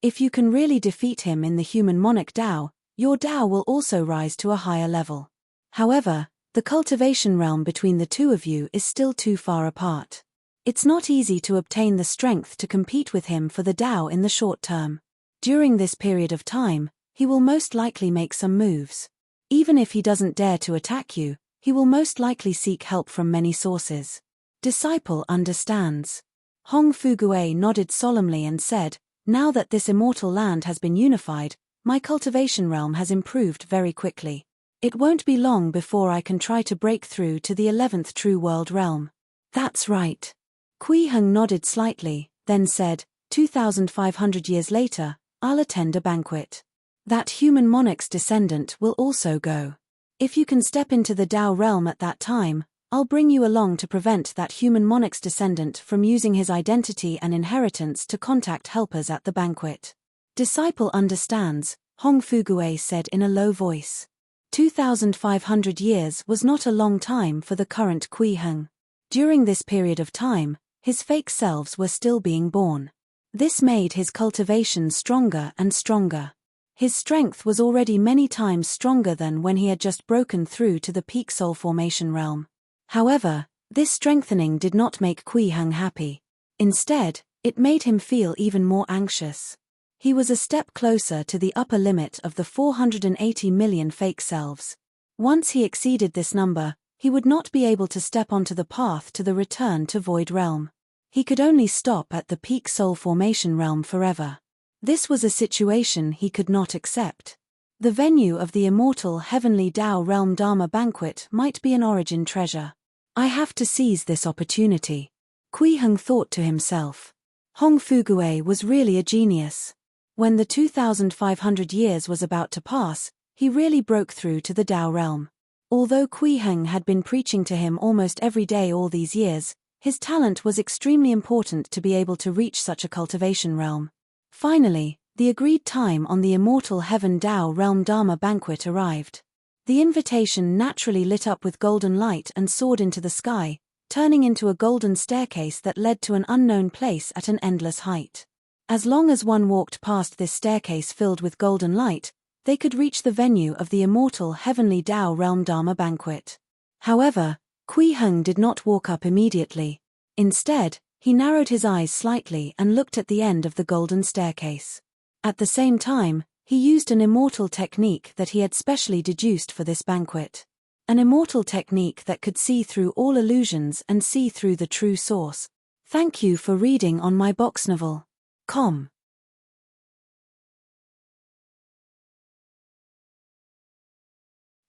[SPEAKER 1] If you can really defeat him in the human monarch Dao, your Dao will also rise to a higher level. However, the cultivation realm between the two of you is still too far apart. It's not easy to obtain the strength to compete with him for the Dao in the short term. During this period of time, he will most likely make some moves. Even if he doesn't dare to attack you, he will most likely seek help from many sources. Disciple understands. Hong Fugue nodded solemnly and said, now that this immortal land has been unified, my cultivation realm has improved very quickly. It won't be long before I can try to break through to the 11th true world realm. That's right. Kui Heng nodded slightly, then said, 2,500 years later, I'll attend a banquet. That human monarch's descendant will also go. If you can step into the Dao realm at that time, I'll bring you along to prevent that human monarch's descendant from using his identity and inheritance to contact helpers at the banquet. Disciple understands, Hong Fugue said in a low voice. 2,500 years was not a long time for the current Kui Heng. During this period of time, his fake selves were still being born. This made his cultivation stronger and stronger. His strength was already many times stronger than when he had just broken through to the peak soul formation realm. However, this strengthening did not make Kui Heng happy. Instead, It made him feel even more anxious. He was a step closer to the upper limit of the 480 million fake selves. Once he exceeded this number, he would not be able to step onto the path to the return to Void Realm. He could only stop at the peak soul formation realm forever. This was a situation he could not accept. The venue of the immortal heavenly Tao realm Dharma banquet might be an origin treasure. I have to seize this opportunity. Kui Heng thought to himself. Hong Fugui was really a genius. When the 2,500 years was about to pass, he really broke through to the Tao realm. Although Kui Heng had been preaching to him almost every day all these years, his talent was extremely important to be able to reach such a cultivation realm. Finally, the agreed time on the immortal heaven Tao realm Dharma banquet arrived. The invitation naturally lit up with golden light and soared into the sky, turning into a golden staircase that led to an unknown place at an endless height. As long as one walked past this staircase filled with golden light, they could reach the venue of the immortal heavenly Tao realm Dharma banquet. However, Kui Heng did not walk up immediately. Instead, he narrowed his eyes slightly and looked at the end of the golden staircase. At the same time, he used an immortal technique that he had specially deduced for this banquet. An immortal technique that could see through all illusions and see through the true source. Thank you for reading on my box novel. Com.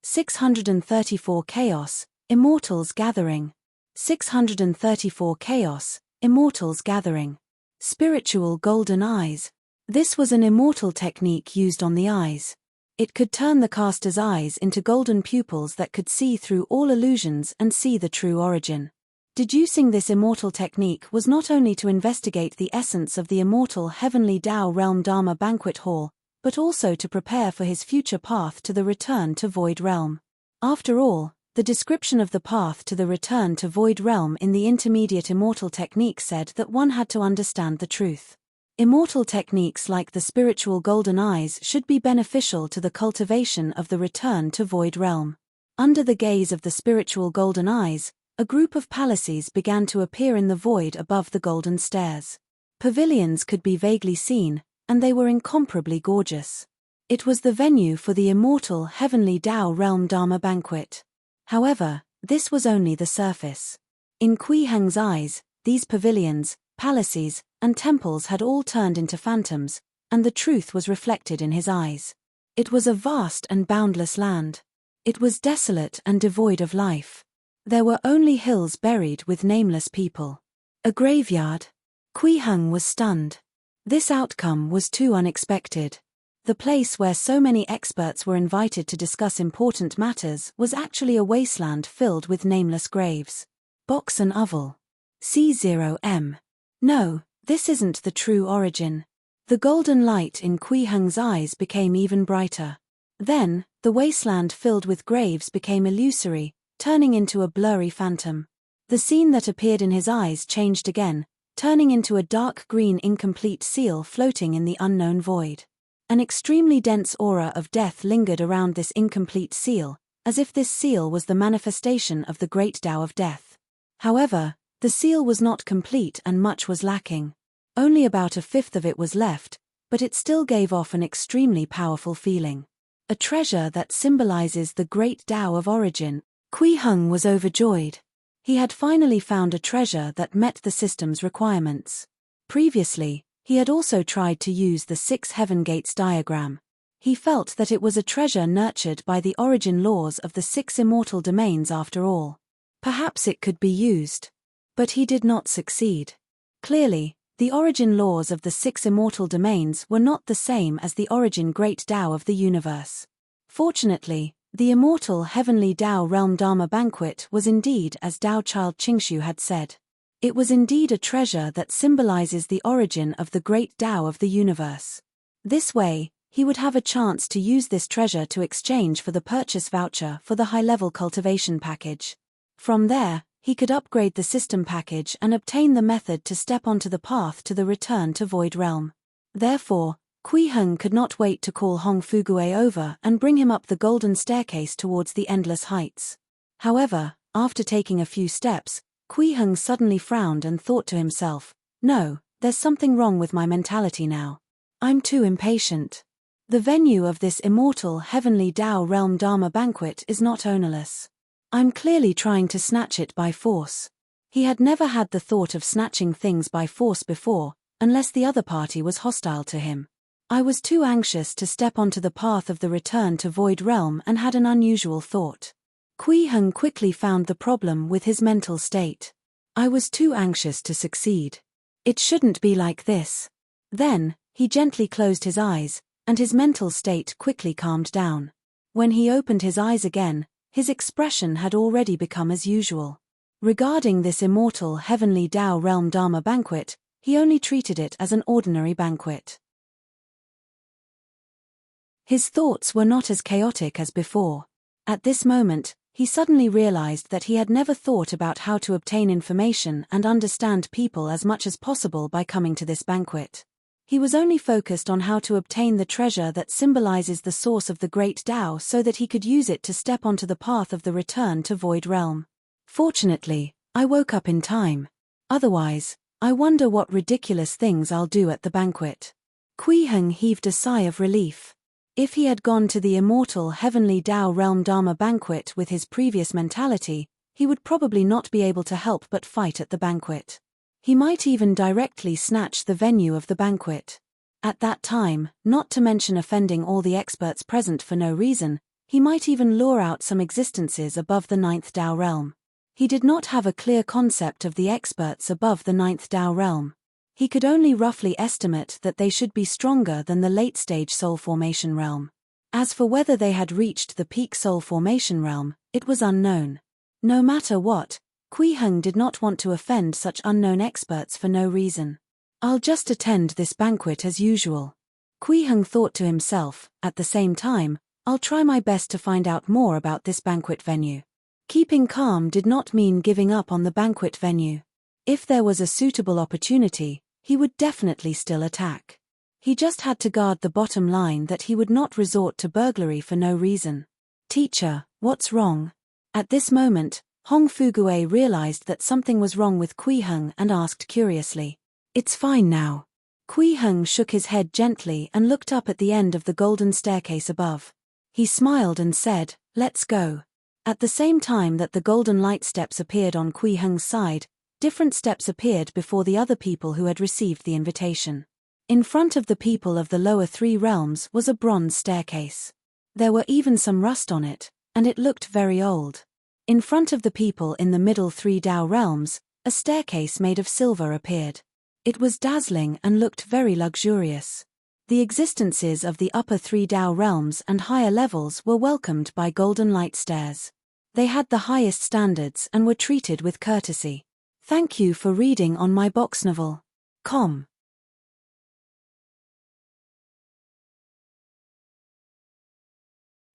[SPEAKER 1] 634 Chaos, Immortals Gathering. 634 Chaos, Immortals Gathering. Spiritual Golden Eyes. This was an immortal technique used on the eyes. It could turn the caster's eyes into golden pupils that could see through all illusions and see the true origin. Deducing this immortal technique was not only to investigate the essence of the immortal heavenly Tao realm Dharma banquet hall, but also to prepare for his future path to the return to Void Realm. After all, the description of the path to the return to Void Realm in the intermediate immortal technique said that one had to understand the truth. Immortal techniques like the spiritual golden eyes should be beneficial to the cultivation of the return to Void Realm. Under the gaze of the spiritual golden eyes, a group of palaces began to appear in the void above the golden stairs. Pavilions could be vaguely seen, and they were incomparably gorgeous. It was the venue for the immortal heavenly Tao realm Dharma banquet. However, this was only the surface. In Kui Heng's eyes, these pavilions, palaces, and temples had all turned into phantoms, and the truth was reflected in his eyes. It was a vast and boundless land. It was desolate and devoid of life. There were only hills buried with nameless people. A graveyard. Kui Heng was stunned. This outcome was too unexpected. The place where so many experts were invited to discuss important matters was actually a wasteland filled with nameless graves. Box and Oval. C0M. No, this isn't the true origin. The golden light in Kui Heng's eyes became even brighter. Then, the wasteland filled with graves became illusory, turning into a blurry phantom. The scene that appeared in his eyes changed again, turning into a dark green incomplete seal floating in the unknown void. An extremely dense aura of death lingered around this incomplete seal, as if this seal was the manifestation of the great Tao of death. However, the seal was not complete and much was lacking. Only about a fifth of it was left, but it still gave off an extremely powerful feeling. A treasure that symbolizes the great Tao of origin. Kui Heng was overjoyed. He had finally found a treasure that met the system's requirements. Previously, he had also tried to use the 6 heaven gates diagram. He felt that it was a treasure nurtured by the origin laws of the 6 immortal domains after all. Perhaps it could be used. But he did not succeed. Clearly, the origin laws of the 6 immortal domains were not the same as the origin great Tao of the universe. Fortunately, the immortal heavenly Tao realm Dharma banquet was indeed as Tao Child Qingshu had said. It was indeed a treasure that symbolizes the origin of the great Tao of the universe. This way, he would have a chance to use this treasure to exchange for the purchase voucher for the high-level cultivation package. From there, he could upgrade the system package and obtain the method to step onto the path to the return to Void Realm. Therefore, Kui Heng could not wait to call Hong Fugui over and bring him up the golden staircase towards the endless heights. However, after taking a few steps, Kui Heng suddenly frowned and thought to himself, "No, There's something wrong with my mentality now. I'm too impatient. The venue of this immortal heavenly Tao realm Dharma banquet is not ownerless. I'm clearly trying to snatch it by force. He had never had the thought of snatching things by force before, unless the other party was hostile to him. I was too anxious to step onto the path of the return to Void Realm and had an unusual thought. Kui Heng quickly found the problem with his mental state. I was too anxious to succeed. It shouldn't be like this. Then, he gently closed his eyes, and his mental state quickly calmed down. When he opened his eyes again, his expression had already become as usual. Regarding this immortal heavenly Tao realm Dharma banquet, he only treated it as an ordinary banquet. His thoughts were not as chaotic as before. At this moment, he suddenly realized that he had never thought about how to obtain information and understand people as much as possible by coming to this banquet. He was only focused on how to obtain the treasure that symbolizes the source of the great Tao so that he could use it to step onto the path of the return to Void Realm. Fortunately, I woke up in time. Otherwise, I wonder what ridiculous things I'll do at the banquet. Kui Heng heaved a sigh of relief. If he had gone to the immortal heavenly Tao realm Dharma banquet with his previous mentality, he would probably not be able to help but fight at the banquet. He might even directly snatch the venue of the banquet. At that time, not to mention offending all the experts present for no reason, he might even lure out some existences above the ninth Tao realm. He did not have a clear concept of the experts above the ninth Tao realm. He could only roughly estimate that they should be stronger than the late-stage soul formation realm. As for whether they had reached the peak soul formation realm, it was unknown. No matter what, Kui Heng did not want to offend such unknown experts for no reason. I'll just attend this banquet as usual. Kui Heng thought to himself. At the same time, I'll try my best to find out more about this banquet venue. Keeping calm did not mean giving up on the banquet venue. If there was a suitable opportunity, he would definitely still attack. He just had to guard the bottom line that he would not resort to burglary for no reason. Teacher, what's wrong? At this moment, Hong Fugue realized that something was wrong with Kui Heng and asked curiously. It's fine now. Kui Heng shook his head gently and looked up at the end of the golden staircase above. He smiled and said, let's go. At the same time that the golden light steps appeared on Kui Heng's side, different steps appeared before the other people who had received the invitation. In front of the people of the lower three realms was a bronze staircase. There were even some rust on it, and it looked very old. In front of the people in the middle three Tao realms, a staircase made of silver appeared. It was dazzling and looked very luxurious. The existences of the upper three Tao realms and higher levels were welcomed by golden light stairs. They had the highest standards and were treated with courtesy. Thank you for reading on my box novel. Com.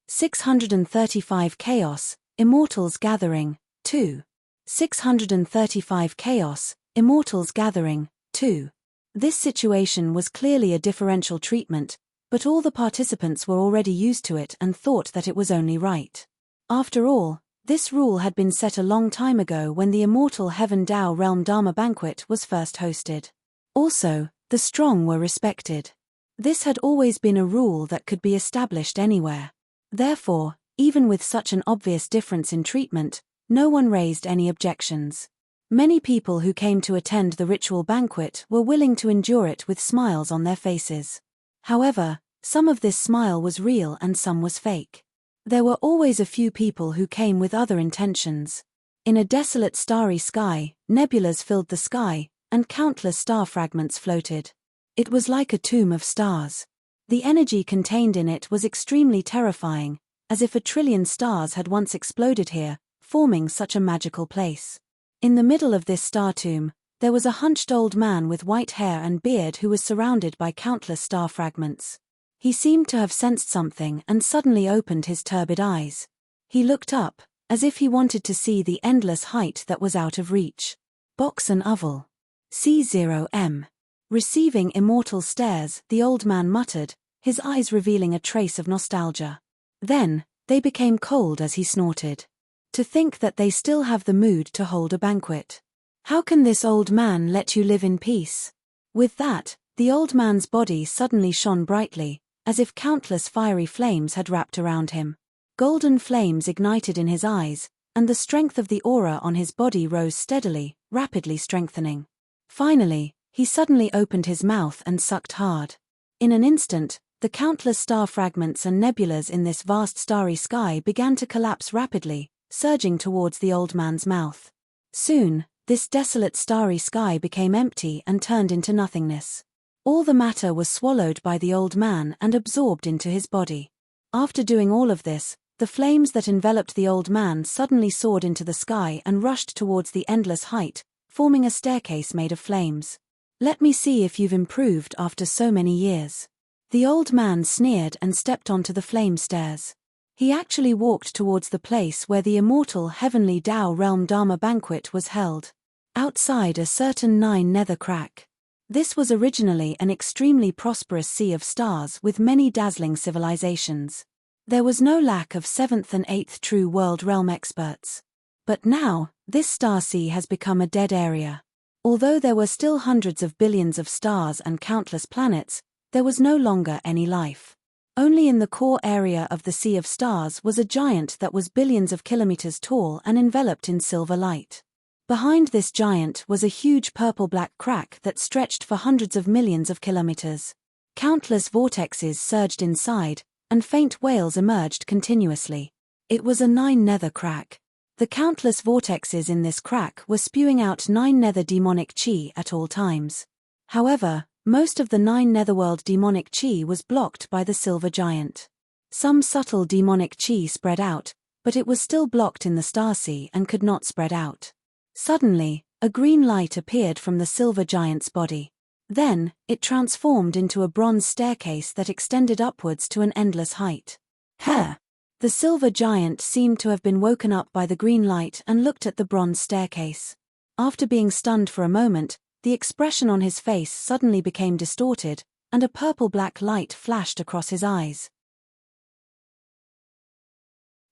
[SPEAKER 1] 635 Chaos, Immortals Gathering, 2. 635 Chaos, Immortals Gathering, 2. This situation was clearly a differential treatment, but all the participants were already used to it and thought that it was only right. After all, this rule had been set a long time ago when the immortal Heaven Tao Realm Dharma banquet was first hosted. Also, the strong were respected. This had always been a rule that could be established anywhere. Therefore, even with such an obvious difference in treatment, no one raised any objections. Many people who came to attend the ritual banquet were willing to endure it with smiles on their faces. However, some of this smile was real and some was fake. There were always a few people who came with other intentions. In a desolate starry sky, nebulas filled the sky, and countless star fragments floated. It was like a tomb of stars. The energy contained in it was extremely terrifying, as if 1 trillion stars had once exploded here, forming such a magical place. In the middle of this star tomb, there was a hunched old man with white hair and beard who was surrounded by countless star fragments. He seemed to have sensed something and suddenly opened his turbid eyes. He looked up, as if he wanted to see the endless height that was out of reach. Box and oval. C0M. Receiving immortal stares, the old man muttered, his eyes revealing a trace of nostalgia. Then, they became cold as he snorted. To think that they still have the mood to hold a banquet. How can this old man let you live in peace? With that, the old man's body suddenly shone brightly, as if countless fiery flames had wrapped around him. Golden flames ignited in his eyes, and the strength of the aura on his body rose steadily, rapidly strengthening. Finally, he suddenly opened his mouth and sucked hard. In an instant, the countless star fragments and nebulas in this vast starry sky began to collapse rapidly, surging towards the old man's mouth. Soon, this desolate starry sky became empty and turned into nothingness. All the matter was swallowed by the old man and absorbed into his body. After doing all of this, the flames that enveloped the old man suddenly soared into the sky and rushed towards the endless height, forming a staircase made of flames. "Let me see if you've improved after so many years." The old man sneered and stepped onto the flame stairs. He actually walked towards the place where the immortal heavenly Tao realm Dharma banquet was held. Outside a certain 9 nether crack. This was originally an extremely prosperous sea of stars with many dazzling civilizations. There was no lack of 7th and 8th true world realm experts. But now, this star sea has become a dead area. Although there were still hundreds of billions of stars and countless planets, there was no longer any life. Only in the core area of the Sea of Stars was a giant that was billions of kilometers tall and enveloped in silver light. Behind this giant was a huge purple-black crack that stretched for hundreds of millions of kilometers. Countless vortexes surged inside, and faint wails emerged continuously. It was a 9 nether crack. The countless vortexes in this crack were spewing out 9 nether demonic chi at all times. However, most of the 9 netherworld demonic chi was blocked by the silver giant. Some subtle demonic chi spread out, but it was still blocked in the starsea and could not spread out. Suddenly, a green light appeared from the silver giant's body. Then, it transformed into a bronze staircase that extended upwards to an endless height. "Huh!" The silver giant seemed to have been woken up by the green light and looked at the bronze staircase. After being stunned for a moment, the expression on his face suddenly became distorted, and a purple-black light flashed across his eyes.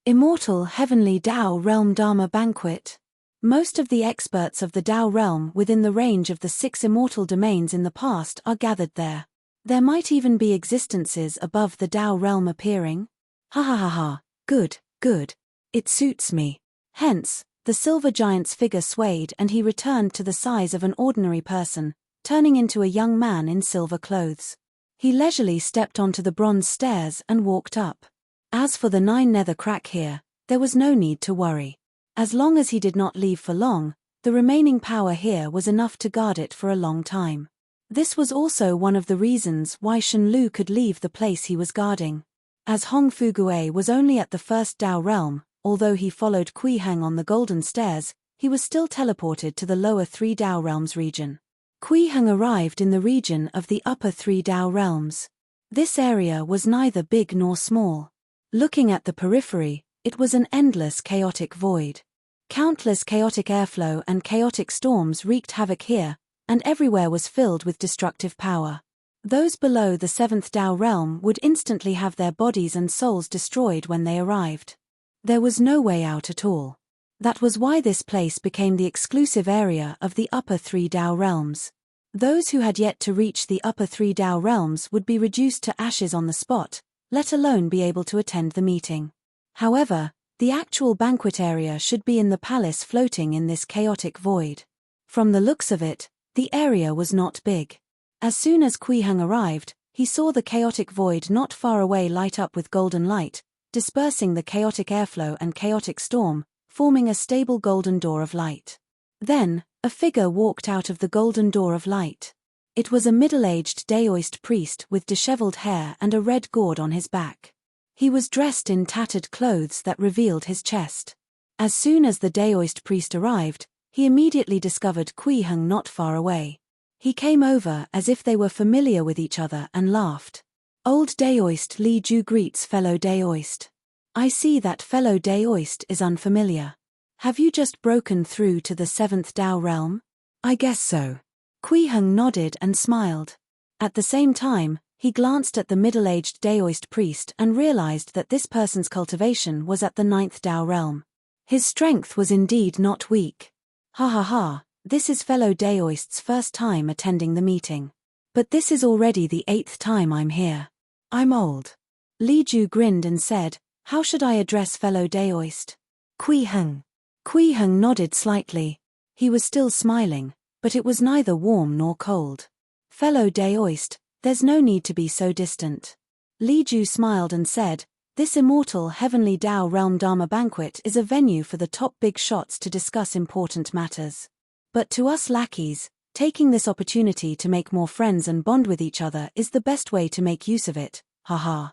[SPEAKER 1] Immortal Heavenly Tao Realm Dharma Banquet. Most of the experts of the Tao realm within the range of the 6 immortal domains in the past are gathered there. There might even be existences above the Tao realm appearing. Ha ha ha ha, good, good. It suits me. Hence, the silver giant's figure swayed and he returned to the size of an ordinary person, turning into a young man in silver clothes. He leisurely stepped onto the bronze stairs and walked up. As for the 9 nether crack here, there was no need to worry. As long as he did not leave for long, the remaining power here was enough to guard it for a long time. This was also one of the reasons why Shenlu could leave the place he was guarding. As Hong Fugue was only at the first Tao realm, although he followed Kui Heng on the golden stairs, he was still teleported to the lower 3 Tao realms region. Kui Heng arrived in the region of the upper 3 Tao realms. This area was neither big nor small. Looking at the periphery, it was an endless chaotic void. Countless chaotic airflow and chaotic storms wreaked havoc here, and everywhere was filled with destructive power. Those below the 7th Tao realm would instantly have their bodies and souls destroyed when they arrived. There was no way out at all. That was why this place became the exclusive area of the upper 3 Tao realms. Those who had yet to reach the upper 3 Tao realms would be reduced to ashes on the spot, let alone be able to attend the meeting. However, the actual banquet area should be in the palace floating in this chaotic void. From the looks of it, the area was not big. As soon as Kui Heng arrived, he saw the chaotic void not far away light up with golden light, dispersing the chaotic airflow and chaotic storm, forming a stable golden door of light. Then, a figure walked out of the golden door of light. It was a middle-aged Daoist priest with disheveled hair and a red gourd on his back. He was dressed in tattered clothes that revealed his chest. As soon as the Daoist priest arrived, he immediately discovered Kui Heng not far away. He came over as if they were familiar with each other and laughed. Old Daoist Li Ju greets fellow Daoist. I see that fellow Daoist is unfamiliar. Have you just broken through to the 7th Tao realm? I guess so. Kui Heng nodded and smiled. At the same time, he glanced at the middle-aged Daoist priest and realized that this person's cultivation was at the 9th Tao realm. His strength was indeed not weak. Ha ha ha, This is fellow Daoist's first time attending the meeting. But this is already the 8th time I'm here. I'm old. Li Ju grinned and said, how should I address fellow Daoist? Kui Heng. Kui Heng nodded slightly. He was still smiling, but it was neither warm nor cold. Fellow Daoist, there's no need to be so distant. Li Ju smiled and said, this immortal heavenly Dao realm Dharma banquet is a venue for the top big shots to discuss important matters. But to us lackeys, taking this opportunity to make more friends and bond with each other is the best way to make use of it, haha.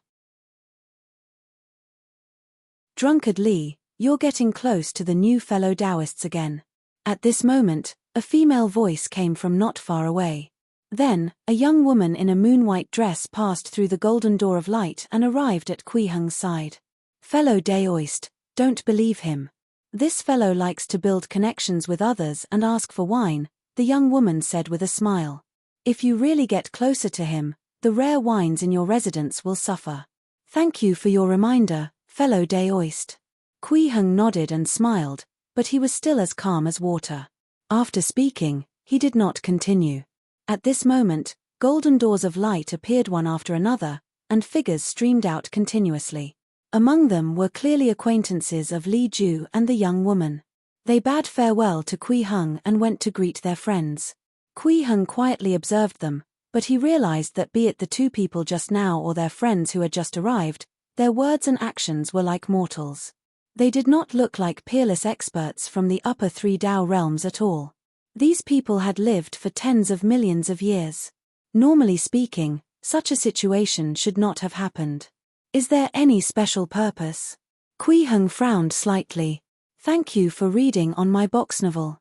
[SPEAKER 1] Drunkard Li, you're getting close to the new fellow Taoists again. At this moment, a female voice came from not far away. Then, a young woman in a moon-white dress passed through the golden door of light and arrived at Kui Heng's side. Fellow Daoist, don't believe him. This fellow likes to build connections with others and ask for wine, the young woman said with a smile. If you really get closer to him, the rare wines in your residence will suffer. Thank you for your reminder, fellow Daoist. Kui Heng nodded and smiled, but he was still as calm as water. After speaking, he did not continue. At this moment, golden doors of light appeared one after another, and figures streamed out continuously. Among them were clearly acquaintances of Li Ju and the young woman. They bade farewell to Kui Heng and went to greet their friends. Kui Heng quietly observed them, but he realized that be it the two people just now or their friends who had just arrived, their words and actions were like mortals. They did not look like peerless experts from the upper 3 Dao realms at all. These people had lived for tens of millions of years. Normally speaking, such a situation should not have happened. Is there any special purpose? Kui Heng frowned slightly. Thank you for reading on my box novel.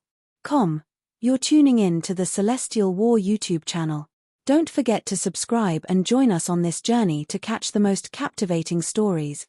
[SPEAKER 1] You're tuning in to the Celestial War YouTube channel. Don't forget to subscribe and join us on this journey to catch the most captivating stories,